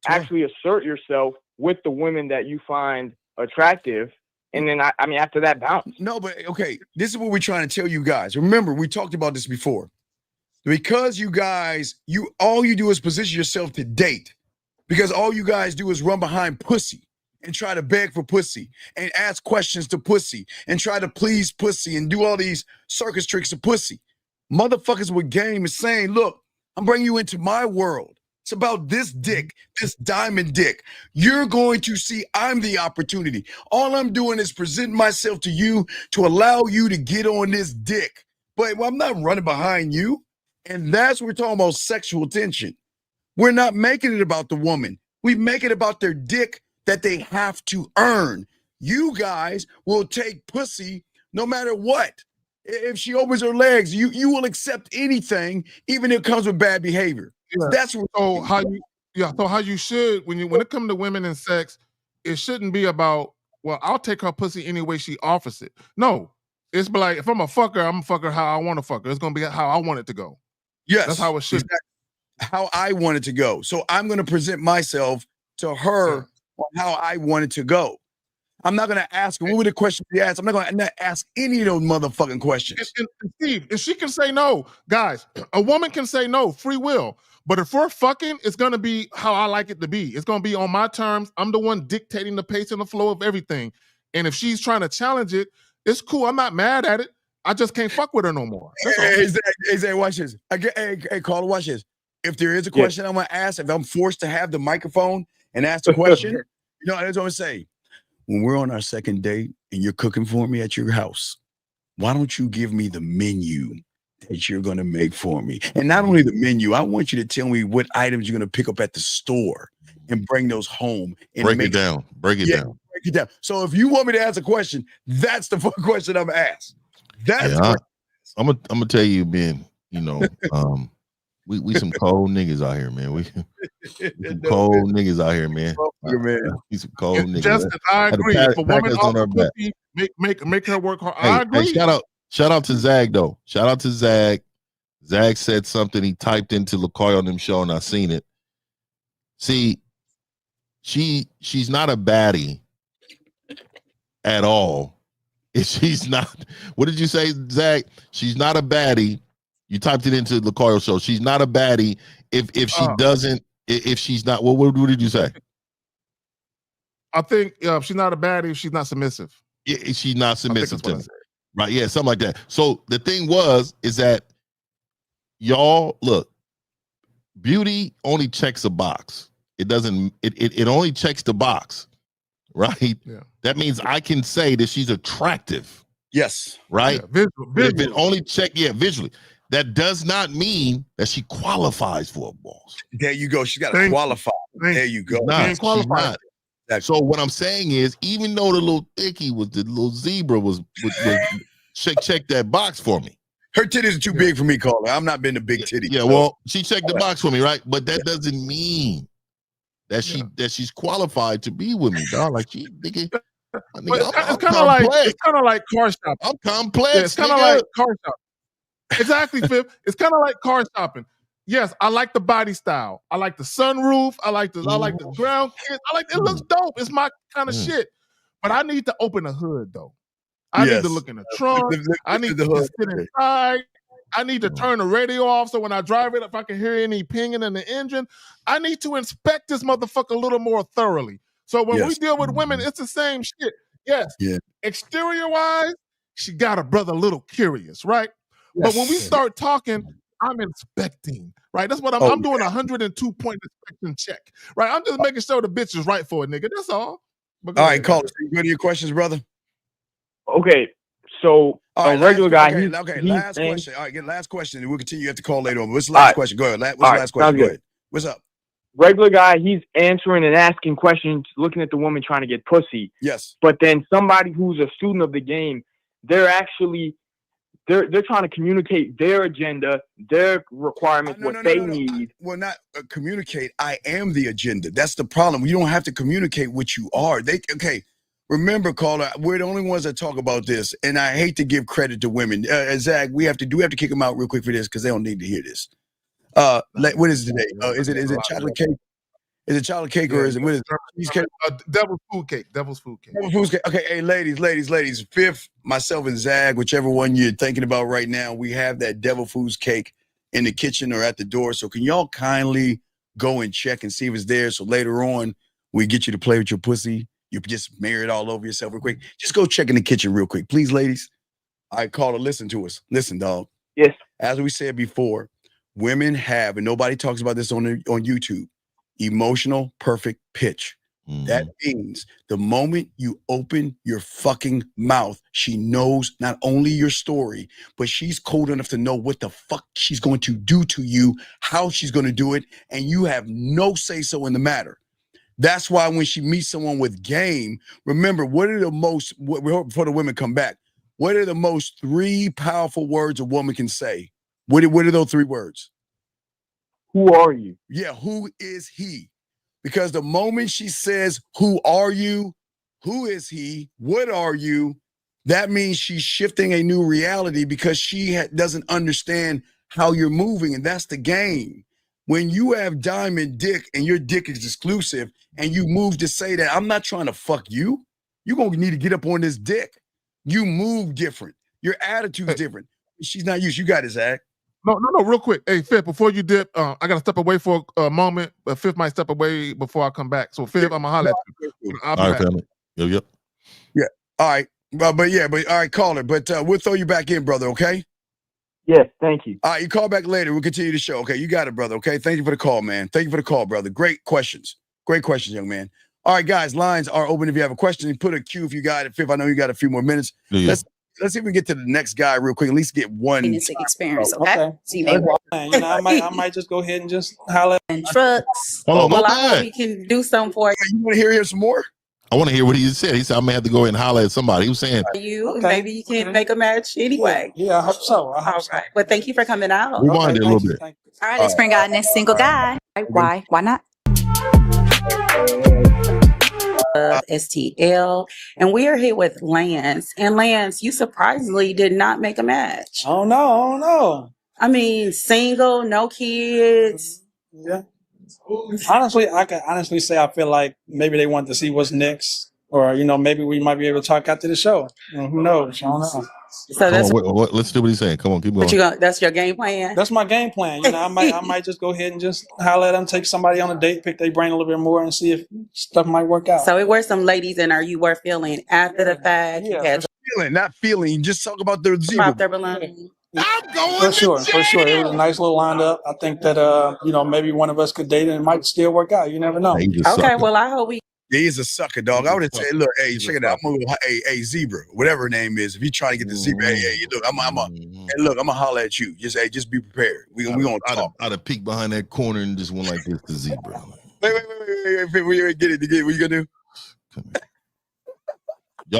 actually assert yourself with the women that you find attractive. And then I mean, after that bounce. No, but okay, this is what we're trying to tell you guys. Remember, we talked about this before. Because you guys, all you do is position yourself to date. Because all you guys do is run behind pussy and try to beg for pussy and ask questions to pussy and try to please pussy and do all these circus tricks to pussy. Motherfuckers with game is saying, look, I'm bringing you into my world. It's about this dick, this diamond dick. You're going to see I'm the opportunity. All I'm doing is presenting myself to you to allow you to get on this dick. But I'm not running behind you. And that's what we're talking about, sexual tension. We're not making it about the woman. We make it about their dick that they have to earn. You guys will take pussy no matter what. If she opens her legs, you will accept anything, even if it comes with bad behavior. Yeah. That's what. So how you should when it comes to women and sex, it shouldn't be about, well, I'll take her pussy any way she offers it. No, it's be like, if I'm a fucker, I'm a fucker how I want to fuck her. It's gonna be how I want it to go. Yes, that's how it should. Exactly. How I want it to go. So I'm gonna present myself to her on how I want it to go. I'm not gonna ask her what were the questions she asked. I'm not gonna ask any of those motherfucking questions. And Steve, if she can say no, guys, a woman can say no, free will. But if we're fucking, it's gonna be how I like it to be. It's gonna be on my terms. I'm the one dictating the pace and the flow of everything. And if she's trying to challenge it, it's cool. I'm not mad at it. I just can't fuck with her no more. Hey, Zach, watch this. Hey, caller, watch this. If there is a question I'm gonna ask, if I'm forced to have the microphone and ask the question, that's what I'm gonna say. When we're on our second date and you're cooking for me at your house, why don't you give me the menu that you're going to make for me? And not only the menu, I want you to tell me what items you're going to pick up at the store and bring those home. And break it down. Break it down. So if you want me to ask a question, that's the first question I'm going to ask. I'm gonna tell you, Ben, we some cold niggas out here, man. We some cold niggas out here, man. We some cold niggas. Justin, I agree. If a woman offers pussy, make her work hard. I agree. Hey, shout out to Zag though. Shout out to Zag. Zag said something. He typed into LaCoy on them show, and I seen it. See, she's not a baddie at all. If she's not, what did you say, Zach? She's not a baddie. You typed it into the Carl show. She's not a baddie if she doesn't, if she's not, what did you say? I think she's not a baddie if she's not submissive. Yeah, she's not submissive to me. Right, yeah, something like that. So the thing is that y'all, look, beauty only checks a box. It doesn't, it only checks the box, right? Yeah. That means I can say that she's attractive. Yes. Right? Yeah, If it only check, visually. That does not mean that she qualifies for a boss. There you go. She's got to qualify. There you go. She's not. So what I'm saying is, even though the little thickie was the little zebra was check that box for me. Her titties are too big for me, Caller. I'm not been a big titty. Yeah, well, she checked the box for me, right? But that doesn't mean that she's qualified to be with me, dog. Like she thinking. It's kind of like car shopping. I'm complex. Yeah, it's kind of like car shopping. Exactly, Fifth. It's kind of like car shopping. Yes, I like the body style. I like the sunroof. I like the ground kit. It looks dope. It's my kind of shit. But I need to open the hood though. I need to look in the trunk. I need to sit inside. I need to turn the radio off so when I drive it, if I can hear any pinging in the engine, I need to inspect this motherfucker a little more thoroughly. So when we deal with women, it's the same shit. Yes. Yeah. Exterior wise, she got a brother a little curious, right? Yes. But when we start talking, I'm inspecting, right? That's what I'm doing. 102 point inspection check, right? I'm just making sure the bitch is right for a nigga. That's all. All right, Caller, so you go to your questions, brother. Okay, so a regular guy. Last question. All right, get last question. We'll continue. You have to call later on. What's the last question? Go ahead. What's the last question? Go ahead. What's up? Regular guy, he's answering and asking questions, looking at the woman trying to get pussy. Yes. But then somebody who's a student of the game, they're trying to communicate their agenda, their requirements, what they need. Well, not communicate. I am the agenda. That's the problem. You don't have to communicate what you are. Remember, Caller, we're the only ones that talk about this, and I hate to give credit to women. Zach, we have to kick them out real quick for this because they don't need to hear this. What is it today? Is it chocolate cake? Is it chocolate cake or is it what is it? Cheesecake? Devil's food cake. Devil's food cake. Devil's food cake. Okay, hey, ladies. Fifth, myself and Zag, whichever one you're thinking about right now, we have that devil foods cake in the kitchen or at the door. So can y'all kindly go and check and see if it's there? So later on, we get you to play with your pussy. You just smear it all over yourself real quick. Just go check in the kitchen real quick, please, ladies. All right, Caller, listen to us. Listen, dog. Yes. As we said before, women have, and nobody talks about this on YouTube, emotional perfect pitch. That means the moment you open your fucking mouth, she knows not only your story, but she's cold enough to know what the fuck she's going to do to you, how she's going to do it, and you have no say-so in the matter. That's why when she meets someone with game, remember, before the women come back, what are the most 3 powerful words a woman can say? What are those 3 words? Who are you? Yeah, who is he? Because the moment she says, who are you? Who is he? What are you? That means she's shifting a new reality because she doesn't understand how you're moving. And that's the game. When you have diamond dick and your dick is exclusive and you move to say that I'm not trying to fuck you, you're going to need to get up on this dick. You move different. Your attitude's different. She's not used. You got it, Zach. No, real quick. Hey, Fifth, before you dip, I got to step away for a moment, but Fifth might step away before I come back. So, Fifth, I'm going to holler at you. I'll be back. Family. Yep. Yeah. All right. But all right, Caller. But we'll throw you back in, brother, okay? Yes, thank you. All right, you call back later. We'll continue the show. Okay, you got it, brother. Okay, thank you for the call, man. Thank you for the call, brother. Great questions, young man. All right, guys, lines are open if you have a question. Put a Q if you got it. Fifth, I know you got a few more minutes. Yeah. Let's see if we can get to the next guy real quick. At least get one. Experience, okay? So you may I might just go ahead and just holler. And trucks. Hold on, I hope we can do something for you. You want to hear some more? I want to hear what he said. He said I'm gonna have to go ahead and holler at somebody. He was saying maybe you can make a match anyway. Yeah, I hope so. All right. Well, thank you for coming out. Rewind it a little bit. All right, let's bring out next single guy. Why not? STL, and we are here with Lance. And Lance, you surprisingly did not make a match. Oh no. I mean, single, no kids. Yeah. Honestly, I can honestly say I feel like maybe they want to see what's next, or maybe we might be able to talk after the show. Who knows? I don't know. So that's let's do what he's saying. Come on, keep going. That's your game plan. That's my game plan. I might just go ahead and just holler at them, take somebody on a date, pick their brain a little bit more, and see if stuff might work out. So it were some ladies, and are you were feeling after the fact? Yeah, not feeling. Just talk about their zebra. About their balloon. I'm going for sure. It was a nice little lineup. I think that maybe one of us could date, and it might still work out. You never know. Okay, well, I hope we. He's a sucker, dog. I would have said, look, hey, check it out. I'm gonna go, hey, zebra, whatever her name is. If you trying to get the zebra, hey, look, I'm gonna holler at you. Just be prepared. We gonna talk. I'd have peeked behind that corner and just went like this to zebra. Wait, get it. What you gonna do?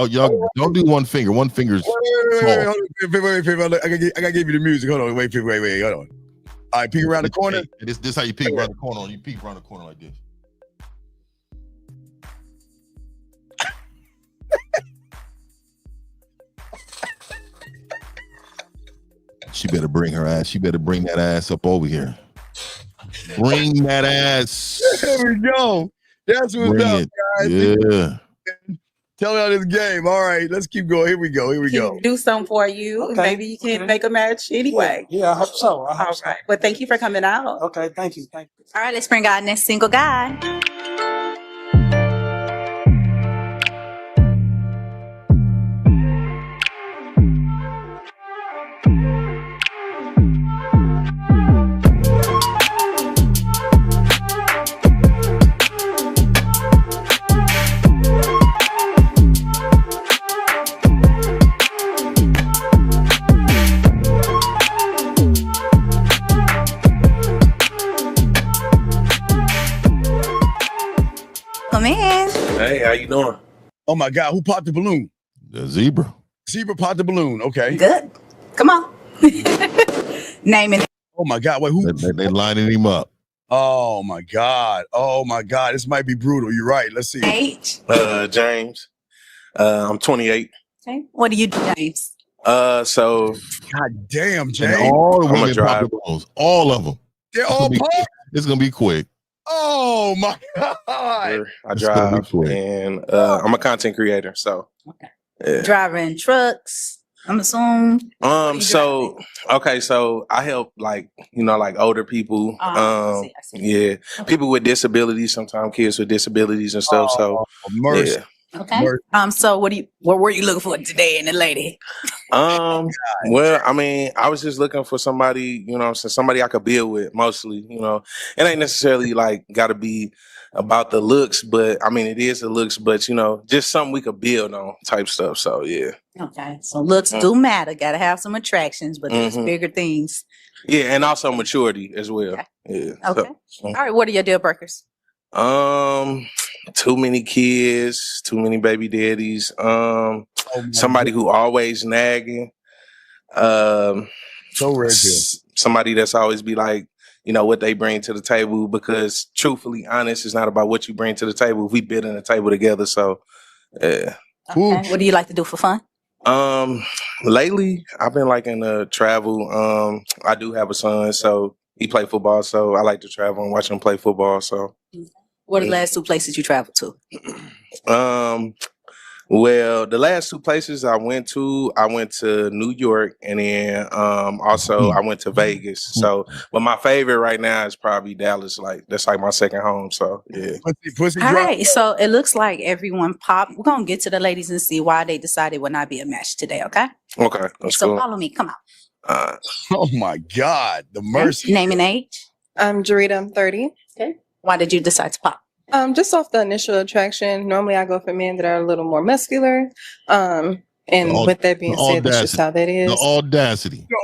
Y'all don't do one finger. One finger's wait, I gotta give you the music. Hold on, wait, hold on. All right, peek around the corner. Hey, this how you peek around the corner. You peek around the corner like this. She better bring her ass. She better bring that ass up over here. Bring that ass. There we go. That's what's up, guys. Yeah. Tell me on this game. All right, let's keep going. Here we go. Do something for you. Okay. Maybe you can make a match anyway. Yeah, I hope so. All right. Well, thank you for coming out. Okay, thank you. All right, let's bring our next single guy. Come in. Hey, how you doing? Oh my God, who popped the balloon? The zebra. Zebra popped the balloon. Okay. Good. Come on. Name it. Oh my God, wait, who? They lining him up. Oh my God. This might be brutal. You're right. Let's see. Age. James. I'm 28. Okay. What do you do, James? So. God damn, James. And all the I'm a women pop driver. the balloons. All of them. They're all popped? It's gonna be quick. Oh my God. I It's gonna be drive, quick. and I'm a content creator. So. Yeah. Driving trucks, I'm assuming. So I help like older people. I see. Yeah, people with disabilities, sometimes kids with disabilities and stuff. So mercy. yeah. Okay. So what were you looking for today in the lady? Well, I mean, I was just looking for somebody, somebody I could build with mostly, it ain't necessarily like gotta be about the looks, but I mean, it is the looks, but just something we could build on type stuff. So yeah. Okay. So looks do matter. Gotta have some attractions, but there's bigger things. Yeah. And also maturity as well. Okay. Yeah. Okay. So, All right. What are your deal breakers? too many kids, too many baby daddies, somebody who always nagging, so rare. Somebody that's always be like, what they bring to the table, because truthfully honest, it's not about what you bring to the table. We build in the table together. So, yeah. Okay. What do you like to do for fun? Lately I've been liking to travel. I do have a son, so he play football. So I like to travel and watch him play football. So. What are the last two places you traveled to? Well, the last two places I went to New York, and then also I went to Vegas. So, but my favorite right now is probably Dallas. Like that's like my second home. So yeah. Pussy All drop. right, so it looks like everyone popped. We're gonna get to the ladies and see why they decided it would not be a match today. Okay. Okay. That's So cool. follow me. Come on. Oh my God, the mercy. Name and age. I'm Jarita. I'm 30. Okay. Why did you decide to pop? Just off the initial attraction. Normally, I go for men that are a little more muscular. And with that being said, that's just how that is. The audacity. The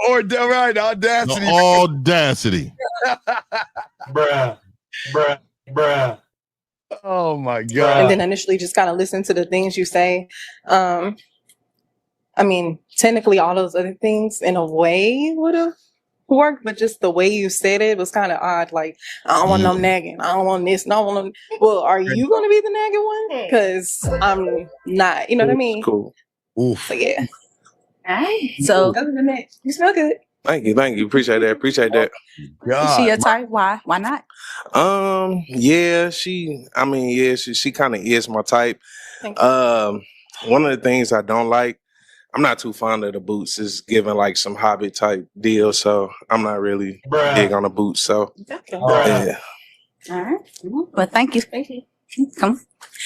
audacity. The audacity. Bruh. Oh my God. And then initially just kind of listen to the things you say. I mean, technically all those other things in a way would have worked, but just the way you said it was kind of odd. Like, I don't want no nagging. I don't want this. No, I don't want no. Well, are you going to be the nagging one? Because I'm not. You know what I mean? Cool. Oof. So, yeah. All right. So other than that, you smell good. Thank you. Appreciate that. Is she a type? Why? Why not? Yeah, she kind of is my type. One of the things I don't like, I'm not too fond of the boots. It's giving like some hobby type deal, so I'm not really big on the boots. So yeah. All right. Well, thank you. Thank you. Come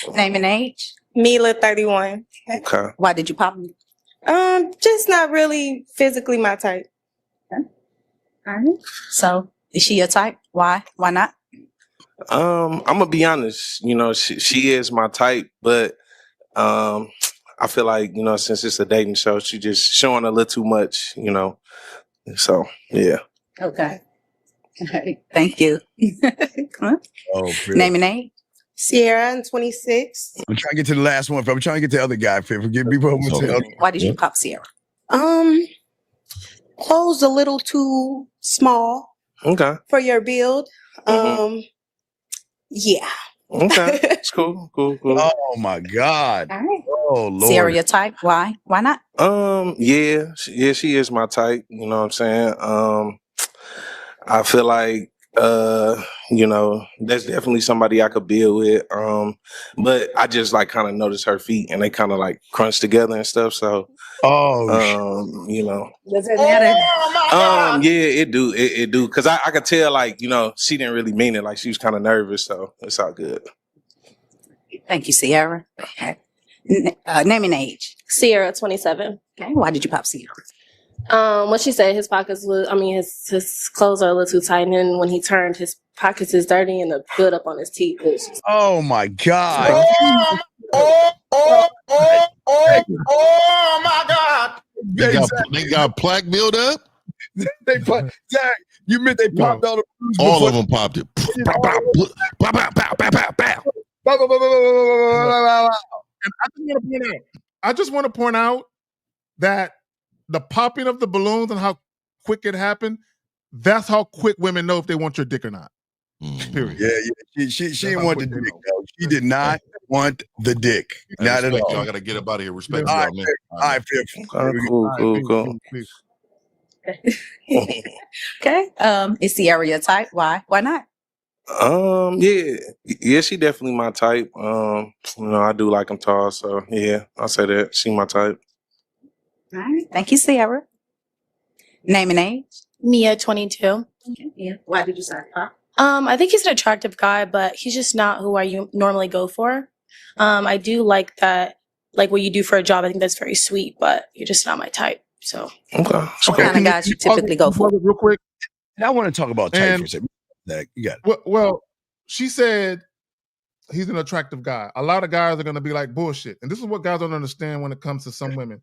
on. Name and age. Mila, 31. Okay. Why did you pop me? Just not really physically my type. Okay. All right. So is she a type? Why? Why not? I'm gonna be honest. You know, she is my type, but I feel like, you know, since it's a dating show, she just showing a little too much. You know, so yeah. Okay. All right. Thank you. Come on. Oh, Name and age. Sierra, I'm 26. I'm trying to get to the last one. I'm trying to get to the other guy. Forgive me, bro. Why did you pop Sierra? Clothes a little too small Okay. for your build. Yeah. Okay. It's cool. Oh my God. All right. Oh Lord. Sierra, your type? Why? Why not? Yeah, she is my type. You know what I'm saying? I feel like you know, that's definitely somebody I could build with. But I just like kind of noticed her feet and they kind of like crunch together and stuff. So you know. Does it matter? Yeah, it do. Cause I could tell like, you know, she didn't really mean it. Like she was kind of nervous, so it's all good. Thank you, Sierra. Okay. Name and age. Sierra, 27. Okay. Why did you pop Sierra? What she said, his pockets his clothes are a little too tight, and then when he turned, his pockets is dirty and the buildup on his teeth. Oh my God. Oh my God. They got plaque build up. Zach, you meant they popped all the blues All before- of them popped it. And I just want to point out that the popping of the balloons and how quick it happened, that's how quick women know if they want your dick or not. Period. Yeah. She didn't want the dick, though. She did not want the dick. Not at all. Y'all gotta get up out of here. Respect All y'all, right, man. all right, Fifth. Cool. Okay. Is Sierra your type? Why? Why not? Yeah, she definitely my type. You know, I do like them tall, so yeah, I'll say that. She my type. All right. Thank you, Sierra. Name and age. Mia, 22. Okay. Yeah. Why did you say pop? I think he's an attractive guy, but he's just not who I normally go for. I do like that, like what you do for a job. I think that's very sweet, but you're just not my type. So, Okay. What kind of guys you typically go for? Real quick. And I want to talk about type for a second. Zach, you got it. Well, she said he's an attractive guy. A lot of guys are going to be like bullshit. And this is what guys don't understand when it comes to some women.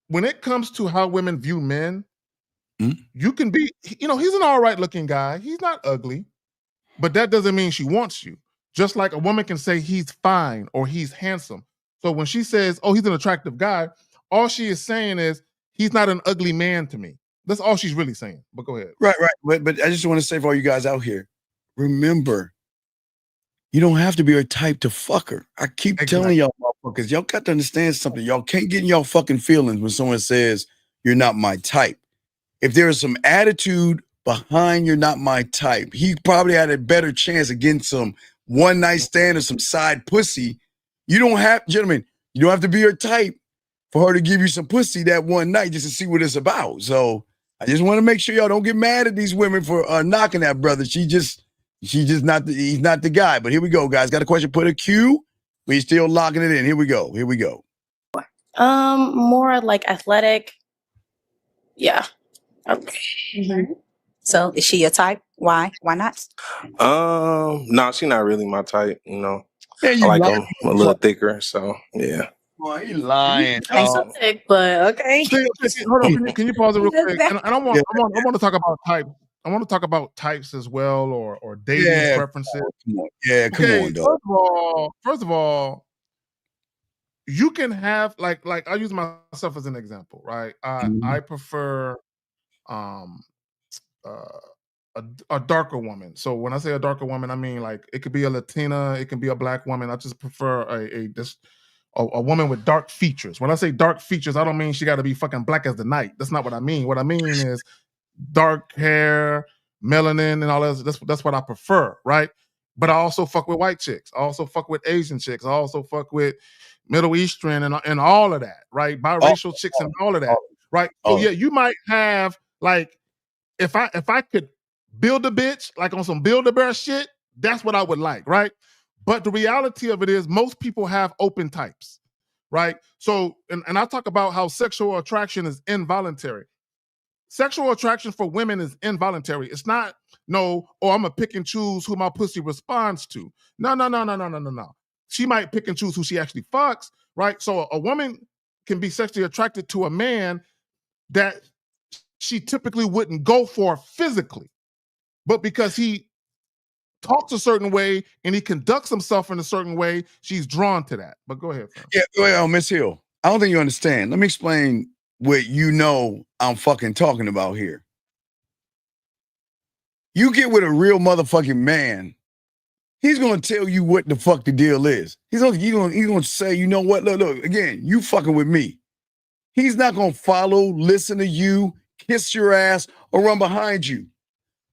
When it comes to how women view men, you can be, you know, he's an all right looking guy. He's not ugly, but that doesn't mean she wants you. Just like a woman can say he's fine or he's handsome. So when she says, oh, he's an attractive guy, all she is saying is he's not an ugly man to me. That's all she's really saying. But go ahead. Right. But I just want to say for all you guys out here, remember, you don't have to be a type to fuck her. I keep telling y'all, motherfuckers, y'all got to understand something. Y'all can't get in y'all fucking feelings when someone says you're not my type. If there is some attitude behind you're not my type, he probably had a better chance of getting some one night stand or some side pussy. You don't have, gentlemen, you don't have to be her type for her to give you some pussy that one night just to see what it's about. So I just want to make sure y'all don't get mad at these women for knocking that brother. He's just not he's not the guy. But here we go, guys. Got a question? Put a Q. We still locking it in. Here we go. more like athletic. Yeah. Okay. Mm-hmm. So is she your type? Why? Why not? No, she's not really my type. You know, Yeah, I like them a little thicker. So yeah. Boy, you lying. I'm so sick, but okay. Hold on, can you pause it real quick? And I want to talk about type. I want to talk about types as well, or dating preferences. Come on, dog. First of all, you can have like I use myself as an example, right? I prefer a darker woman. So when I say a darker woman, I mean like it could be a Latina, it can be a black woman. I just prefer a woman with dark features. When I say dark features, I don't mean she got to be fucking black as the night. That's not what I mean. What I mean is dark hair, melanin, and all that. That's what I prefer, right? But I also fuck with white chicks. I also fuck with Asian chicks. I also fuck with Middle Eastern and all of that, right? Biracial chicks and all of that, right? So yeah, you might have like if I could build a bitch like on some Build-A-Bear shit, that's what I would like, right? But the reality of it is most people have open types, right? So and I talk about how sexual attraction is involuntary. Sexual attraction for women is involuntary. It's not I'm gonna pick and choose who my pussy responds to. No. She might pick and choose who she actually fucks, right? So a woman can be sexually attracted to a man that she typically wouldn't go for physically, but because he talks a certain way and he conducts himself in a certain way, she's drawn to that. But go ahead, fam. Yeah, well, Miss Hill, I don't think you understand. Let me explain what I'm fucking talking about here. You get with a real motherfucking man, he's gonna tell you what the fuck the deal is. He's gonna say, you know what? Look, again, you fucking with me. He's not gonna follow, listen to you, kiss your ass, or run behind you.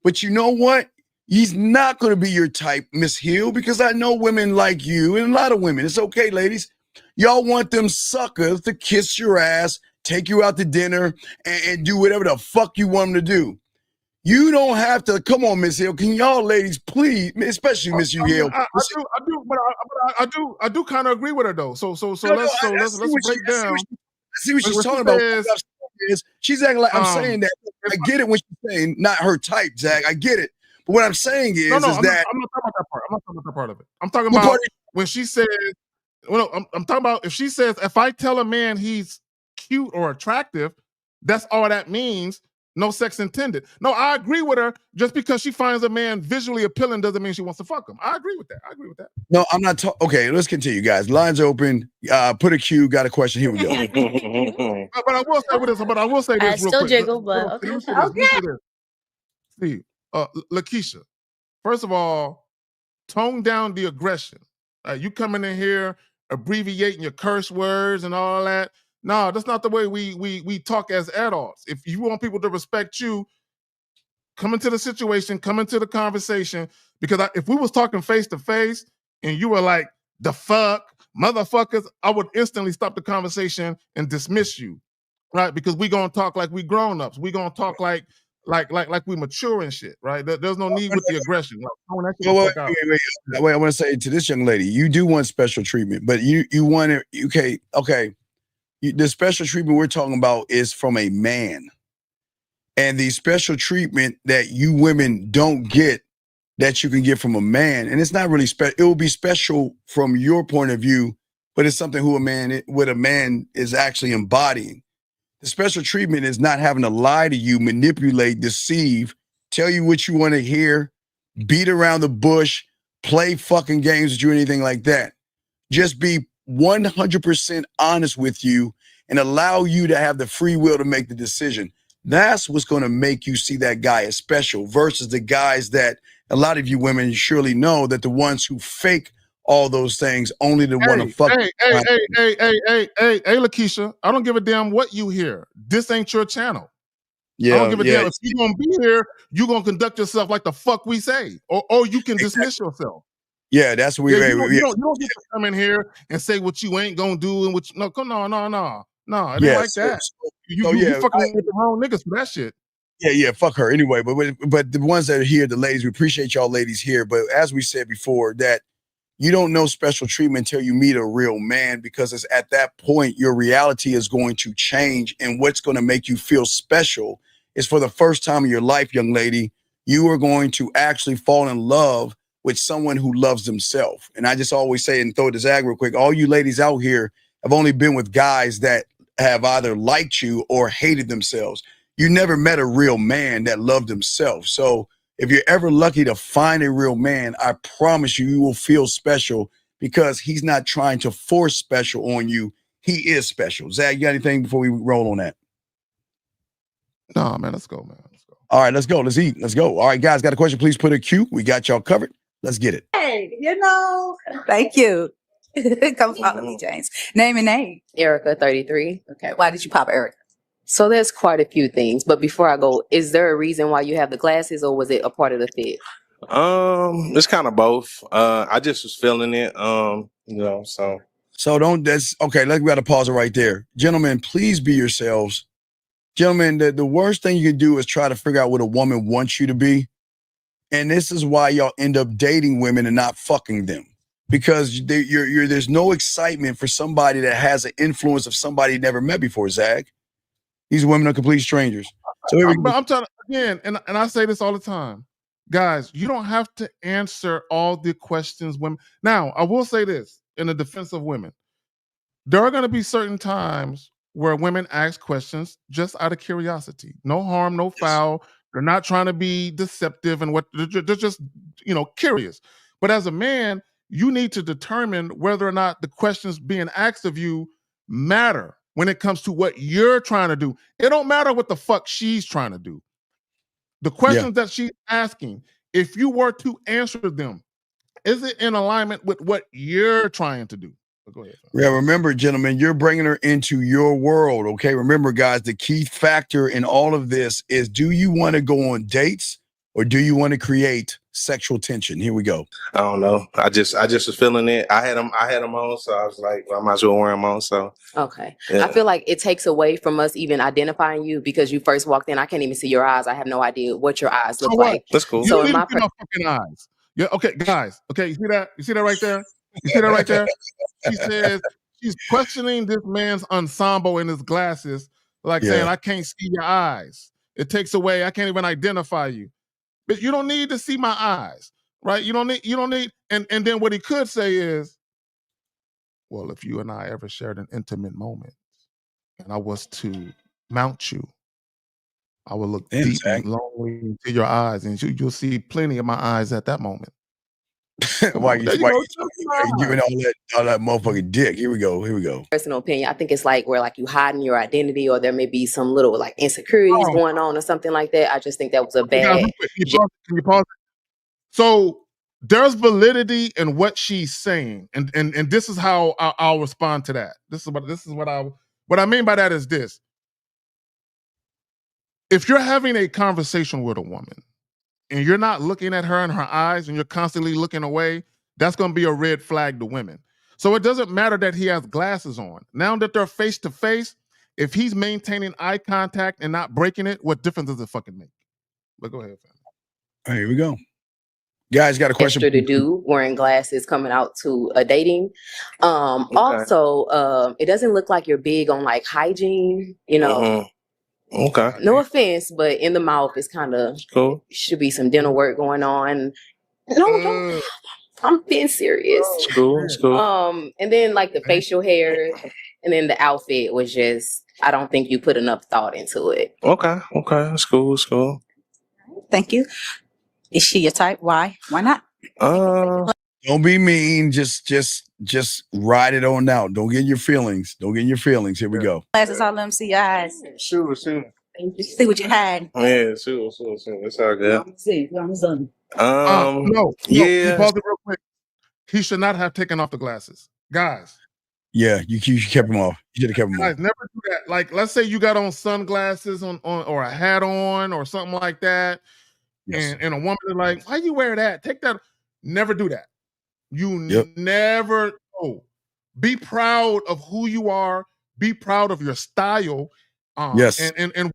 But you know what? He's not gonna be your type, Miss Hill, because I know women like you and a lot of women. It's okay, ladies. Y'all want them suckers to kiss your ass, take you out to dinner, and do whatever the fuck you want them to do. You don't have to. Come on, Miss Hill. Can y'all ladies please, especially Miss Hill? I do kind of agree with her though. So let's break down. I see what she's talking about. She's acting like I'm saying that. I get it when she's saying not her type, Zach. I get it. But what I'm saying is, I'm not talking about that part. I'm not talking about that part of it. I'm talking about when she says, I'm talking about if she says, if I tell a man he's cute or attractive, that's all that means. No sex intended. No, I agree with her. Just because she finds a man visually appealing doesn't mean she wants to fuck him. I agree with that. No, I'm not. Okay, let's continue, guys. Lines open. Put a Q. Got a question. Here we go. But I will say with this. But I will say this real still quick. jiggle, but okay. Steve, Lakeisha. First of all, tone down the aggression. You coming in here abbreviating your curse words and all that. No, that's not the way we talk as adults. If you want people to respect you, come into the situation, come into the conversation. Because if we was talking face to face and you were like, the fuck, motherfuckers, I would instantly stop the conversation and dismiss you, right? Because we gonna talk like we grown-ups. We gonna talk like we mature and shit, right? There's no need with the aggression. Wait, I want to say to this young lady, you do want special treatment, but you want it, okay. The special treatment we're talking about is from a man. And the special treatment that you women don't get that you can get from a man, and it's not really special. It will be special from your point of view, but it's something what a man is actually embodying. The special treatment is not having to lie to you, manipulate, deceive, tell you what you want to hear, beat around the bush, play fucking games with you, anything like that. Just be 100% honest with you and allow you to have the free will to make the decision. That's what's going to make you see that guy as special versus the guys that a lot of you women surely know that the ones who fake all those things only to want to fuck. Hey, Lakeisha, I don't give a damn what you hear. This ain't your channel. Yeah, I don't give a damn. If you're going to be here, you're going to conduct yourself like the fuck we say. Or you can dismiss yourself. Yeah, that's what you don't get to come in here and say what you ain't gonna do and what you, no, it ain't like that. You fucking with the wrong niggas for that shit. Yeah, fuck her anyway. But the ones that are here, the ladies, we appreciate y'all ladies here. But as we said before, that you don't know special treatment until you meet a real man, because it's at that point your reality is going to change, and what's going to make you feel special is for the first time in your life, young lady, you are going to actually fall in love with someone who loves themselves. And I just always say, and throw it to Zag real quick, all you ladies out here have only been with guys that have either liked you or hated themselves. You never met a real man that loved himself. So if you're ever lucky to find a real man, I promise you, you will feel special because he's not trying to force special on you. He is special. Zag, you got anything before we roll on that? No, man, let's go, man. All right, let's go. Let's eat. Let's go. All right, guys, got a question? Please put a Q. We got y'all covered. Let's get it. Hey, thank you. Come follow me, James. Name and age. Erica, 33. Okay, why did you pop Erica? So there's quite a few things, but before I go, is there a reason why you have the glasses, or was it a part of the fit? It's kind of both. I just was feeling it. So that's okay. We got to pause it right there. Gentlemen, please be yourselves. Gentlemen, the worst thing you can do is try to figure out what a woman wants you to be. And this is why y'all end up dating women and not fucking them. Because there's no excitement for somebody that has an influence of somebody you never met before, Zach. These women are complete strangers. So I'm telling again, and I say this all the time. Guys, you don't have to answer all the questions women. Now, I will say this in the defense of women. There are going to be certain times where women ask questions just out of curiosity. No harm, no foul. They're not trying to be deceptive and they're just, curious. But as a man, you need to determine whether or not the questions being asked of you matter when it comes to what you're trying to do. It don't matter what the fuck she's trying to do. The questions that she's asking, if you were to answer them, is it in alignment with what you're trying to do? Go ahead. Yeah, remember, gentlemen, you're bringing her into your world, okay? Remember, guys, the key factor in all of this is, do you want to go on dates or do you want to create sexual tension? Here we go. I don't know. I just was feeling it. I had them on, so I was like, well, I might as well wear them on. So okay. Yeah. I feel like it takes away from us even identifying you because you first walked in. I can't even see your eyes. I have no idea what your eyes look like. That's cool. So in my fucking eyes. Yeah. Okay, guys. Okay, you see that? You see that right there? You see that right there? She says she's questioning this man's ensemble in his glasses, saying, I can't see your eyes. It takes away, I can't even identify you. But you don't need to see my eyes, right? You don't need, and then what he could say is, well, if you and I ever shared an intimate moment and I was to mount you, I will look deep and longly into your eyes, and you'll see plenty of my eyes at that moment. Why you giving all that motherfucking dick? Here we go. Personal opinion. I think it's where you hiding your identity, or there may be some little insecurities going on or something like that. I just think that was a bad. Can you pause? So there's validity in what she's saying, and this is how I'll respond to that. What I mean by that is this: if you're having a conversation with a woman and you're not looking at her in her eyes and you're constantly looking away, that's going to be a red flag to women. So it doesn't matter that he has glasses on. Now that they're face to face, if he's maintaining eye contact and not breaking it, what difference does it fucking make? But go ahead, fam. All right, here we go. Guys, got a question. Extra to do wearing glasses coming out to a dating. Also, it doesn't look like you're big on hygiene, Okay. No offense, but in the mouth is kind of cool. Should be some dental work going on. No, I'm being serious. It's cool. And then the facial hair, and then the outfit was just. I don't think you put enough thought into it. Okay. It's cool. Thank you. Is she your type? Why? Why not? Don't be mean. Just ride it on out. Don't get in your feelings. Here we go. Glasses, all them see your eyes. Sure. See what you had. Yeah, sure. That's all good. No. Yeah. Pause it real quick. He should not have taken off the glasses, guys. Yeah, you kept them off. You should have kept them Guys, off. never do that. Let's say you got on sunglasses on or a hat on or something like that. Yes. And a woman is like, why you wear that? Take that. Never do that. You never be proud of who you are. Be proud of your style. Yes. And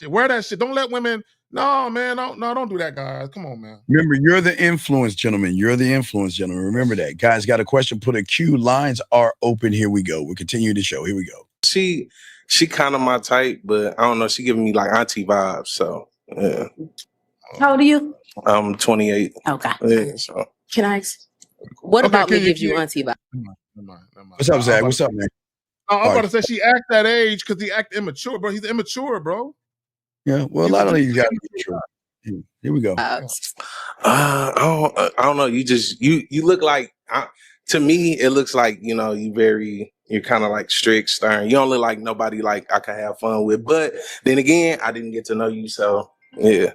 wear that shit. Don't let women. No, man. Don't do that, guys. Come on, man. Remember, you're the influence, gentlemen. Remember that. Guys, got a question. Put a Q. Lines are open. Here we go. We'll continue the show. Here we go. She kind of my type, but I don't know. She giving me auntie vibes. So yeah. How old are you? I'm 28. Okay. Yeah, so. Can I? What about me gives you auntie vibes? Never mind. What's up, Zach? What's up, man? I'm about to say she act that age because he act immature, bro. He's immature, bro. Yeah, well, a lot of these guys are immature. Here we go. I don't know. You look like to me. It looks like you're kind of strict, stern. You don't look like nobody I can have fun with. But then again, I didn't get to know you, so yeah.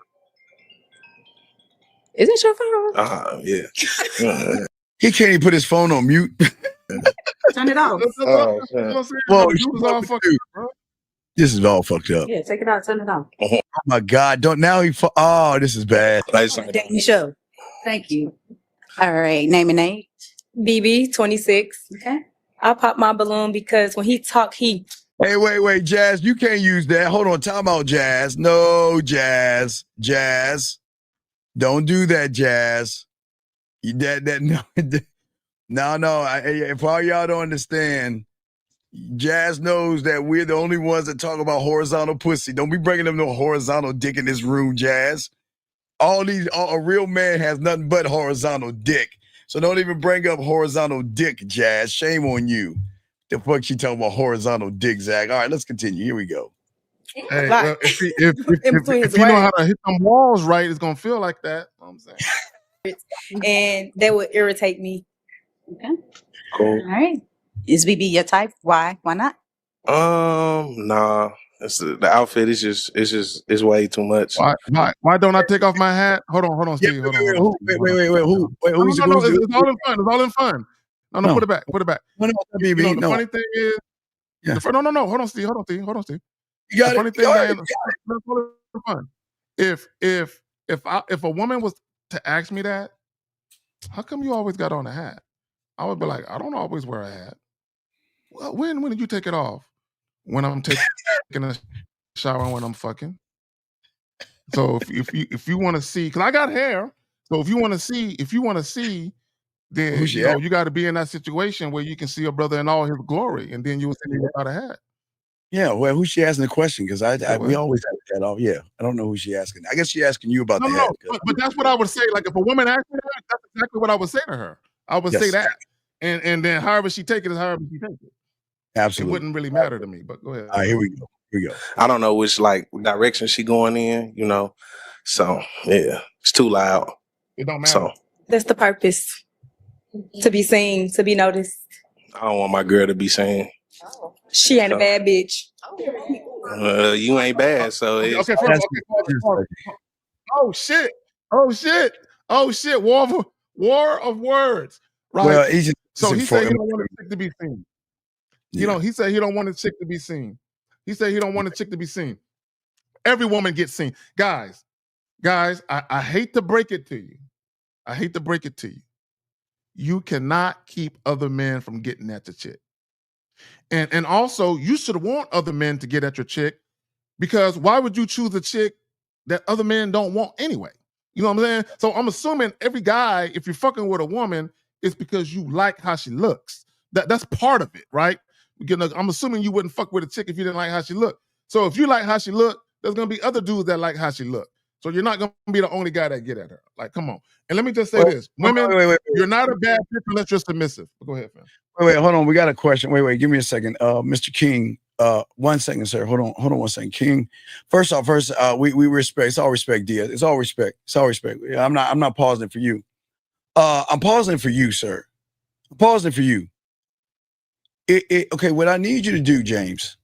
Is it your phone? Yeah. He can't even put his phone on mute. Turn it off. Well, All fucked up, bro. This is all fucked up. Yeah, take it out. Turn it off. Oh my God! Don't now he. Oh, this is bad. Dating show. Thank you. All right. Name and age. BB, 26. Okay. I popped my balloon because when he talk, he. Hey, wait, Jazz, you can't use that. Hold on, time out, Jazz. No, Jazz. Don't do that, Jazz. No. If all y'all don't understand, Jazz knows that we're the only ones that talk about horizontal pussy. Don't be bringing them no horizontal dick in this room, Jazz. A real man has nothing but horizontal dick. So don't even bring up horizontal dick, Jazz. Shame on you. The fuck she talking about horizontal dick, Zach? All right, let's continue. Here we go. Hey, well, if you know how to hit them walls right, it's gonna feel like that. You know what I'm saying. And that would irritate me. Okay. Cool. All right. Is BB your type? Why? Why not? Nah. The outfit is it's way too much. Why don't I take off my hat? Hold on, Steve. Hold on. Wait, who's it's all in fun. It's all in fun. No, put it back. No, BB, the funny thing is, no. Hold on, Steve. You got the it. funny thing, Diana, that's all in fun. If a woman was to ask me that, how come you always got on a hat? I would be like, I don't always wear a hat. Well, when did you take it off? When I'm taking a shower and when I'm fucking. So if you want to see, because I got hair, so if you want to see, then you got to be in that situation where you can see a brother in all his glory, and then you will see him without a hat. Yeah, well, who's she asking the question? Because we always have that off. Yeah, I don't know who she asking. I guess she asking you about the hat. But that's what I would say. Like if a woman asked me that, that's exactly what I would say to her. I would say that, and then however she take it is however she take it. Absolutely, it wouldn't really matter to me. But go ahead. All right, here we go. I don't know which direction she going in. So yeah, it's too loud. It don't matter. So that's the purpose. To be seen, to be noticed. I don't want my girl to be seen. She ain't a bad bitch. You ain't bad, so it's okay. Oh shit! War of words. Right. Well, so he said he don't want a chick to be seen. He said he don't want a chick to be seen. He said he don't want a chick to be seen. Every woman gets seen. Guys, I hate to break it to you. You cannot keep other men from getting at the chick. And also, you should want other men to get at your chick, because why would you choose a chick that other men don't want anyway? You know what I'm saying? So I'm assuming every guy, if you're fucking with a woman, it's because you like how she looks. That's part of it, right? I'm assuming you wouldn't fuck with a chick if you didn't like how she looked. So if you like how she looked, there's gonna be other dudes that like how she looked. So you're not gonna be the only guy that get at her. Like, come on. And let me just say this: women, you're not a bad bitch unless you're submissive. Go ahead, fam. Wait, hold on. We got a question. Wait, give me a second. Mr. King, 1 second, sir. Hold on 1 second. King, first, we respect. It's all respect, Diaz. It's all respect. I'm not pausing it for you. I'm pausing it for you, sir. I'm pausing it for you. Okay, what I need you to do, James,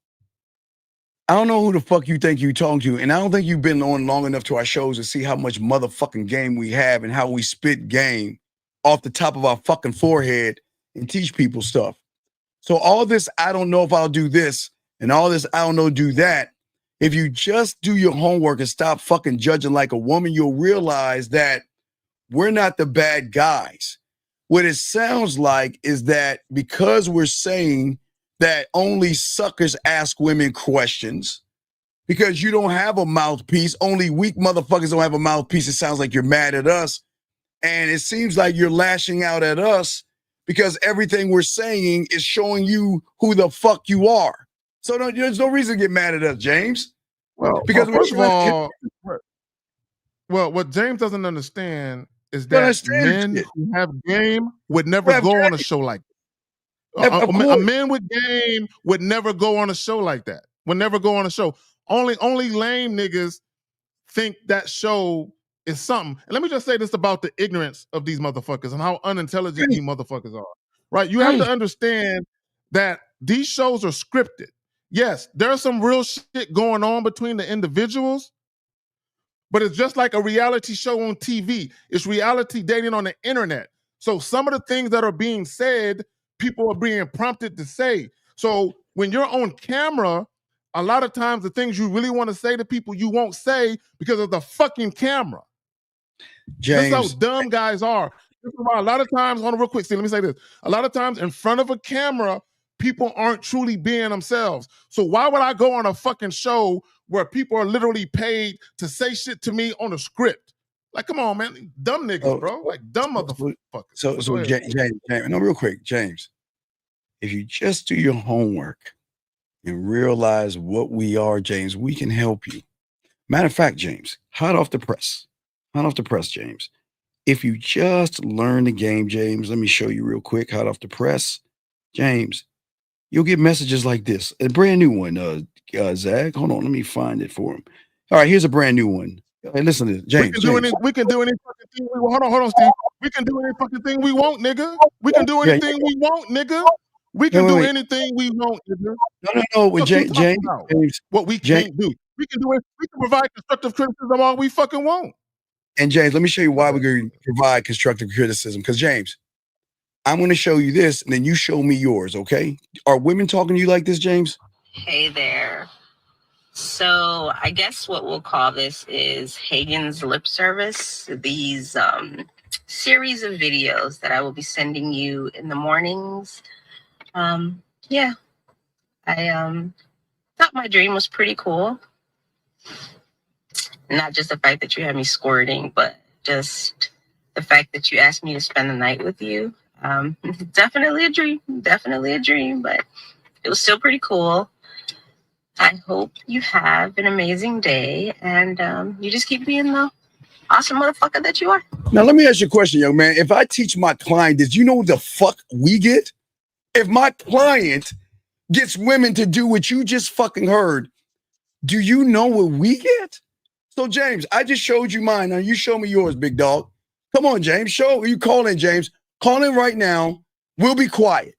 I don't know who the fuck you think you talking to, and I don't think you've been on long enough to our shows to see how much motherfucking game we have and how we spit game off the top of our fucking forehead and teach people stuff. So all this, I don't know if I'll do this, and all this, I don't know, do that. If you just do your homework and stop fucking judging like a woman, you'll realize that we're not the bad guys. What it sounds like is that because we're saying that only suckers ask women questions, because you don't have a mouthpiece, only weak motherfuckers don't have a mouthpiece, it sounds like you're mad at us. And it seems like you're lashing out at us because everything we're saying is showing you who the fuck you are. So there's no reason to get mad at us, James. Because first of all, what James doesn't understand is that men who have game would never go on a show like that. A man with game would never go on a show like that. Would never go on a show. Only lame niggas think that show is something. And let me just say this about the ignorance of these motherfuckers and how unintelligent these motherfuckers are. Right? You have to understand that these shows are scripted. Yes, there's some real shit going on between the individuals, but it's just like a reality show on TV. It's reality dating on the internet. So some of the things that are being said people are being prompted to say. So when you're on camera, a lot of times the things you really want to say to people, you won't say because of the fucking camera. James. This is how dumb guys are. This is why a lot of times, hold on real quick, Steve, let me say this. A lot of times in front of a camera, people aren't truly being themselves. So why would I go on a fucking show where people are literally paid to say shit to me on a script? Like, come on, man. Dumb niggas, bro. Like, dumb motherfuckers. So James, no, real quick, James. If you just do your homework and realize what we are, James, we can help you. Matter of fact, James, hot off the press, James. If you just learn the game, James, let me show you real quick, hot off the press, James, you'll get messages like this. A brand new one, Zach. Hold on, let me find it for him. All right, here's a brand new one. Hey, listen to this, James. We can do any fucking thing we want. Hold on, Steve. We can do any fucking thing we want, nigga. We can do anything we want, nigga. We can do anything we want, nigga. No. With James, what we can't do. We can do it. We can provide constructive criticism all we fucking want. And James, let me show you why we're going to provide constructive criticism. Because James, I'm going to show you this, and then you show me yours, okay? Are women talking to you like this, James? Hey there. So I guess what we'll call this is Hagen's lip service. These series of videos that I will be sending you in the mornings. Yeah, I thought my dream was pretty cool. Not just the fact that you had me squirting, but just the fact that you asked me to spend the night with you. Definitely a dream, but it was still pretty cool. I hope you have an amazing day, and you just keep being the awesome motherfucker that you are. Now, let me ask you a question, young man. If I teach my client this, you know what the fuck we get? If my client gets women to do what you just fucking heard, do you know what we get? So, James, I just showed you mine. Now, you show me yours, big dog. Come on, James. You call in, James. Call in right now. We'll be quiet.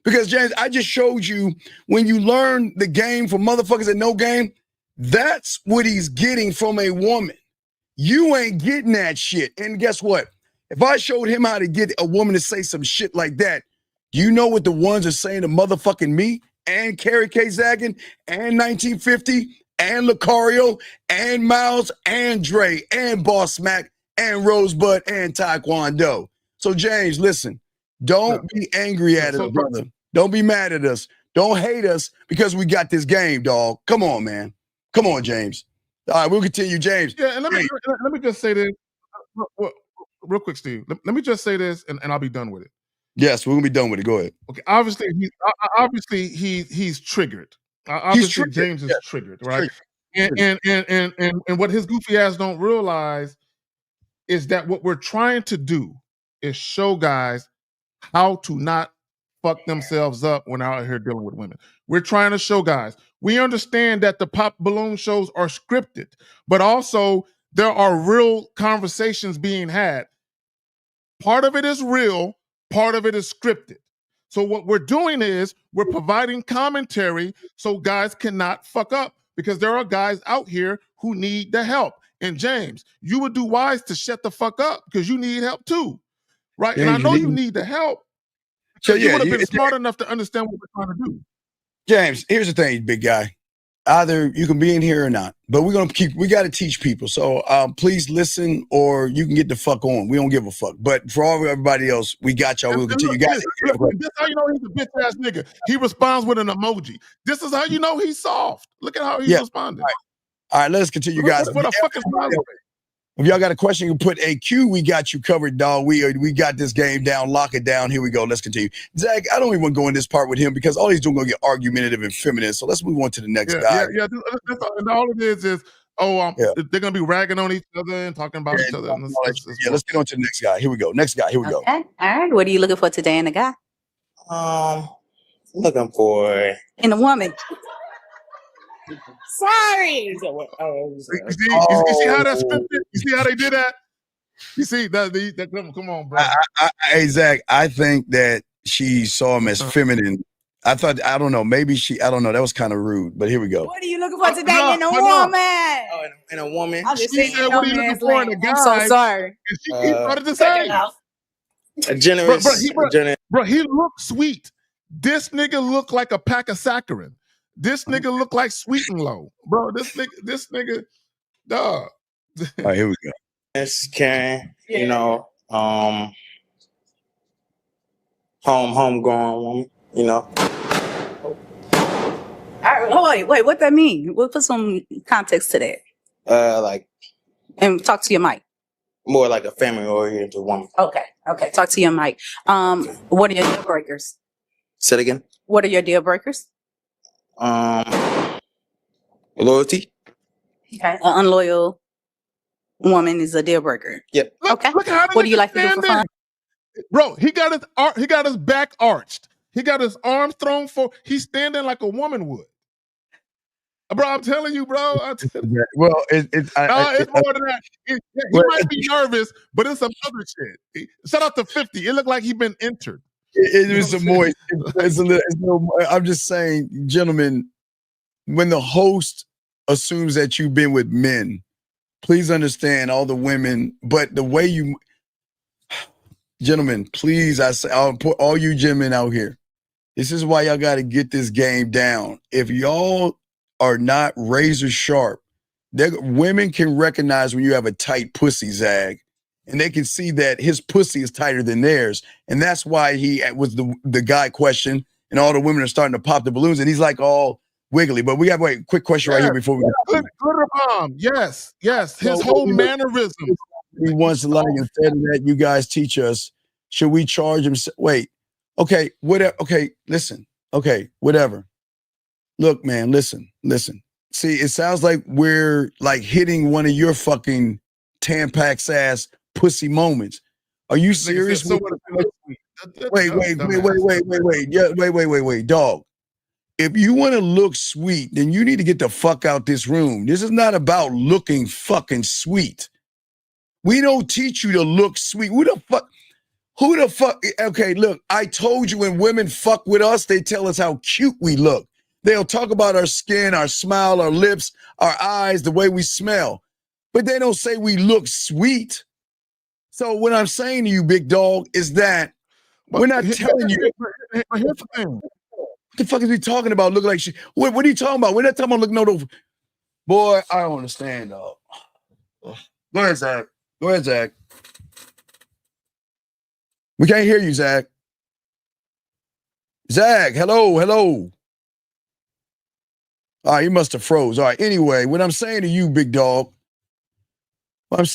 Because, James, I just showed you when you learn the game from motherfuckers that know game, that's what he's getting from a woman. You ain't getting that shit. And guess what? If I showed him how to get a woman to say some shit like that, you know what the ones are saying to motherfucking me and Carrie K. Zaggin and 1950 and Lucario and Miles and Dre and Boss Mac and Rosebud and Taekwondo. So, James, listen, don't be angry at us, brother. Don't be mad at us. Don't hate us because we got this game, dog. Come on, man. Come on, James. All right, we'll continue, James. Yeah, and let me just say this real quick, Steve. Let me just say this, and I'll be done with it. Yes, we're gonna be done with it. Go ahead. Okay, obviously he's triggered. Obviously, James is triggered, right? And what his goofy ass don't realize is that what we're trying to do is show guys how to not fuck themselves up when they're out here dealing with women. We're trying to show guys. We understand that the pop balloon shows are scripted, but also there are real conversations being had. Part of it is real, part of it is scripted. So what we're doing is we're providing commentary so guys cannot fuck up, because there are guys out here who need the help. And James, you would do wise to shut the fuck up because you need help too, right? James, and I know you need the help. So you would have been smart enough to understand what we're trying to do. James, here's the thing, big guy. Either you can be in here or not, but we got to teach people. So please listen, or you can get the fuck on. We don't give a fuck. But for everybody else, we got y'all. We'll continue. This is how you know he's a bitch ass nigga. He responds with an emoji. This is how you know he's soft. Look at how he's responding. All right, let's continue, guys. What a fucking problem. If y'all got a question, you can put a Q. We got you covered, dog. We got this game down. Lock it down. Here we go. Let's continue. Zach, I don't even want to go in this part with him because all he's doing going to get argumentative and feminine. So let's move on to the next guy. Yeah. And all it is they're going to be ragging on each other and talking about each other. Let's get on to the next guy. Here we go. Next guy. Here we go. All right. What are you looking for today in a guy? Looking for in a woman. Sorry. You see how that's scripted? You see how they did that? You see that come on, bro. Hey, Zach, I think that she saw him as feminine. I don't know. That was kind of rude, but here we go. What are you looking for today in a woman? Oh, in a woman. I'm just she said, what are you looking for in a guy? I'm so sorry. And she started to say. A generous. Bro, he looked sweet. This nigga look like a pack of saccharin. This nigga look like Sweet and Low. Bro, this nigga, dog. All right, here we go. It's Karen, you know, homegrown woman, you know. Wait, what that mean? We'll put some context to that. Like, and talk to your mic. More like a family-oriented woman. Okay. Talk to your mic. What are your deal breakers? Say it again. What are your deal breakers? Loyalty. Okay. An unloyal woman is a deal breaker. Yep. Okay. Look how what do you like to do for fun? Bro, he got his back arched. He got his arms thrown forward. He's standing like a woman would. Bro, I'm telling you, bro. Well, it's more than that. He might be nervous, but it's some other shit. Shout out to 50. It looked like he been entered. It was some more. It's a little. I'm just saying, gentlemen, when the host assumes that you've been with men, please understand all the women. But the way you, gentlemen, please, I'll put all you gentlemen out here. This is why y'all got to get this game down. If y'all are not razor sharp, women can recognize when you have a tight pussy, Zag, and they can see that his pussy is tighter than theirs, and that's why he was the guy question, and all the women are starting to pop the balloons, and he's like all wiggly. But we have quick question right here before we. Good bomb. Yes. His whole mannerism. He wants to like instead of that, you guys teach us. Should we charge him? Wait. Okay. Whatever. Okay. Listen. Okay. Whatever. Look, man, listen. See, it sounds like we're like hitting one of your fucking Tampax ass pussy moments. Are you serious? Wait, yeah, wait, dog. If you want to look sweet, then you need to get the fuck out this room. This is not about looking fucking sweet. We don't teach you to look sweet. Who the fuck? Okay, look, I told you when women fuck with us, they tell us how cute we look. They'll talk about our skin, our smile, our lips, our eyes, the way we smell. But they don't say we look sweet. So what I'm saying to you, big dog, is that we're not telling you. Here's the thing. What the fuck is he talking about? Look like shit. What are you talking about? We're not talking about looking over. Boy, I don't understand, dog. Go ahead, Zach. We can't hear you, Zach. Hello. All right, you must have froze. All right, anyway, what I'm saying to you, big dog, is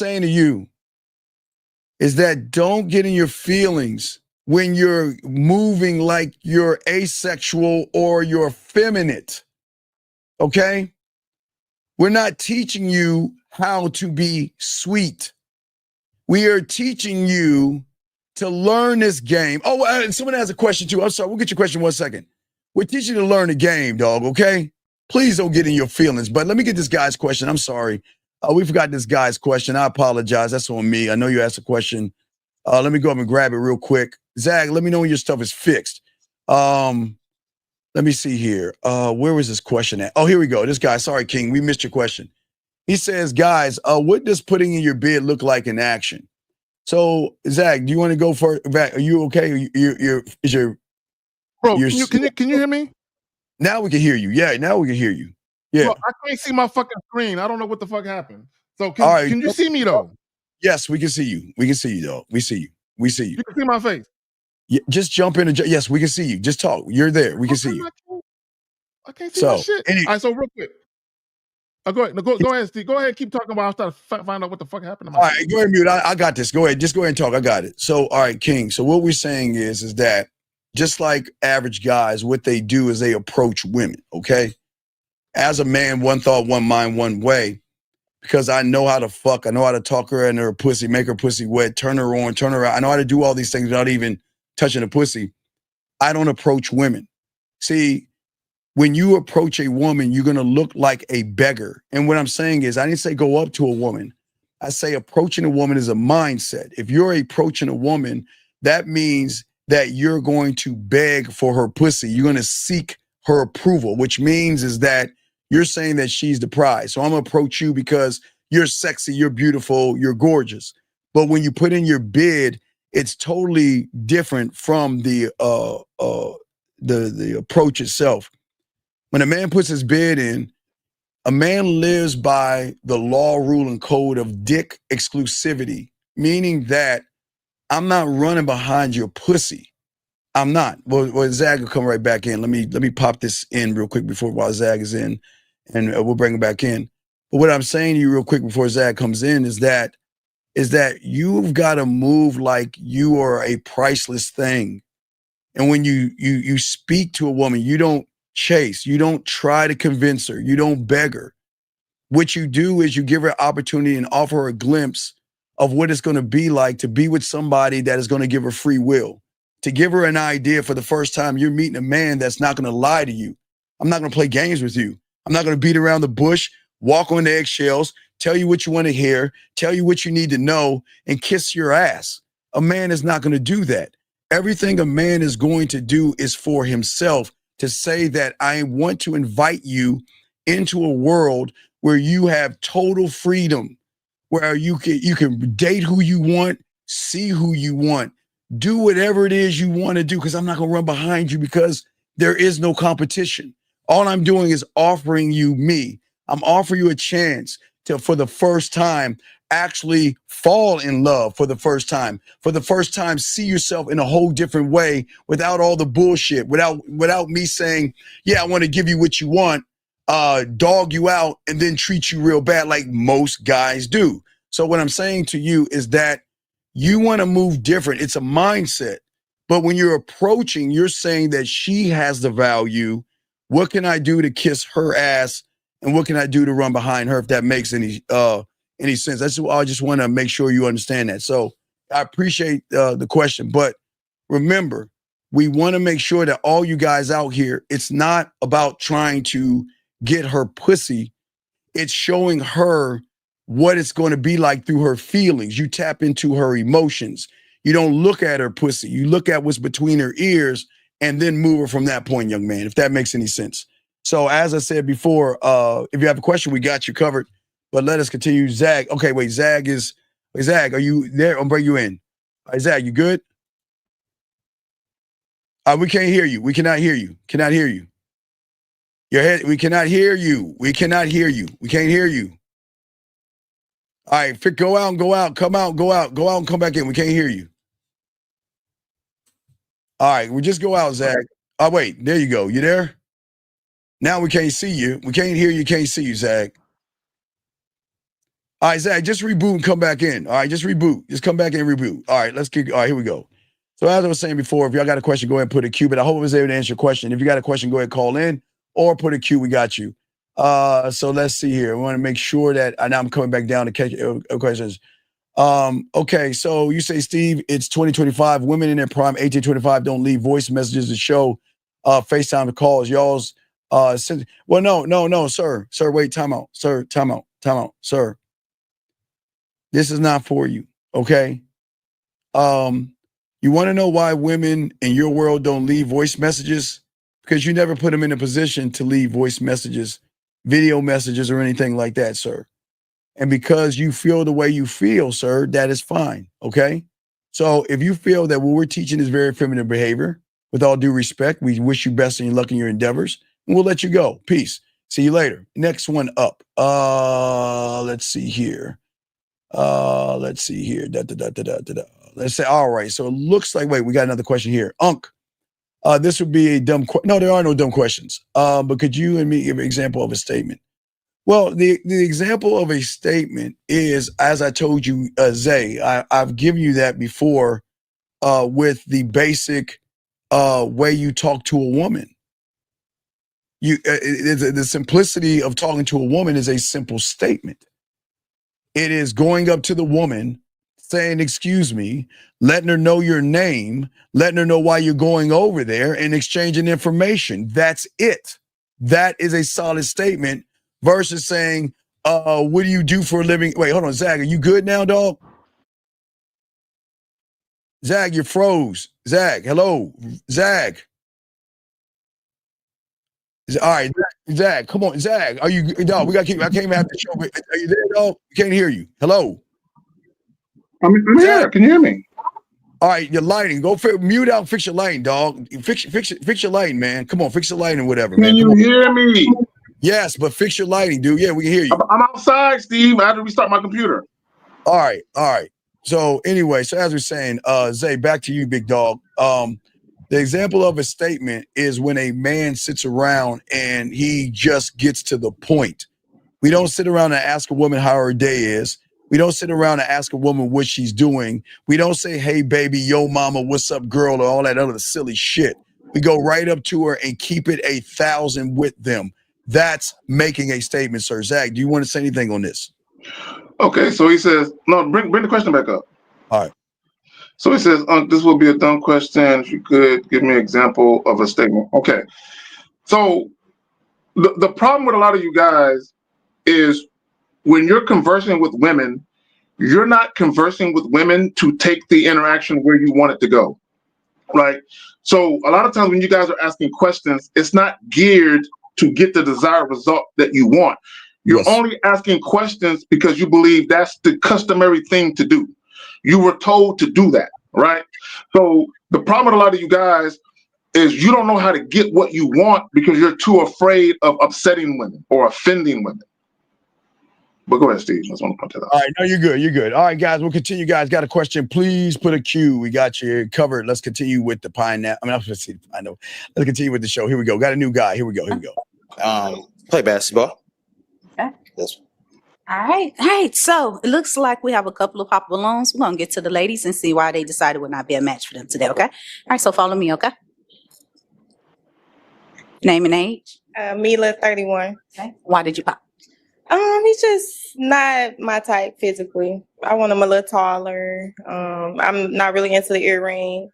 that don't get in your feelings when you're moving like you're asexual or you're effeminate, okay? We're not teaching you how to be sweet. We are teaching you to learn this game. Oh, and someone has a question too. I'm sorry, we'll get your question in 1 second. We're teaching you to learn the game, dog, okay? Please don't get in your feelings. But let me get this guy's question. I'm sorry. We forgot this guy's question. I apologize. That's on me. I know you asked a question. Let me go up and grab it real quick. Zach, let me know when your stuff is fixed. Let me see here. Where was this question at? Oh, here we go. This guy. Sorry, King. We missed your question. He says, guys, what does putting in your bed look like in action? So, Zach, do you want to go for it? Are you okay? Bro, can you hear me? Now we can hear you. Yeah, now we can hear you. Yeah. Bro, I can't see my fucking screen. I don't know what the fuck happened. So can you see me though? Yes, we can see you. We can see you though. We see you. You can see my face. Yeah, just jump in and yes, we can see you. Just talk. You're there. We can see you. I can't see my shit. All right, so real quick. Go ahead, Steve. Go ahead, keep talking about. I'll start to find out what the fuck happened to my. All right, go ahead and mute. I got this. Go ahead. Just go ahead and talk. I got it. So, all right, King. So what we're saying is that just like average guys, what they do is they approach women, okay? As a man, one thought, one mind, one way. Because I know how to fuck. I know how to talk her and her pussy, make her pussy wet, turn her on, turn her out. I know how to do all these things without even touching the pussy. I don't approach women. See, when you approach a woman, you're going to look like a beggar. And what I'm saying is, I didn't say go up to a woman. I say approaching a woman is a mindset. If you're approaching a woman, that means that you're going to beg for her pussy. You're going to seek her approval, which means is that you're saying that she's the prize. So I'm going to approach you because you're sexy, you're beautiful, you're gorgeous. But when you put in your bid, it's totally different from the approach itself. When a man puts his bid in, a man lives by the law, rule, and code of dick exclusivity, meaning that I'm not running behind your pussy. I'm not. Well, Zag will come right back in. Let me pop this in real quick while Zag is in, and we'll bring him back in. But what I'm saying to you real quick before Zag comes in is that you've got to move like you are a priceless thing. And when you speak to a woman, you don't chase, you don't try to convince her, you don't beg her. What you do is you give her an opportunity and offer her a glimpse of what it's going to be like to be with somebody that is going to give her free will, to give her an idea for the first time you're meeting a man that's not going to lie to you. I'm not going to play games with you. I'm not going to beat around the bush, walk on the eggshells, tell you what you want to hear, tell you what you need to know, and kiss your ass. A man is not going to do that. Everything a man is going to do is for himself, to say that I want to invite you into a world where you have total freedom, where you can date who you want, see who you want, do whatever it is you want to do, because I'm not going to run behind you because there is no competition. All I'm doing is offering you me. I'm offering you a chance to, for the first time, actually fall in love for the first time. For the first time, see yourself in a whole different way without all the bullshit, without me saying, yeah, I want to give you what you want, dog you out, and then treat you real bad like most guys do. So what I'm saying to you is that you want to move different. It's a mindset. But when you're approaching, you're saying that she has the value. What can I do to kiss her ass? And what can I do to run behind her, if that makes any sense? That's what I just want to make sure you understand that. So I appreciate the question. But remember, we want to make sure that all you guys out here, it's not about trying to get her pussy. It's showing her what it's going to be like through her feelings. You tap into her emotions. You don't look at her pussy. You look at what's between her ears and then move her from that point, young man, if that makes any sense. So as I said before, if you have a question, we got you covered. But let us continue. Zag. Okay, wait, Zag, are you there? I'll bring you in. All right, Zag, you good? We can't hear you. We cannot hear you. Cannot hear you. Your head, we cannot hear you. We cannot hear you. We can't hear you. All right, go out and go out. Come out, go out and come back in. We can't hear you. All right, we just go out, Zag. Oh, wait, there you go. You there? Now we can't see you. We can't hear you, can't see you, Zag. All right, Zag, just reboot and come back in. All right, just reboot. Just come back and reboot. All right, all right, here we go. So as I was saying before, if y'all got a question, go ahead and put a Q. But I hope I was able to answer your question. If you got a question, go ahead and call in or put a Q. We got you. So let's see here. We want to make sure that now I'm coming back down to catch questions. Okay, so you say, Steve, it's 2025. Women in their prime, 18 to 25, don't leave voice messages to show FaceTime to calls. Y'all's well, no, sir. Sir, wait, time out. Sir, time out. Sir. This is not for you, okay? You want to know why women in your world don't leave voice messages? Because you never put them in a position to leave voice messages, video messages, or anything like that, sir. And because you feel the way you feel, sir, that is fine, okay? So if you feel that what we're teaching is very feminine behavior, with all due respect, we wish you best in your luck in your endeavors, and we'll let you go. Peace. See you later. Next one up. Let's see here. Let's say, all right. So it looks like, wait, we got another question here. This would be a dumb question. No, there are no dumb questions. But could you and me give an example of a statement? Well, the example of a statement is, as I told you, Zay, I've given you that before with the basic way you talk to a woman. The simplicity of talking to a woman is a simple statement. It is going up to the woman, saying, excuse me, letting her know your name, letting her know why you're going over there, and exchanging information. That's it. That is a solid statement versus saying, what do you do for a living? Wait, hold on, Zag, are you good now, dog? Zag, you froze. Zag, hello, Zag. All right, Zag, come on, Zag. Are you, dog? I can't even have the show. Are you there, dog? We can't hear you. Hello. I'm here. Can you hear me? All right, your lighting. Go mute out. Fix your lighting, dog. Fix your lighting, man. Come on, fix your lighting, whatever, man. Can you hear me? Yes, but fix your lighting, dude. Yeah, we can hear you. I'm outside, Steve. I had to restart my computer. All right. So anyway, so as we're saying, Zay, back to you, big dog. The example of a statement is when a man sits around and he just gets to the point. We don't sit around and ask a woman how her day is. We don't sit around and ask a woman what she's doing. We don't say, hey, baby, yo, mama, what's up, girl, or all that other silly shit. We go right up to her and keep it 1,000 with them. That's making a statement, sir. Zach, do you want to say anything on this? Okay, so he says, no, bring the question back up. All right. So he says, this will be a dumb question. If you could give me an example of a statement. Okay. So the problem with a lot of you guys is when you're conversing with women, you're not conversing with women to take the interaction where you want it to go, right? So a lot of times when you guys are asking questions, it's not geared to get the desired result that you want. You're only asking questions because you believe that's the customary thing to do. You were told to do that, right? So the problem with a lot of you guys is you don't know how to get what you want because you're too afraid of upsetting women or offending women. But go ahead, Steve. I just want to point that out. All right, no, you're good. You're good. All right, guys, we'll continue. Guys, got a question? Please put a Q. We got you covered. Let's continue with the pineapple. I mean, let's continue with the show. Here we go. Got a new guy. Here we go. Play basketball. Okay. Yes. All right. So it looks like we have a couple of pop balloons. We're going to get to the ladies and see why they decided would not be a match for them today, okay? All right, so follow me, okay? Name and age? Mila, 31. Okay. Why did you pop? He's just not my type physically. I want him a little taller. I'm not really into the earring.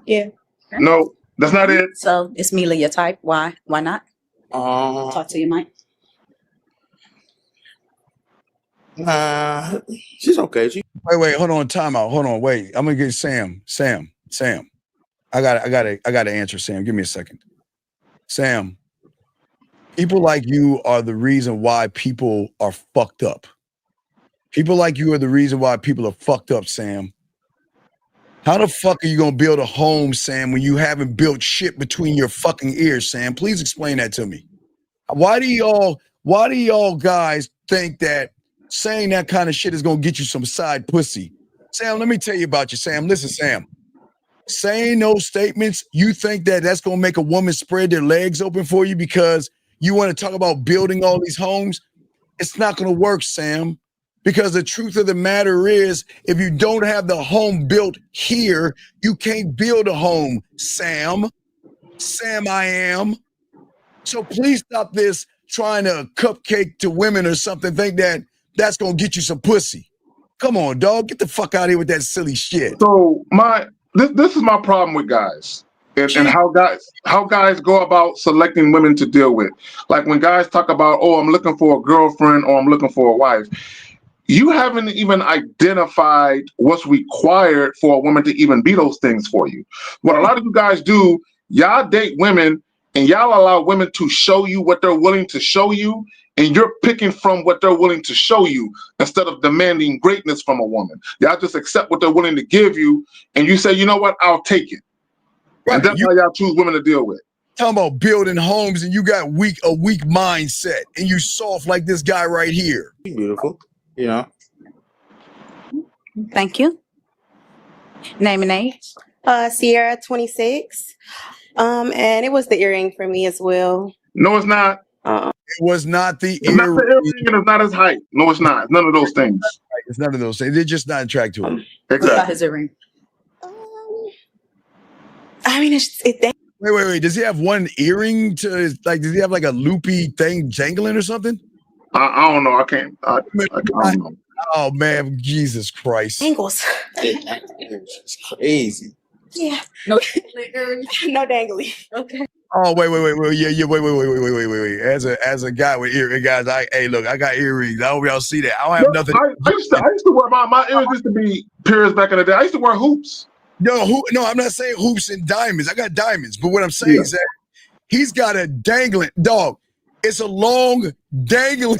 Yeah. No, that's not it. So is Mila your type? Why? Why not? Talk to your mic. She's okay. Wait, hold on, time out. Hold on, wait. I'm gonna get Sam. I gotta answer Sam. Give me a second. Sam, people like you are the reason why people are fucked up. People like you are the reason why people are fucked up, Sam. How the fuck are you gonna build a home, Sam, when you haven't built shit between your fucking ears, Sam? Please explain that to me. Why do y'all guys think that saying that kind of shit is gonna get you some side pussy? Sam, let me tell you about you, Sam. Listen, Sam. Saying those statements, you think that that's gonna make a woman spread their legs open for you because you want to talk about building all these homes? It's not gonna work, Sam. Because the truth of the matter is, if you don't have the home built here, you can't build a home, Sam. I am. So please stop this trying to cupcake to women or something. Think that that's going to get you some pussy. Come on, dog. Get the fuck out of here with that silly shit. So this is my problem with guys and how guys go about selecting women to deal with. Like when guys talk about, oh, I'm looking for a girlfriend or I'm looking for a wife. You haven't even identified what's required for a woman to even be those things for you. What a lot of you guys do, y'all date women and y'all allow women to show you what they're willing to show you, and you're picking from what they're willing to show you instead of demanding greatness from a woman. Y'all just accept what they're willing to give you, and you say, you know what, I'll take it. Right. And that's how y'all choose women to deal with. Talking about building homes and you got a weak mindset and you soft like this guy right here. Beautiful. Yeah. Thank you. Name and age? Sierra, 26. And it was the earring for me as well. No, it's not. It was not the earring. Not the earring, and it's not his height. No, it's not. None of those things. It's none of those things. They're just not attracted to him. Exactly. What about his earring? I mean, Wait. Does he have one earring to his, like? Does he have like a loopy thing jangling or something? I don't know. I can't. I don't know. Oh man, Jesus Christ! Angles. It's crazy. Yeah. No dangly. Okay. Oh wait. Yeah. Wait. As a guy with earrings, guys, look, I got earrings. I hope y'all see that. I don't have nothing. I used to wear my earrings used to be pierced back in the day. I used to wear hoops. No, I'm not saying hoops and diamonds. I got diamonds, but what I'm saying is that he's got a dangling dog. It's a long dangling.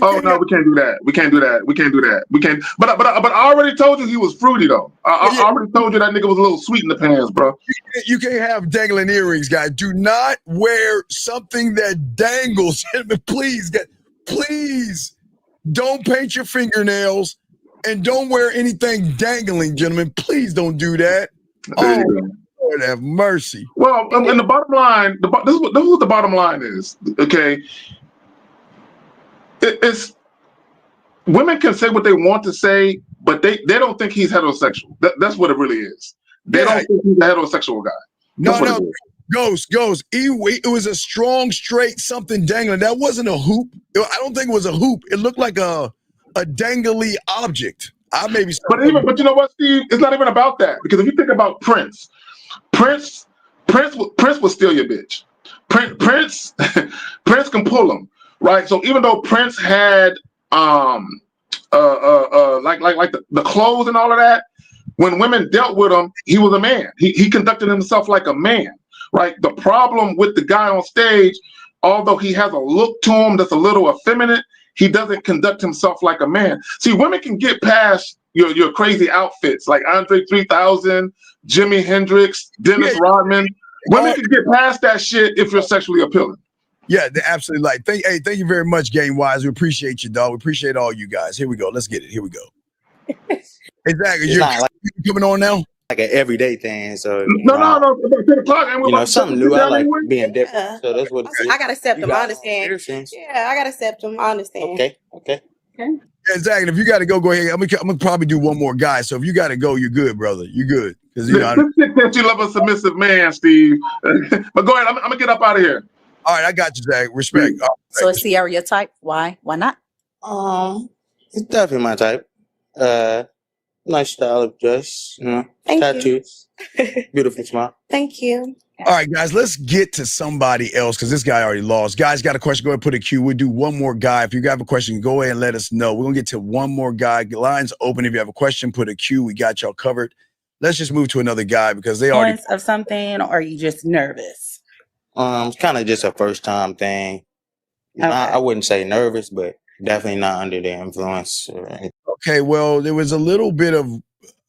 Oh no, we can't do that. We can't do that. We can't do that. We can't. But I already told you he was fruity though. I already told you that nigga was a little sweet in the pants, bro. You can't have dangling earrings, guys. Do not wear something that dangles. Please, please don't paint your fingernails and don't wear anything dangling, gentlemen. Please don't do that. Oh, Lord have mercy. Well, and the bottom line, this is what the bottom line is. Okay, it's women can say what they want to say, but they don't think he's heterosexual. That's what it really is. They don't think he's a heterosexual guy. No. Ghost. It was a strong, straight something dangling. That wasn't a hoop. I don't think it was a hoop. It looked like a dangly object. But you know what, Steve? It's not even about that, because if you think about Prince will steal your bitch. Prince can pull him, right? So even though Prince had like the clothes and all of that, when women dealt with him, he was a man. He conducted himself like a man, right? The problem with the guy on stage, although he has a look to him that's a little effeminate, he doesn't conduct himself like a man. See, women can get past your crazy outfits like Andre 3000, Jimi Hendrix, Dennis Rodman. Women can get past that shit if you're sexually appealing. Yeah, they're absolutely like. Thank you very much, Game Wise. We appreciate you, dog. We appreciate all you guys. Here we go. Let's get it. Here we go. Exactly. You're coming on now? Like an everyday thing. So no. About 10 o'clock. And you know, something new. I like being different. So that's what I gotta accept them. I understand. Yeah, I gotta accept them. I understand. Okay. Exactly. If you got to go ahead. I'm gonna probably do one more guy. So if you got to go, you're good, brother. You're good. Because you love a submissive man, Steve. But go ahead. I'm gonna get up out of here. All right, I got you, Zach. Respect. Right. So is Sierra your type? Why? Why not? It's definitely my type. Nice style of dress, tattoos, beautiful smile. Thank you. All right, guys, let's get to somebody else because this guy already lost. Guys, got a question? Go ahead and put a Q. We'll do one more guy. If you have a question, go ahead and let us know. We're going to get to one more guy. Lines open. If you have a question, put a Q. We got y'all covered. Let's just move to another guy because they already... of something, or are you just nervous? It's kind of just a first time thing. Okay. I wouldn't say nervous, but definitely not under the influence. Okay, well, there was a little bit of,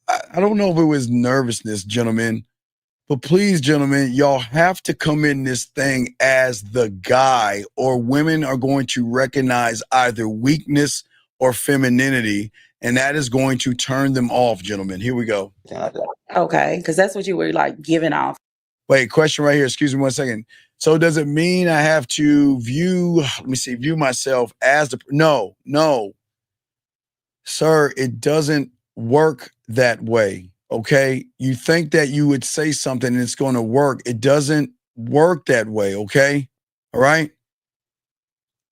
I don't know if it was nervousness, gentlemen, but please, gentlemen, y'all have to come in this thing as the guy, or women are going to recognize either weakness or femininity, and that is going to turn them off, gentlemen. Here we go. Okay, because that's what you were like giving off. Wait, question right here. Excuse me 1 second. So does it mean I have to view myself as the, no, sir, it doesn't work that way. Okay. You think that you would say something and it's going to work. It doesn't work that way. Okay. All right.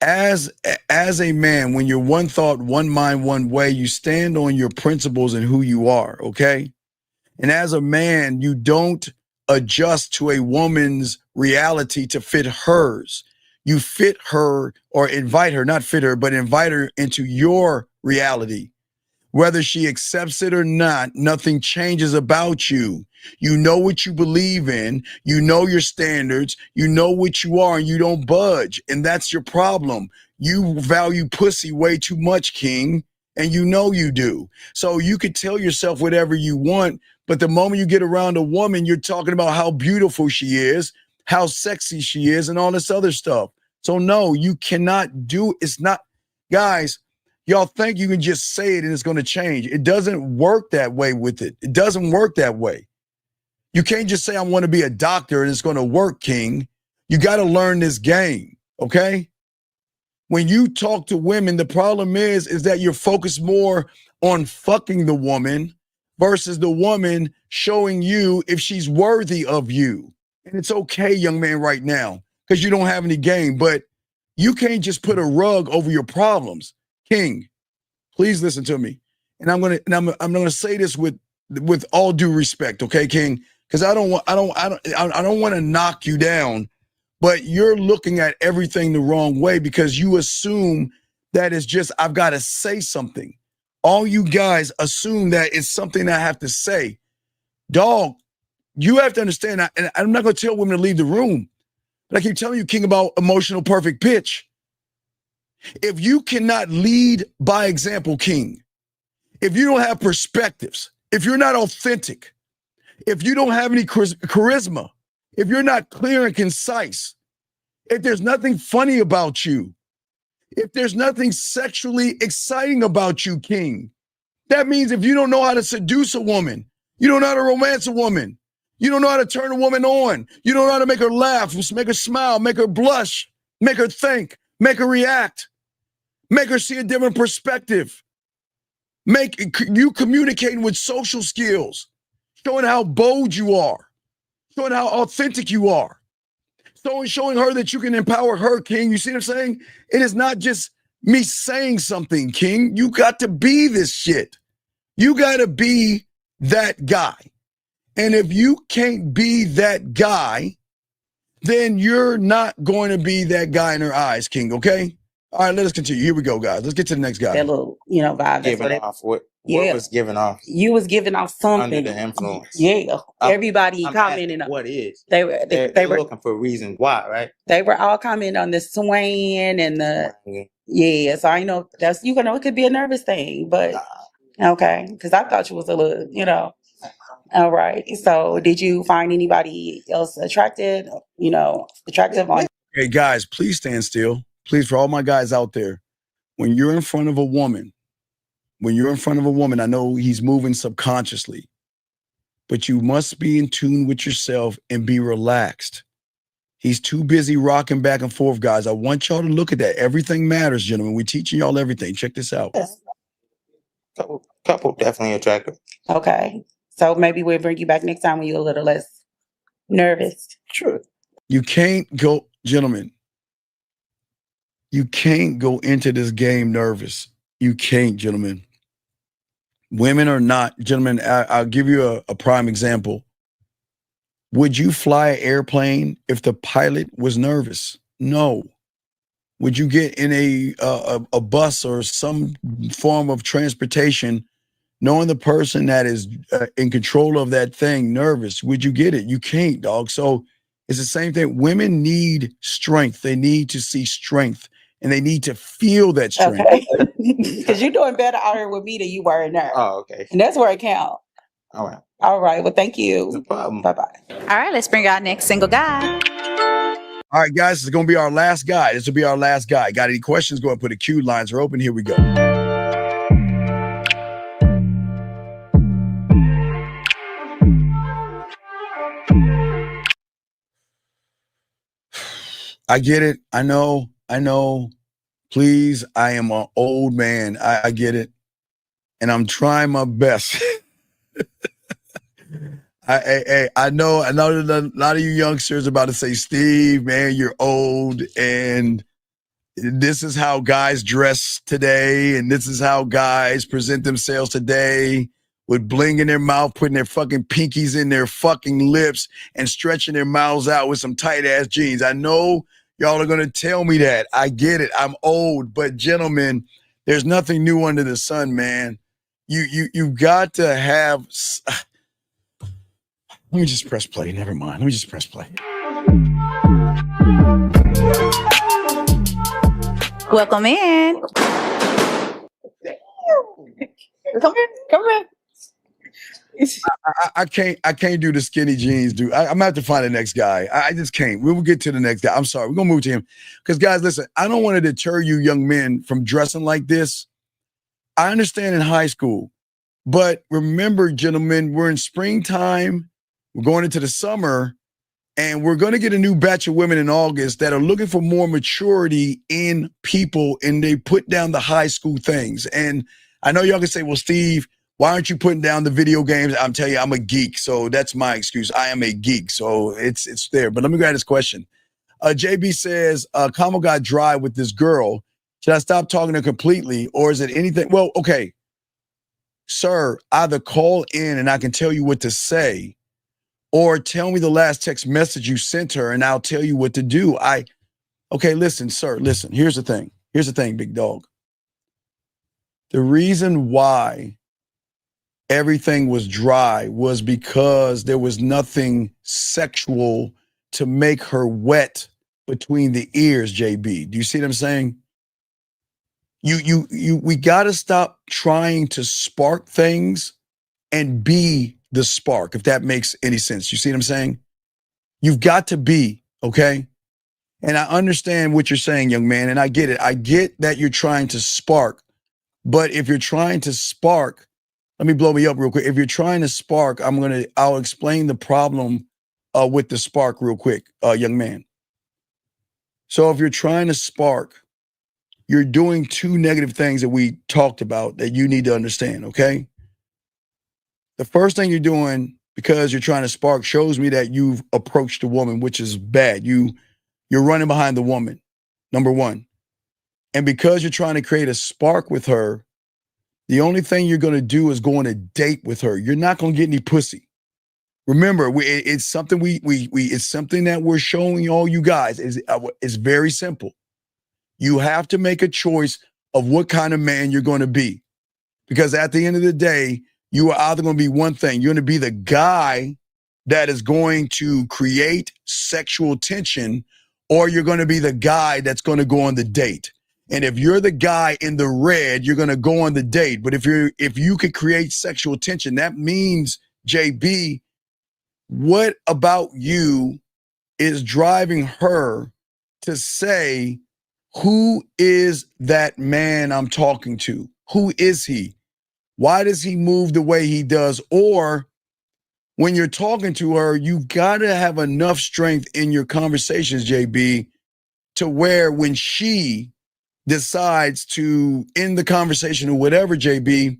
As a man, when you're one thought, one mind, one way, you stand on your principles and who you are. Okay. And as a man, you don't adjust to a woman's reality to fit hers. You fit her, or invite her, not fit her, but invite her into your reality. Whether she accepts it or not, nothing changes about you. You know what you believe in. You know your standards. You know what you are, and you don't budge. And that's your problem. You value pussy way too much, King, and you know you do. So you could tell yourself whatever you want, but the moment you get around a woman, you're talking about how beautiful she is, how sexy she is, and all this other stuff. So no, you cannot do, it's not, guys, y'all think you can just say it and it's going to change. It doesn't work that way with it. It doesn't work that way. You can't just say, I want to be a doctor and it's going to work, King. You got to learn this game, okay? When you talk to women, the problem is that you're focused more on fucking the woman versus the woman showing you if she's worthy of you. And it's okay, young man, right now, because you don't have any game, but you can't just put a rug over your problems. King, please listen to me. And I'm gonna say this with all due respect, okay, King? Because I don't want to knock you down, but you're looking at everything the wrong way because you assume that it's just I've got to say something. All you guys assume that it's something I have to say. Dog, you have to understand, and I'm not going to tell women to leave the room, but I keep telling you, King, about emotional perfect pitch. If you cannot lead by example, King, if you don't have perspectives, if you're not authentic, if you don't have any charisma, if you're not clear and concise, if there's nothing funny about you, if there's nothing sexually exciting about you, King, that means if you don't know how to seduce a woman, you don't know how to romance a woman, you don't know how to turn a woman on, you don't know how to make her laugh, make her smile, make her blush, make her think, make her react, make her see a different perspective, make you communicating with social skills, showing how bold you are, showing how authentic you are, showing her that you can empower her, King. You see what I'm saying? It is not just me saying something, King. You got to be this shit. You got to be that guy. And if you can't be that guy, then you're not going to be that guy in her eyes, King, okay? All right, let us continue. Here we go, guys. Let's get to the next guy. That little, vibe. Giving off what was giving off? You was giving off something. Under the influence. Yeah. Everybody commenting on what is. They were looking for reasons why, right? They were all commenting on the swaying and the so I know that's it could be a nervous thing, but okay. Because I thought you was a little, all right. So did you find anybody else attractive on? Hey guys, please stand still. Please, for all my guys out there, when you're in front of a woman, I know he's moving subconsciously, but you must be in tune with yourself and be relaxed. He's too busy rocking back and forth, guys. I want y'all to look at that. Everything matters, gentlemen. We're teaching y'all everything. Check this out. Couple definitely attractive. Okay. So maybe we'll bring you back next time when you're a little less nervous. True. You can't go, gentlemen. You can't go into this game nervous. You can't, gentlemen. Women are not, gentlemen, I'll give you a prime example. Would you fly an airplane if the pilot was nervous? No. Would you get in a bus or some form of transportation knowing the person that is in control of that thing nervous? Would you get it? You can't, dog. So it's the same thing. Women need strength. They need to see strength. And they need to feel that strength. Okay. Because you're doing better out here with me than you were in there. Oh, okay. And that's where it counts. All right. All right. Well, thank you. No problem. Bye-bye. All right, let's bring our next single guy. All right, guys, this is going to be our last guy. This will be our last guy. Got any questions? Go ahead and put the queue. Lines are open. Here we go. I get it. I know. Please, I am an old man. I get it. And I'm trying my best. I know that a lot of you youngsters are about to say, Steve, man, you're old. And this is how guys dress today. And this is how guys present themselves today, with bling in their mouth, putting their fucking pinkies in their fucking lips and stretching their mouths out with some tight ass jeans. I know y'all are going to tell me that. I get it. I'm old, but gentlemen, there's nothing new under the sun, man. You got to have. Let me just press play. Never mind. Let me just press play. Welcome in. Come here. I can't do the skinny jeans, dude. I'm gonna have to find the next guy. I just can't. We will get to the next guy. I'm sorry. We're gonna move to him. Because guys, listen, I don't want to deter you young men from dressing like this. I understand in high school, but remember, gentlemen, we're in springtime. We're going into the summer, and we're going to get a new batch of women in August that are looking for more maturity in people, and they put down the high school things. And I know y'all can say, well, Steve, why aren't you putting down the video games? I'm telling you, I'm a geek, so that's my excuse. I am a geek, so it's there. But let me grab this question. JB says, Kamo got dry with this girl. Should I stop talking to her completely, or is it anything? Well, okay, sir, either call in and I can tell you what to say, or tell me the last text message you sent her and I'll tell you what to do. Okay, listen, sir, listen. Here's the thing. Here's the thing, big dog. The reason why everything was dry was because there was nothing sexual to make her wet between the ears, JB. Do you see what I'm saying? We got to stop trying to spark things and be the spark, if that makes any sense. You see what I'm saying? You've got to be, okay? And I understand what you're saying, young man, and I get it. I get that you're trying to spark, but if you're trying to spark, let me blow me up real quick. If you're trying to spark, I'll explain the problem with the spark real quick, young man. So if you're trying to spark, you're doing two negative things that we talked about that you need to understand, okay? The first thing you're doing, because you're trying to spark, shows me that you've approached a woman, which is bad. You're running behind the woman, number one. And because you're trying to create a spark with her, the only thing you're going to do is go on a date with her. You're not going to get any pussy. Remember, it's something it's something that we're showing all you guys. It's very simple. You have to make a choice of what kind of man you're going to be. Because at the end of the day, you are either going to be one thing. You're going to be the guy that is going to create sexual tension, or you're going to be the guy that's going to go on the date. And if you're the guy in the red, you're going to go on the date. But if you could create sexual tension, that means, JB, what about you is driving her to say, who is that man I'm talking to? Who is he? Why does he move the way he does? Or when you're talking to her, you've got to have enough strength in your conversations, JB, to where when she decides to end the conversation or whatever, JB,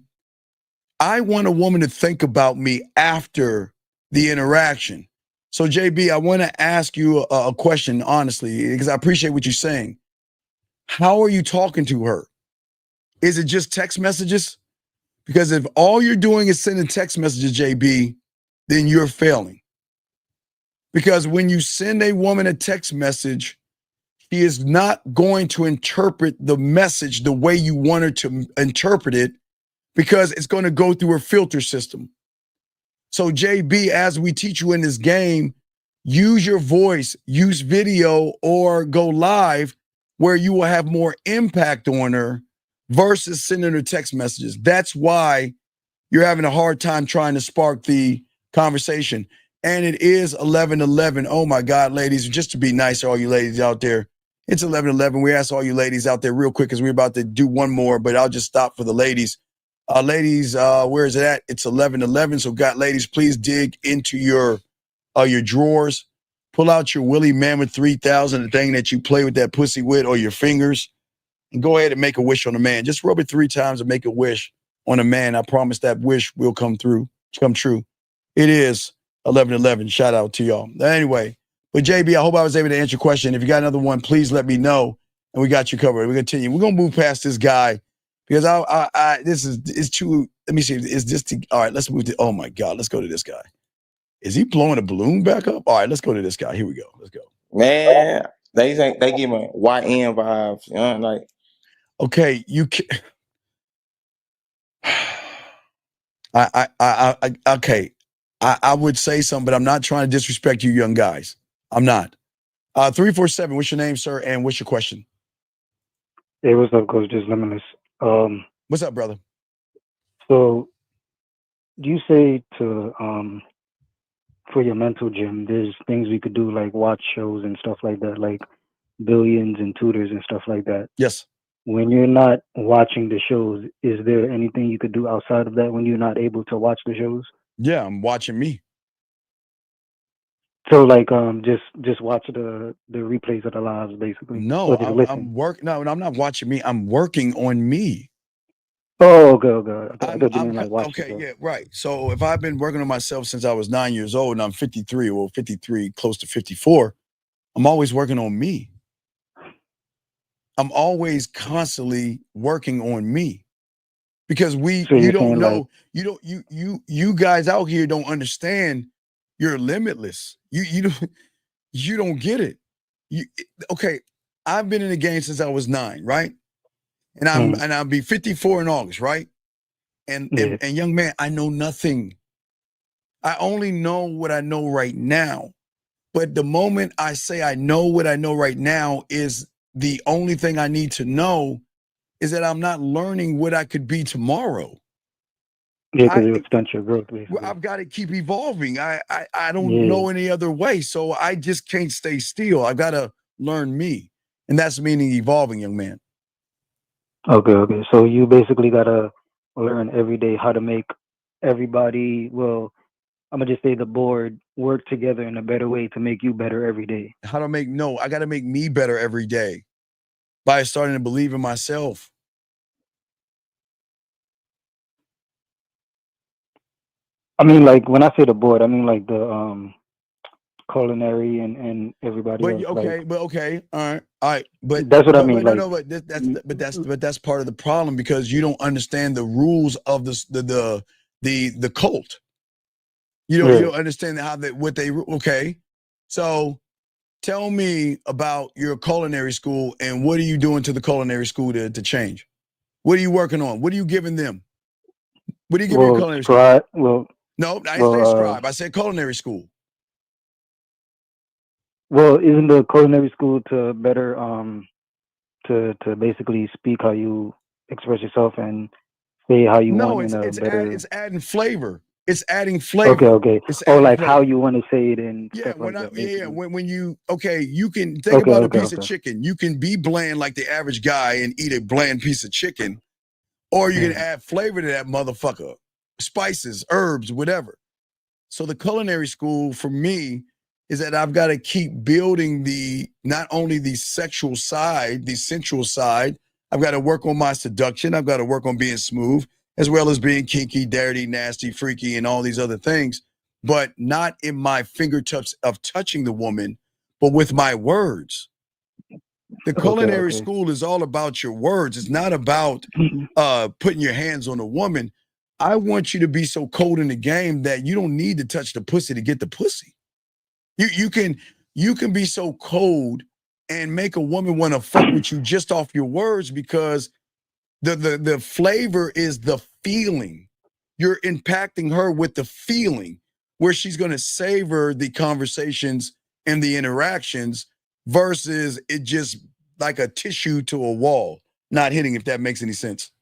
I want a woman to think about me after the interaction. So, JB, I want to ask you a question, honestly, because I appreciate what you're saying. How are you talking to her? Is it just text messages? Because if all you're doing is sending text messages, JB, then you're failing. Because when you send a woman a text message, she is not going to interpret the message the way you want her to interpret it, because it's going to go through her filter system. So, JB, as we teach you in this game, use your voice, use video, or go live where you will have more impact on her versus sending her text messages. That's why you're having a hard time trying to spark the conversation. And it is 11:11. Oh my God, ladies, just to be nice to all you ladies out there, it's 11:11. We ask all you ladies out there real quick because we're about to do one more, but I'll just stop for the ladies. Ladies, where is it at? It's 11:11. So, ladies, please dig into your drawers. Pull out your Willie Mammoth 3000, the thing that you play with that pussy with, or your fingers, and go ahead and make a wish on a man. Just rub it 3 times and make a wish on a man. I promise that wish will come true. It is 11:11. Shout out to y'all. Anyway, but JB, I hope I was able to answer your question. If you got another one, please let me know, and we got you covered. We continue. We're gonna move past this guy because it's too. Let me see. Is this all right? Let's move to. Oh my God, let's go to this guy. Is he blowing a balloon back up? All right, let's go to this guy. Here we go. Let's go. Man, they give me YN vibes. You know, like, okay, you can. I would say something, but I'm not trying to disrespect you young guys. I'm not. 347, what's your name, sir? And what's your question? Hey, what's up, Coach? Just Limitless. What's up, brother? So you say to for your mental gym, there's things we could do like watch shows and stuff like that, like Billions and Tutors and stuff like that. Yes. When you're not watching the shows, is there anything you could do outside of that when you're not able to watch the shows? Yeah, I'm watching me. So like just watch the replays of the lives basically. No, I'm working. No, I'm not watching me. I'm working on me. Oh, okay. I thought you meant like watch. Okay, yeah, right. So if I've been working on myself since I was 9 years old and I'm 53, well, 53, close to 54, I'm always working on me. I'm always constantly working on me. Because you don't know, you guys out here don't understand you're limitless. You don't get it. Okay, I've been in the game since I was 9, right? And I'll be 54 in August, right? And young man, I know nothing. I only know what I know right now. But the moment I say I know what I know right now is the only thing I need to know is that I'm not learning what I could be tomorrow. Yeah, because it would stunt your growth, basically. I've got to keep evolving. I don't Yeah. know any other way. So I just can't stay still. I got to learn me. And that's meaning evolving, young man. Okay. So you basically gotta learn every day how to make everybody, well, I'm gonna just say the board, work together in a better way to make you better every day. I got to make me better every day by starting to believe in myself. I mean, like when I say the board, I mean like the culinary and everybody else. Okay, all right, but that's what I mean. No, but that's part of the problem because you don't understand the rules of the cult. You don't understand okay. So tell me about your culinary school and what are you doing to the culinary school to change? What are you working on? What are you giving them? What are you giving your culinary school? No, I didn't say scribe. I said culinary school. Well, isn't the culinary school to better to basically speak how you express yourself and say how you want in a better? It's adding flavor. It's adding flavor. Okay. Or like how you want to say it and stuff like that. When you you can think about a piece of chicken. You can be bland like the average guy and eat a bland piece of chicken, or you can add flavor to that motherfucker, spices, herbs, whatever. So the culinary school for me is that I've got to keep building not only the sexual side, the sensual side. I've got to work on my seduction. I've got to work on being smooth, as well as being kinky, dirty, nasty, freaky, and all these other things, but not in my fingertips of touching the woman, but with my words. The culinary school is all about your words. It's not about putting your hands on a woman. I want you to be so cold in the game that you don't need to touch the pussy to get the pussy. You can be so cold and make a woman want to fuck with you just off your words because the flavor is the feeling. You're impacting her with the feeling where she's going to savor the conversations and the interactions versus it just like a tissue to a wall, not hitting, if that makes any sense.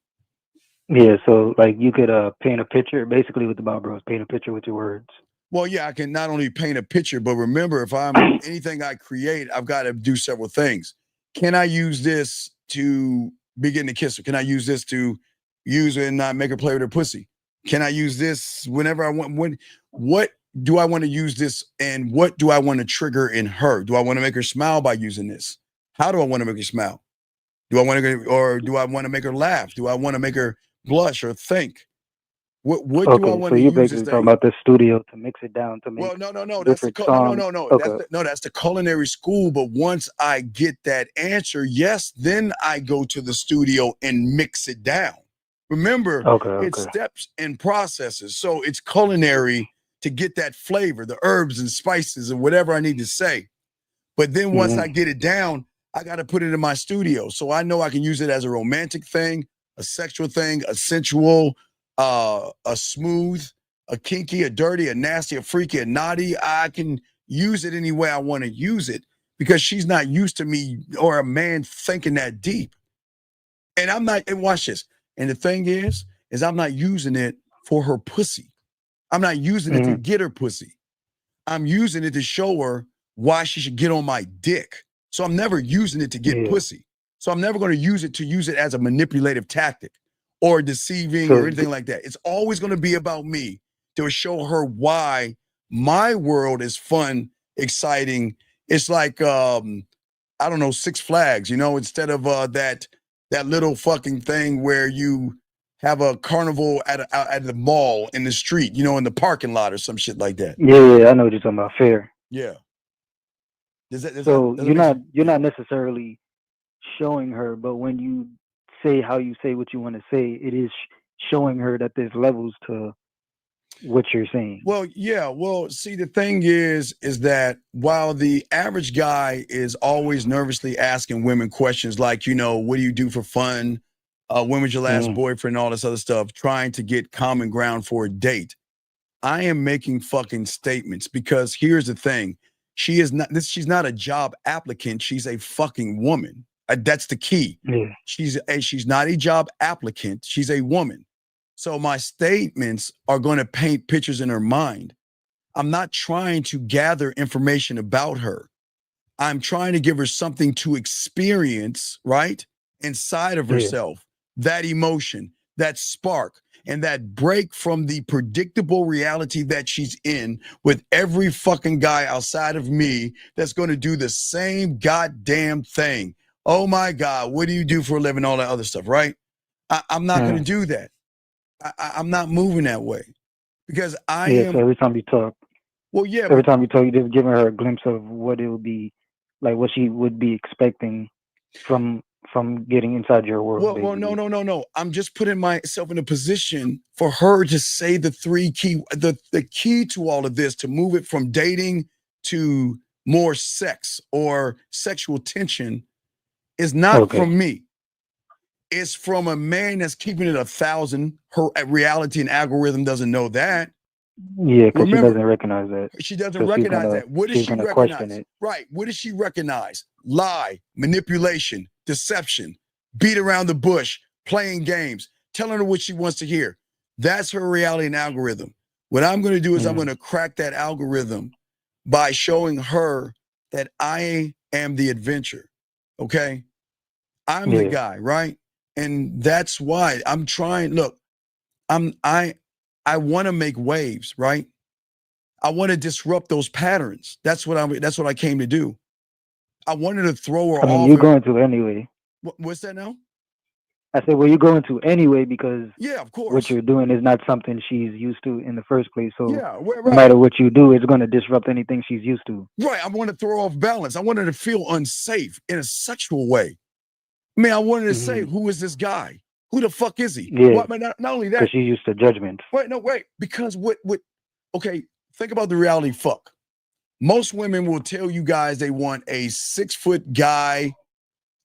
Yeah, so like you could paint a picture, basically with the Bob Bros, paint a picture with your words. Well, yeah, I can not only paint a picture, but remember, if I'm anything I create, I've got to do several things. Can I use this to begin to kiss her? Can I use this to use her and not make her play with her pussy? Can I use this whenever I want? What do I want to use this and what do I want to trigger in her? Do I want to make her smile by using this? How do I want to make her smile? Do I want to make her laugh? Do I want to make her blush or think? What do I want to use? So you're basically talking about the studio to mix it down to make That's the songs. That's the culinary school. But once I get that answer, yes, then I go to the studio and mix it down. Remember, it's steps and processes. So it's culinary to get that flavor, the herbs and spices and whatever I need to say. But then once I get it down, I got to put it in my studio. So I know I can use it as a romantic thing, a sexual thing, a sensual, a smooth, a kinky, a dirty, a nasty, a freaky, a naughty. I can use it any way I want to use it because she's not used to me or a man thinking that deep. And I'm not, and watch this. And the thing is I'm not using it for her pussy. I'm not using it to get her pussy. I'm using it to show her why she should get on my dick. So I'm never using it to get pussy. So I'm never going to use it as a manipulative tactic or deceiving or anything like that. It's always going to be about me to show her why my world is fun, exciting. It's like, I don't know, Six Flags, instead of that little fucking thing where you have a carnival at the mall in the street, in the parking lot or some shit like that. Yeah, I know what you're talking about. Fair. Yeah. You're not necessarily showing her, but when you say how you say what you want to say, it is showing her that there's levels to what you're saying. Well, yeah. Well, see, the thing is that while the average guy is always nervously asking women questions like, what do you do for fun? When was your last boyfriend? All this other stuff, trying to get common ground for a date. I am making fucking statements because here's the thing. She's not a job applicant. She's a fucking woman. That's the key. Yeah. She's not a job applicant. She's a woman. So my statements are going to paint pictures in her mind. I'm not trying to gather information about her. I'm trying to give her something to experience, right? Inside of herself, that emotion, that spark, and that break from the predictable reality that she's in with every fucking guy outside of me that's going to do the same goddamn thing. Oh my God, what do you do for a living? All that other stuff, right? I'm not going to do that. I'm not moving that way because I am. So every time you talk, every time you talk, you're just giving her a glimpse of what it would be, like what she would be expecting from getting inside your world. Well, no. I'm just putting myself in a position for her to say the key to all of this, to move it from dating to more sex or sexual tension is not from me. It's from a man that's keeping it 1,000. Her reality and algorithm doesn't know that. Yeah, because she doesn't recognize that. She doesn't recognize that. What does she recognize? Right. What does she recognize? Lie, manipulation, deception, beat around the bush, playing games, telling her what she wants to hear. That's her reality and algorithm. What I'm going to do is I'm going to crack that algorithm by showing her that I am the adventure. Okay? I'm the guy, right? And that's why I'm trying. Look, I want to make waves, right? I want to disrupt those patterns. That's what I came to do. I wanted to throw her off. You're going to anyway. What's that now? I said, well, you're going to anyway because of course, what you're doing is not something she's used to in the first place. So right. No matter what you do, it's going to disrupt anything she's used to. Right. I want to throw off balance. I wanted to feel unsafe in a sexual way. I mean, I wanted to say, who is this guy? Who the fuck is he? Yeah. Not only that. Because she's used to judgment. Wait. Because okay, think about the reality fuck. Most women will tell you guys they want a 6-foot guy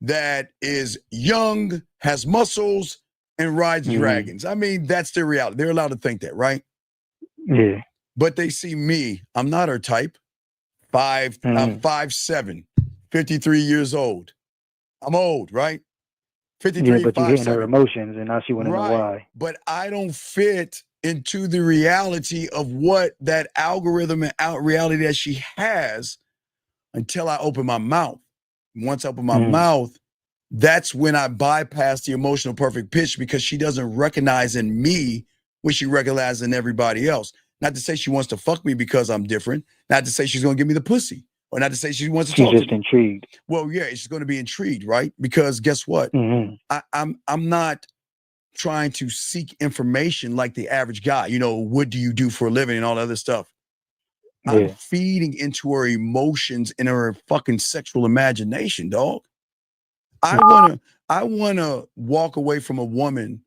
that is young, has muscles, and rides dragons. I mean, that's their reality. They're allowed to think that, right? Yeah. But they see me. I'm not her type. I'm 5'7", 53 years old. I'm old, right? 53, yeah, but you're hitting her 5'7". emotions, and now she want to know why. But I don't fit into the reality of what that algorithm and reality that she has until I open my mouth. Once I open my mouth, that's when I bypass the emotional perfect pitch because she doesn't recognize in me what she recognizes in everybody else. Not to say she wants to fuck me because I'm different. Not to say she's going to give me the pussy. Or not to say she wants to talk to me. She's just intrigued. Well, yeah, she's going to be intrigued, right? Because guess what? I'm not trying to seek information like the average guy. You know, what do you do for a living and all that other stuff? I'm feeding into her emotions and her fucking sexual imagination, dog. I wanna walk away from a woman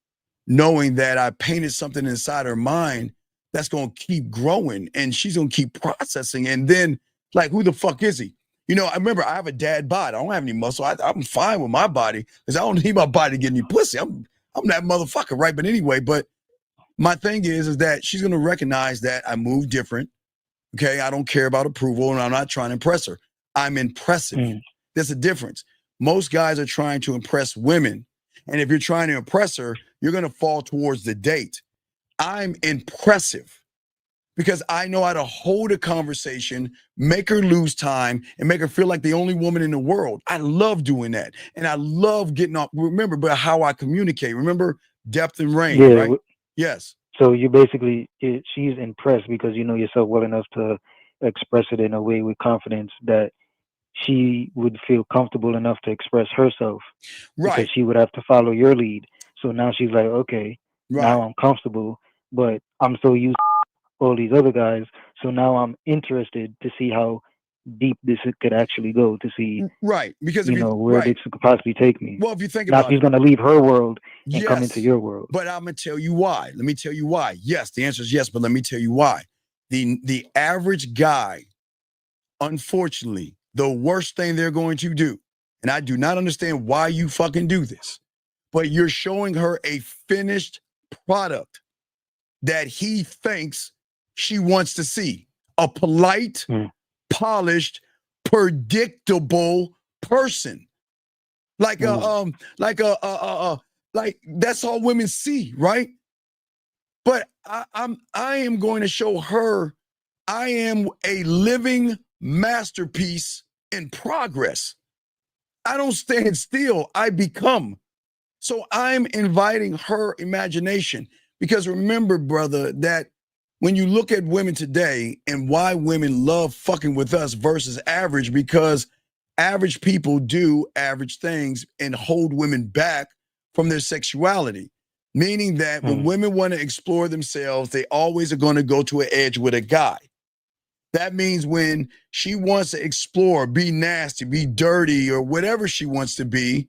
knowing that I painted something inside her mind that's gonna keep growing and she's gonna keep processing. And then, like, who the fuck is he? You know, I remember I have a dad bod. I don't have any muscle. I'm fine with my body because I don't need my body to get any pussy. I'm that motherfucker, right? But anyway, my thing is that she's gonna recognize that I move different. Okay, I don't care about approval and I'm not trying to impress her. I'm impressive. There's a difference. Most guys are trying to impress women. And if you're trying to impress her, you're going to fall towards the date. I'm impressive because I know how to hold a conversation, make her lose time, and make her feel like the only woman in the world. I love doing that. And I love getting off. Remember, but how I communicate. Remember, depth and range, right? Yes. So you basically, she's impressed because you know yourself well enough to express it in a way with confidence that she would feel comfortable enough to express herself. Right. Because she would have to follow your lead. So now she's like, okay, now I'm comfortable, but I'm so used to all these other guys. So now I'm interested to see how deep this could actually go, to see because where this could possibly take me. Well, if you think now about she's going to leave her world and come into your world. But I'm gonna tell you why. Let me tell you why. Yes, the answer is yes, but let me tell you why. The average guy, unfortunately, the worst thing they're going to do, and I do not understand why you fucking do this, but you're showing her a finished product that he thinks she wants to see. A polite, polished, predictable person. Like like that's all women see, right? But I am going to show her I am a living masterpiece in progress. I don't stand still, I become. So I'm inviting her imagination because remember, brother, that when you look at women today and why women love fucking with us versus average, because average people do average things and hold women back from their sexuality. Meaning that when women want to explore themselves, they always are going to go to an edge with a guy. That means when she wants to explore, be nasty, be dirty, or whatever she wants to be,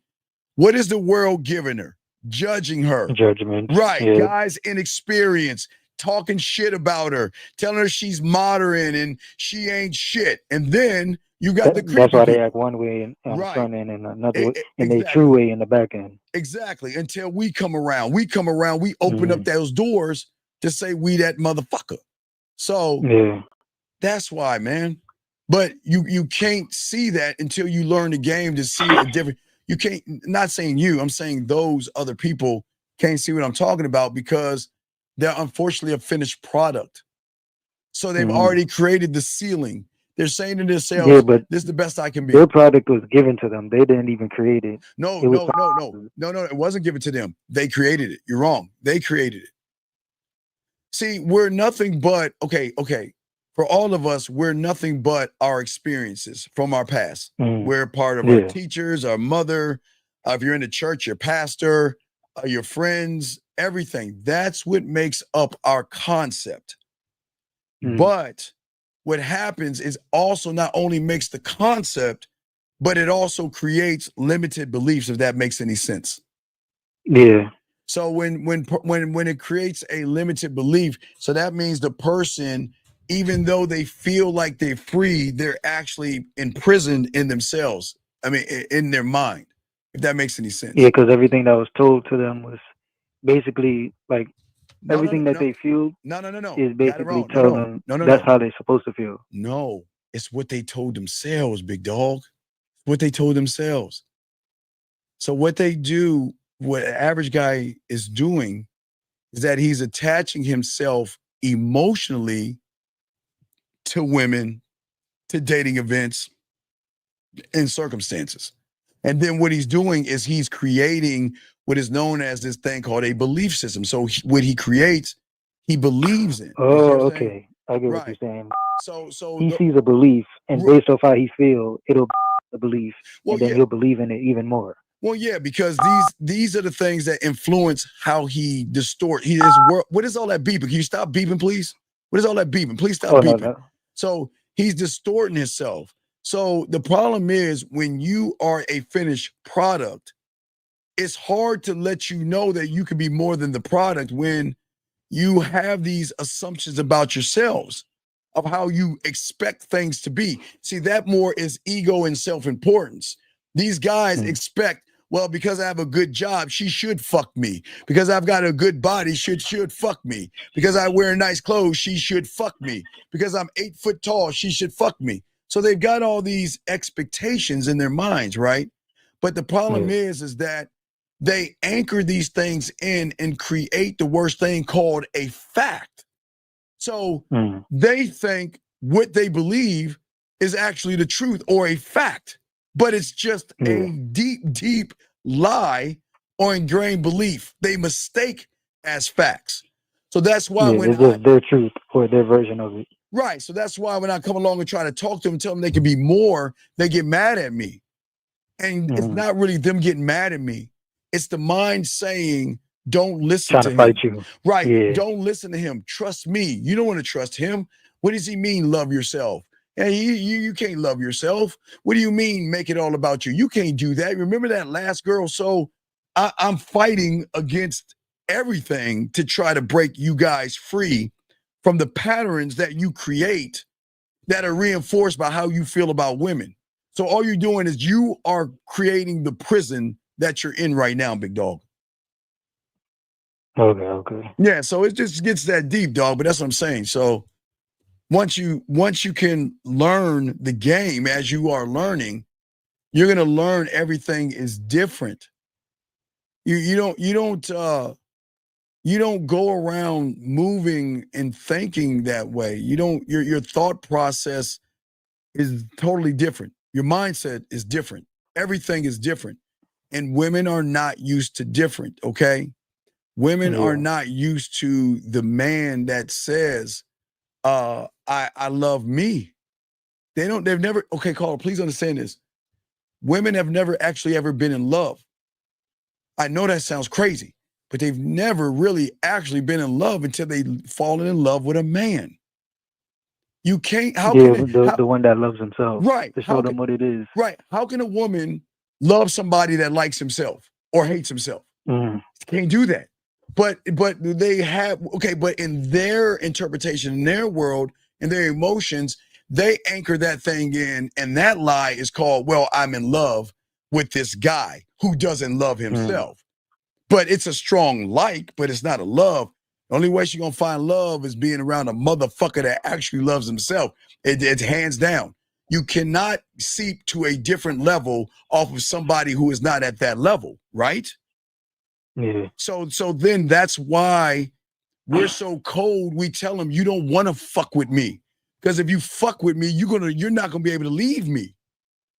what is the world giving her? Judging her. Judgment. Right. Yeah. Guys inexperienced, talking shit about her, telling her she's modern and she ain't shit. And then you got the creepy That's why they people. act one way on the front end and another way, and Exactly. they true way in the back end. Exactly. Until we come around. We open up those doors to say we that motherfucker. So yeah, that's why, man. But you can't see that until you learn the game to see a different. You can't, not saying you, I'm saying those other people can't see what I'm talking about because they're unfortunately a finished product. So they've already created the ceiling. They're saying to themselves, yeah, but this is the best I can be. their product was given to them. They didn't even create it. No, It was it wasn't given to them. They created it. You're wrong. They created it. See, we're nothing but, okay. For all of us, we're nothing but our experiences from our past. We're part of our teachers, our mother. If you're in the church, your pastor, your friends, everything. That's what makes up our concept. But what happens is also not only makes the concept, but it also creates limited beliefs, if that makes any sense. Yeah. So when it creates a limited belief, so that means the person, even though they feel like they're free, they're actually imprisoned in themselves. I mean, in their mind, if that makes any sense. Yeah, because everything that was told to them was basically like everything that they feel is basically telling them that's how they're supposed to feel. No, it's what they told themselves, big dog. What they told themselves. So what they do, what an average guy is doing is that he's attaching himself emotionally to women, to dating events and circumstances. And then what he's doing is he's creating what is known as this thing called a belief system. So what he creates, he believes in. Oh, okay. I get what you're saying. So he sees a belief, and based off how he feels, it'll be the belief, and then he'll believe in it even more. Well, yeah, because these are the things that influence how he distort his world. What is all that beeping? Can you stop beeping, please? What is all that beeping? Please stop beeping. No. So he's distorting himself. So the problem is when you are a finished product, it's hard to let you know that you can be more than the product when you have these assumptions about yourselves of how you expect things to be. See, that more is ego and self-importance. These guys expect, well, because I have a good job, she should fuck me. Because I've got a good body, should fuck me. Because I wear nice clothes, she should fuck me. Because I'm 8 foot tall, she should fuck me. So they've got all these expectations in their minds, right? But the problem is that they anchor these things in and create the worst thing called a fact. So they think what they believe is actually the truth or a fact, but it's just a deep, deep lie or ingrained belief they mistake as facts. So that's why it's just their truth or their version of it. Right. So that's why when I come along and try to talk to them and tell them they can be more, they get mad at me. And it's not really them getting mad at me. It's the mind saying, don't listen to him. Fight you. Right. Yeah. Don't listen to him. Trust me. You don't want to trust him. What does he mean, love yourself? And you can't love yourself. What do you mean, make it all about you? You can't do that. Remember that last girl? So I'm fighting against everything to try to break you guys free from the patterns that you create that are reinforced by how you feel about women. So all you're doing is you are creating the prison that you're in right now, big dog. Okay. Yeah, so it just gets that deep, dog, but that's what I'm saying. So once you can learn the game as you are learning, You're gonna learn everything is different. You don't go around moving and thinking that way. You don't. Your thought process is totally different. Your mindset is different. Everything is different, and women are not used to different. Okay, women are not used to the man that says, I love me. They've never, okay, Carl, please understand this. Women have never actually ever been in love. I know that sounds crazy, but they've never really actually been in love until they've fallen in love with a man. You can't, the one that loves himself. Right. To show them what it is. Right. How can a woman love somebody that likes himself or hates himself? Can't do that. But they have, okay, but in their interpretation, in their world, in their emotions, they anchor that thing in, and that lie is called, well, I'm in love with this guy who doesn't love himself. But it's a strong like, but it's not a love. The only way she's gonna find love is being around a motherfucker that actually loves himself. It's hands down. You cannot seep to a different level off of somebody who is not at that level, right? Yeah. So then that's why we're so cold. We tell them you don't want to fuck with me. Because if you fuck with me, you're not gonna be able to leave me.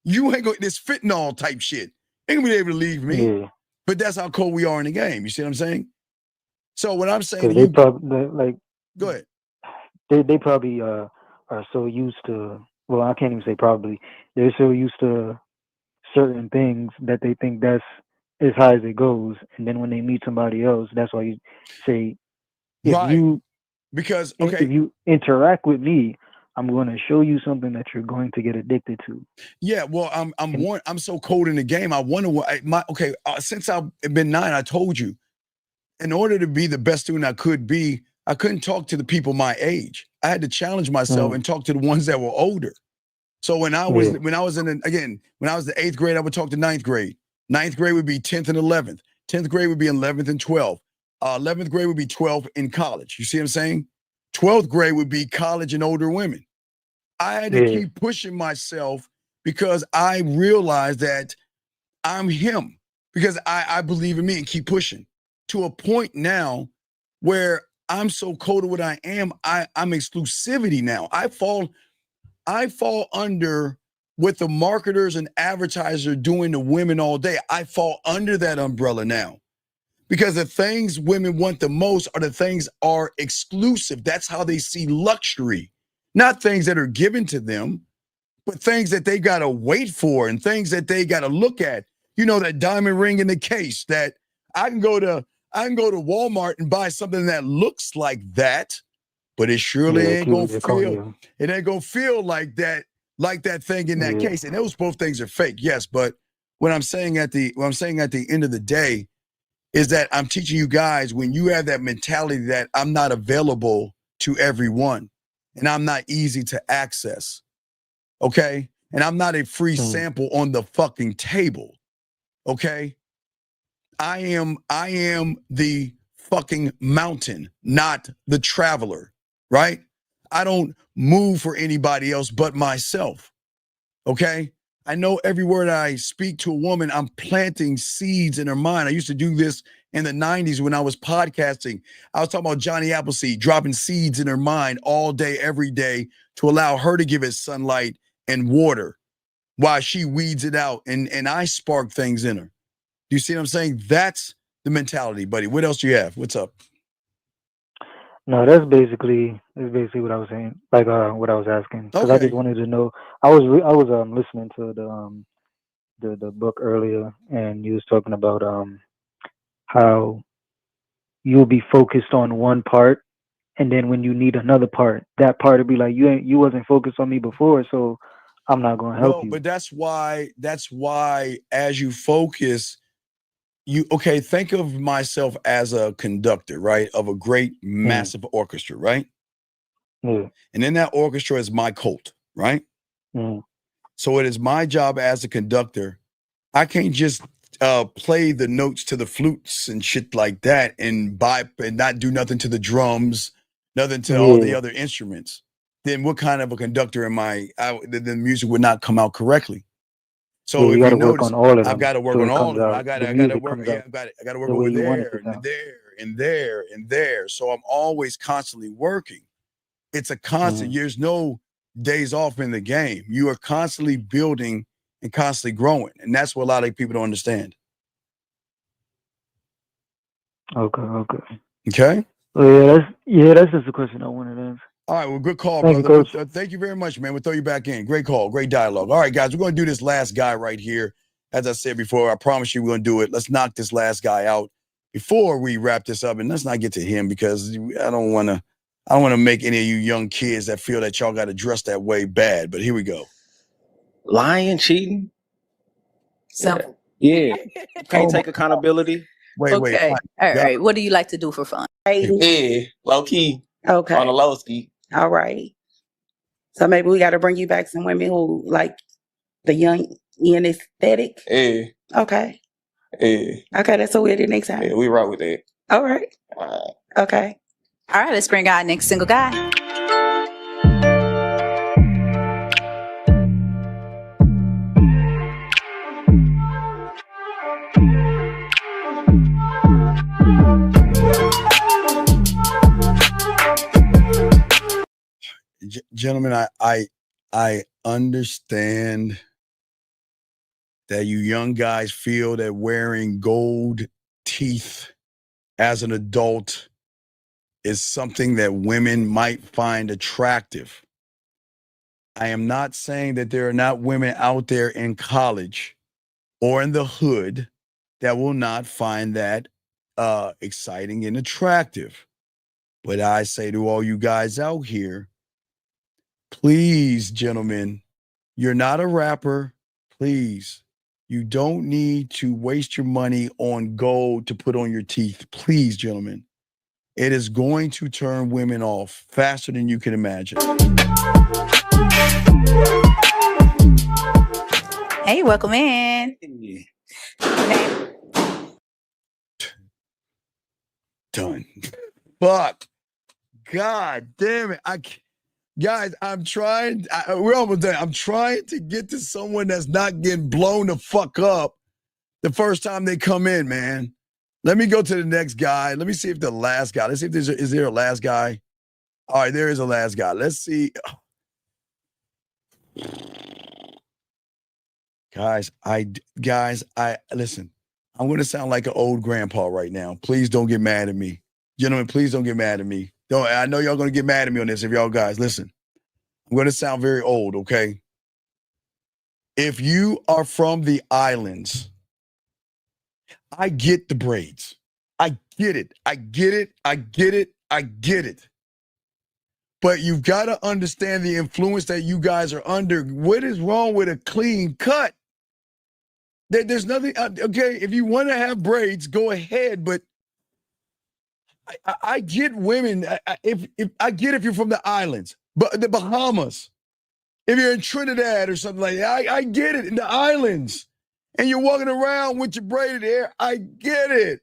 You ain't gonna this fentanyl type shit. Ain't gonna be able to leave me. Yeah. But that's how cold we are in the game. You see what I'm saying? So what I'm saying, They probably like. Go ahead. They probably are so used to. Well, I can't even say probably. They're so used to certain things that they think that's as high as it goes, and then when they meet somebody else, that's why you say, if you interact with me, I'm going to show you something that you're going to get addicted to. Yeah, well, I'm so cold in the game. I wonder what since I've been 9, I told you, in order to be the best student I could be, I couldn't talk to the people my age. I had to challenge myself and talk to the ones that were older. So when I was in the 8th grade, I would talk to 9th grade. 9th grade would be 10th and 11th. 10th grade would be 11th and 12th. 11th grade would be 12th in college. You see what I'm saying? 12th grade would be college and older women. I had to keep pushing myself because I realized that I'm him, because I believe in me, and keep pushing to a point now where I'm so cold to what I am. I'm exclusivity now. I fall under what the marketers and advertisers are doing to women all day. I fall under that umbrella now, because the things women want the most are the things are exclusive. That's how they see luxury, not things that are given to them, but things that they got to wait for and things that they got to look at. You know, that diamond ring in the case that I can go to Walmart and buy something that looks like that, but it surely ain't gonna feel. It ain't gonna feel like that thing in that case. And those both things are fake, yes. But what I'm saying at the end of the day is that I'm teaching you guys, when you have that mentality that I'm not available to everyone and I'm not easy to access, okay? And I'm not a free sample on the fucking table, okay? I am the fucking mountain, not the traveler, right? I don't move for anybody else but myself, okay? I know every word I speak to a woman, I'm planting seeds in her mind. I used to do this in the 90s when I was podcasting. I was talking about Johnny Appleseed, dropping seeds in her mind all day, every day, to allow her to give it sunlight and water while she weeds it out. And I spark things in her. Do you see what I'm saying? That's the mentality, buddy. What else do you have? What's up? No, that's basically what I was saying. Like what I was asking, because I just wanted to know. I was listening to the book earlier, and you was talking about how you'll be focused on one part, and then when you need another part, that part will be like, you wasn't focused on me before, so I'm not going to help you. But that's why as you focus, think of myself as a conductor, right, of a great massive orchestra, right? Yeah. And in that orchestra is my cult, right? So it is my job as a conductor. I can't just play the notes to the flutes and shit like that and not do nothing to the drums, nothing to all the other instruments. Then what kind of a conductor am I? The music would not come out correctly. So you if got you to work notice, on all of them. I've got to work so on it all comes of them. out. I got The to music work. comes Yeah, out I got to work the way over you want it there to and sound. there and there. So I'm always constantly working. It's a constant. Mhm. There's no days off in the game. You are constantly building and constantly growing, and that's what a lot of people don't understand. Okay. Okay. Well, that's just a question I wanted to answer. All right. Well, good call, Thank you, brother. Coach. Thank you very much, man. We'll throw you back in. Great call. Great dialogue. All right, guys. We're going to do this last guy right here. As I said before, I promise you we're going to do it. Let's knock this last guy out before we wrap this up. And let's not get to him because I don't want to make any of you young kids that feel that y'all got to dress that way bad. But here we go. Lying, cheating. Simple. Yeah. Can't take accountability. Wait. Okay. All right. What do you like to do for fun? Yeah. Low key. Okay. On the low ski. All right. So maybe we got to bring you back some women who like the young Ian aesthetic. Yeah. Okay. Yeah. Okay, that's what we'll do next time. Yeah, we rock with that. All right. Okay. All right, let's bring our next single guy. Gentlemen, I understand that you young guys feel that wearing gold teeth as an adult is something that women might find attractive. I am not saying that there are not women out there in college or in the hood that will not find that exciting and attractive. But I say to all you guys out here, please, gentlemen, you're not a rapper. Please, you don't need to waste your money on gold to put on your teeth. Please, gentlemen. It is going to turn women off faster than you can imagine. Hey, welcome in. Done. Fuck. God damn it. Guys, I'm trying. We're almost done. I'm trying to get to someone that's not getting blown the fuck up the first time they come in, man. Let me go to the next guy. Let me see if the last guy. Let's see if is there a last guy. All right, there is a last guy. Let's see. Guys, I listen. I'm going to sound like an old grandpa right now. Please don't get mad at me. Gentlemen, please don't get mad at me. I know y'all going to get mad at me on this if y'all guys listen. I'm going to sound very old, okay? If you are from the islands, I get the braids. I get it. But you've got to understand the influence that you guys are under. What is wrong with a clean cut? There's nothing, okay, if you want to have braids, go ahead, but I get women, if I get if you're from the islands, but the Bahamas, if you're in Trinidad or something like that, I get it, in the islands, and you're walking around with your braided hair, I get it.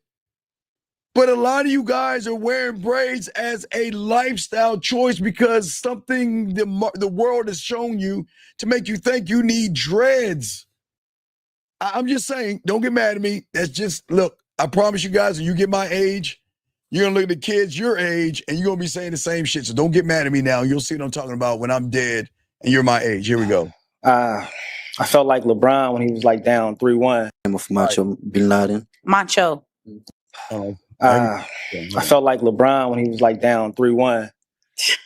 But a lot of you guys are wearing braids as a lifestyle choice because something the world has shown you to make you think you need dreads. I'm just saying, don't get mad at me. That's just, look, I promise you guys, when you get my age, you're going to look at the kids your age, and you're going to be saying the same shit. So don't get mad at me now. You'll see what I'm talking about when I'm dead, and you're my age. Here we go. I felt like LeBron when he was like down 3-1. Of Macho Bin Laden. Macho. I felt like LeBron when he was like down 3-1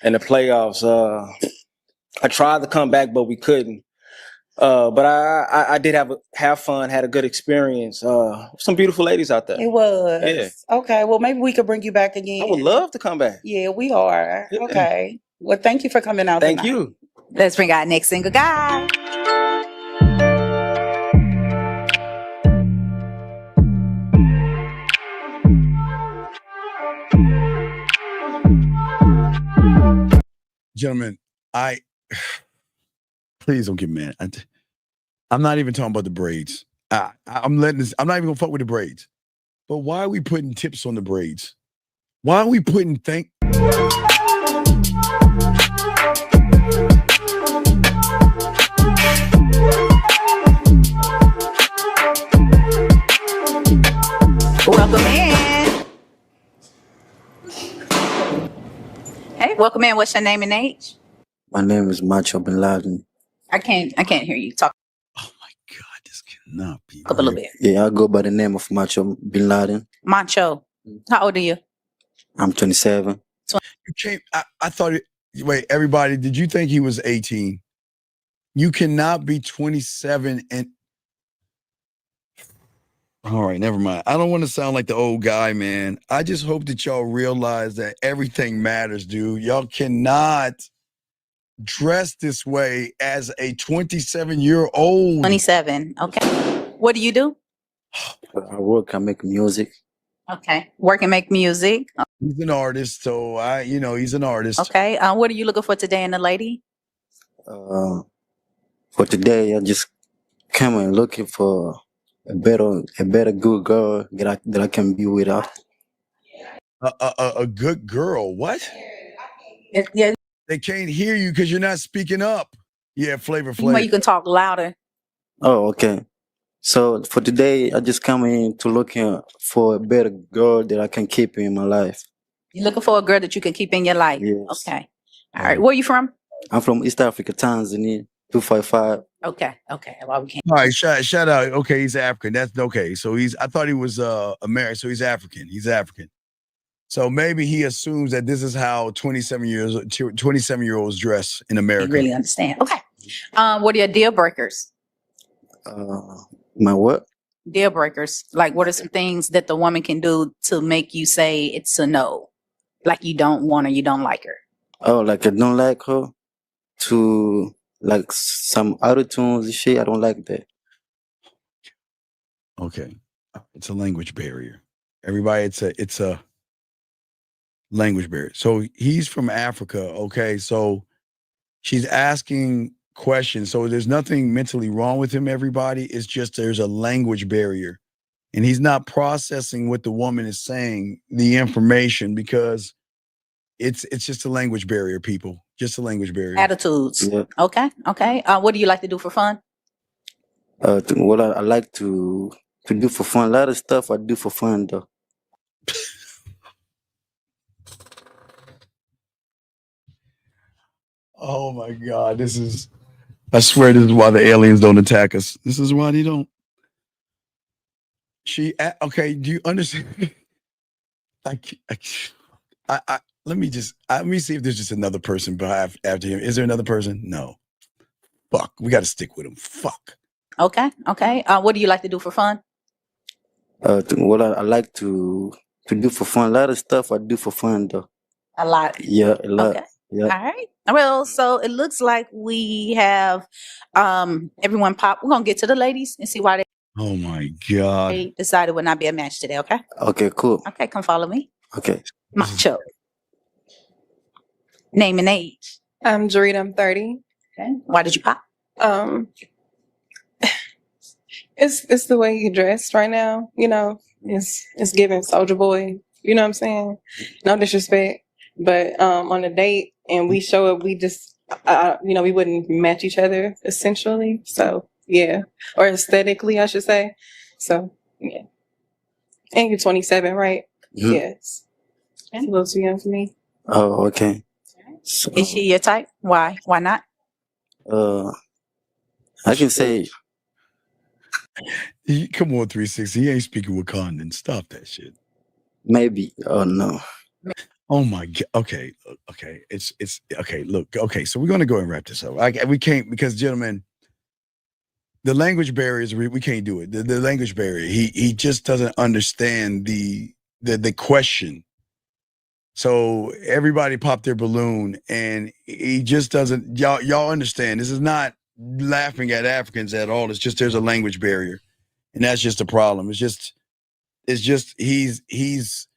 in the playoffs. I tried to come back, but we couldn't. But I did have fun, had a good experience. Some beautiful ladies out there. It was. Yeah. Okay, well, maybe we could bring you back again. I would love to come back. Yeah, we are. Yeah. Okay. Well, thank you for coming out Thank tonight. you. Let's bring our next single guy. Gentlemen, please don't get mad. I'm not even talking about the braids. I'm not even gonna fuck with the braids. But why are we putting tips on the braids? Why are we putting welcome in. What's your name and age? My name is Macho Bin Laden. I can't hear you. Talk Not be up a little bit. Yeah, I go by the name of Macho Bin Laden. Macho. How old are you? I'm 27. You can't. I thought it. Wait, everybody, did you think he was 18? You cannot be 27 and. All right, never mind. I don't want to sound like the old guy, man. I just hope that y'all realize that everything matters, dude. Y'all cannot dress this way as a 27-year-old. 27. Okay. What do you do? I work, I make music. Okay. Work and make music. He's an artist, so he's an artist. Okay. What are you looking for today in a lady? For today, I just came and looking for a better good girl that I can be without. A good girl. What? Yeah. They can't hear you because you're not speaking up. Yeah, Flavor You can talk louder. Oh, okay. So for today, I just come in to looking for a better girl that I can keep in my life. You're looking for a girl that you can keep in your life. Yes. Okay. All right. Where are you from? I'm from East Africa, Tanzania, 255. Okay. Well, we can't. All right, shout out. Okay, he's African. That's okay. So I thought he was American, so he's African. He's African. So maybe he assumes that this is how 27-year-olds dress in America. You really understand. Okay. What are your deal breakers? My what? Deal breakers. Like, what are some things that the woman can do to make you say it's a no? Like you don't want her, you don't like her. Oh, like I don't like her to like some auto tunes and shit. I don't like that. Okay. It's a language barrier. Everybody, it's a language barrier. So he's from Africa. Okay. So she's asking questions. So there's nothing mentally wrong with him, everybody. It's just there's a language barrier. And he's not processing what the woman is saying, the information, because it's just a language barrier, people. Just a language barrier. Attitudes. Yeah. Okay. What do you like to do for fun? What I like to do for fun. A lot of stuff I do for fun though. Oh my God. I swear this is why the aliens don't attack us. This is why they don't. Okay, do you understand? Let me see if there's just another person after him. Is there another person? No. Fuck. We got to stick with him. Fuck. Okay. What do you like to do for fun? What I like to do for fun. A lot of stuff I do for fun though. A lot. Yeah, a lot. Okay. Yeah. All right. Well, so it looks like we have everyone pop. We're gonna get to the ladies and see why they Oh my God. decided would not be a match today. Okay. Okay, cool. Okay, come follow me. Okay. Macho. Name and age. I'm Jarita. I'm 30. Okay. Why did you pop? It's the way you dressed right now. You know, it's giving Soldier Boy. You know what I'm saying? No disrespect, but on a date and we show up, we just we wouldn't match each other essentially. So yeah, or aesthetically, I should say. So yeah, and you're 27, right? Mhm. Yes, it's a little too young for me. Oh, okay. So, Is she your type? Why? Why not? I can say Come on, 360. He ain't speaking Wakandan. Stop that shit. maybe. Oh no. Oh my God. Okay. It's okay. Look. Okay. So we're gonna go and wrap this up. We can't because, gentlemen, the language barriers. We can't do it. The language barrier. He just doesn't understand the question. So everybody popped their balloon, and he just doesn't. Y'all understand? This is not laughing at Africans at all. It's just there's a language barrier, and that's just a problem. It's just he's.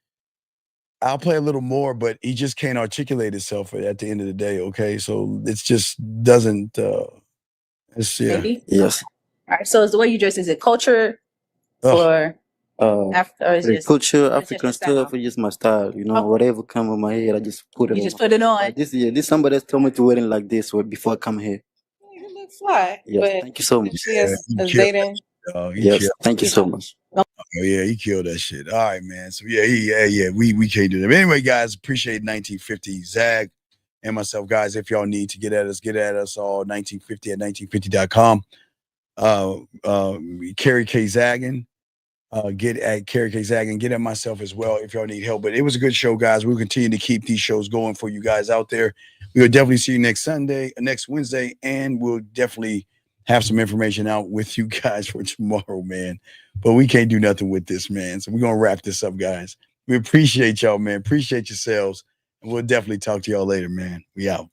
I'll play a little more, but he just can't articulate himself at the end of the day. Okay, so it's just doesn't. It's yeah. Maybe? Yes. All right. So is the way you dress, is it culture for Africa, or is The just culture, just African your style? stuff is just my style. You know, whatever come in my head, I just put it You on. just put it on? This somebody else told me to wear it like this before I come here. You look fly. Yes, But thank you so much. she as he killed dating. He Yes, killed. thank you so much. Oh yeah, he killed that shit. All right, man. So yeah, we can't do that. But anyway, guys, appreciate 1950 Zag. and myself. Guys, if y'all need to get at us all 1950 at 1950.com. Carrie K. Zaggin. Get at Carrie K. Zaggin, get at myself as well if y'all need help. But it was a good show, guys. We'll continue to keep these shows going for you guys out there. We'll definitely see you next Wednesday, and we'll definitely have some information out with you guys for tomorrow, man. But we can't do nothing with this, man. So we're gonna wrap this up, guys. We appreciate y'all, man. Appreciate yourselves. And we'll definitely talk to y'all later, man. We out.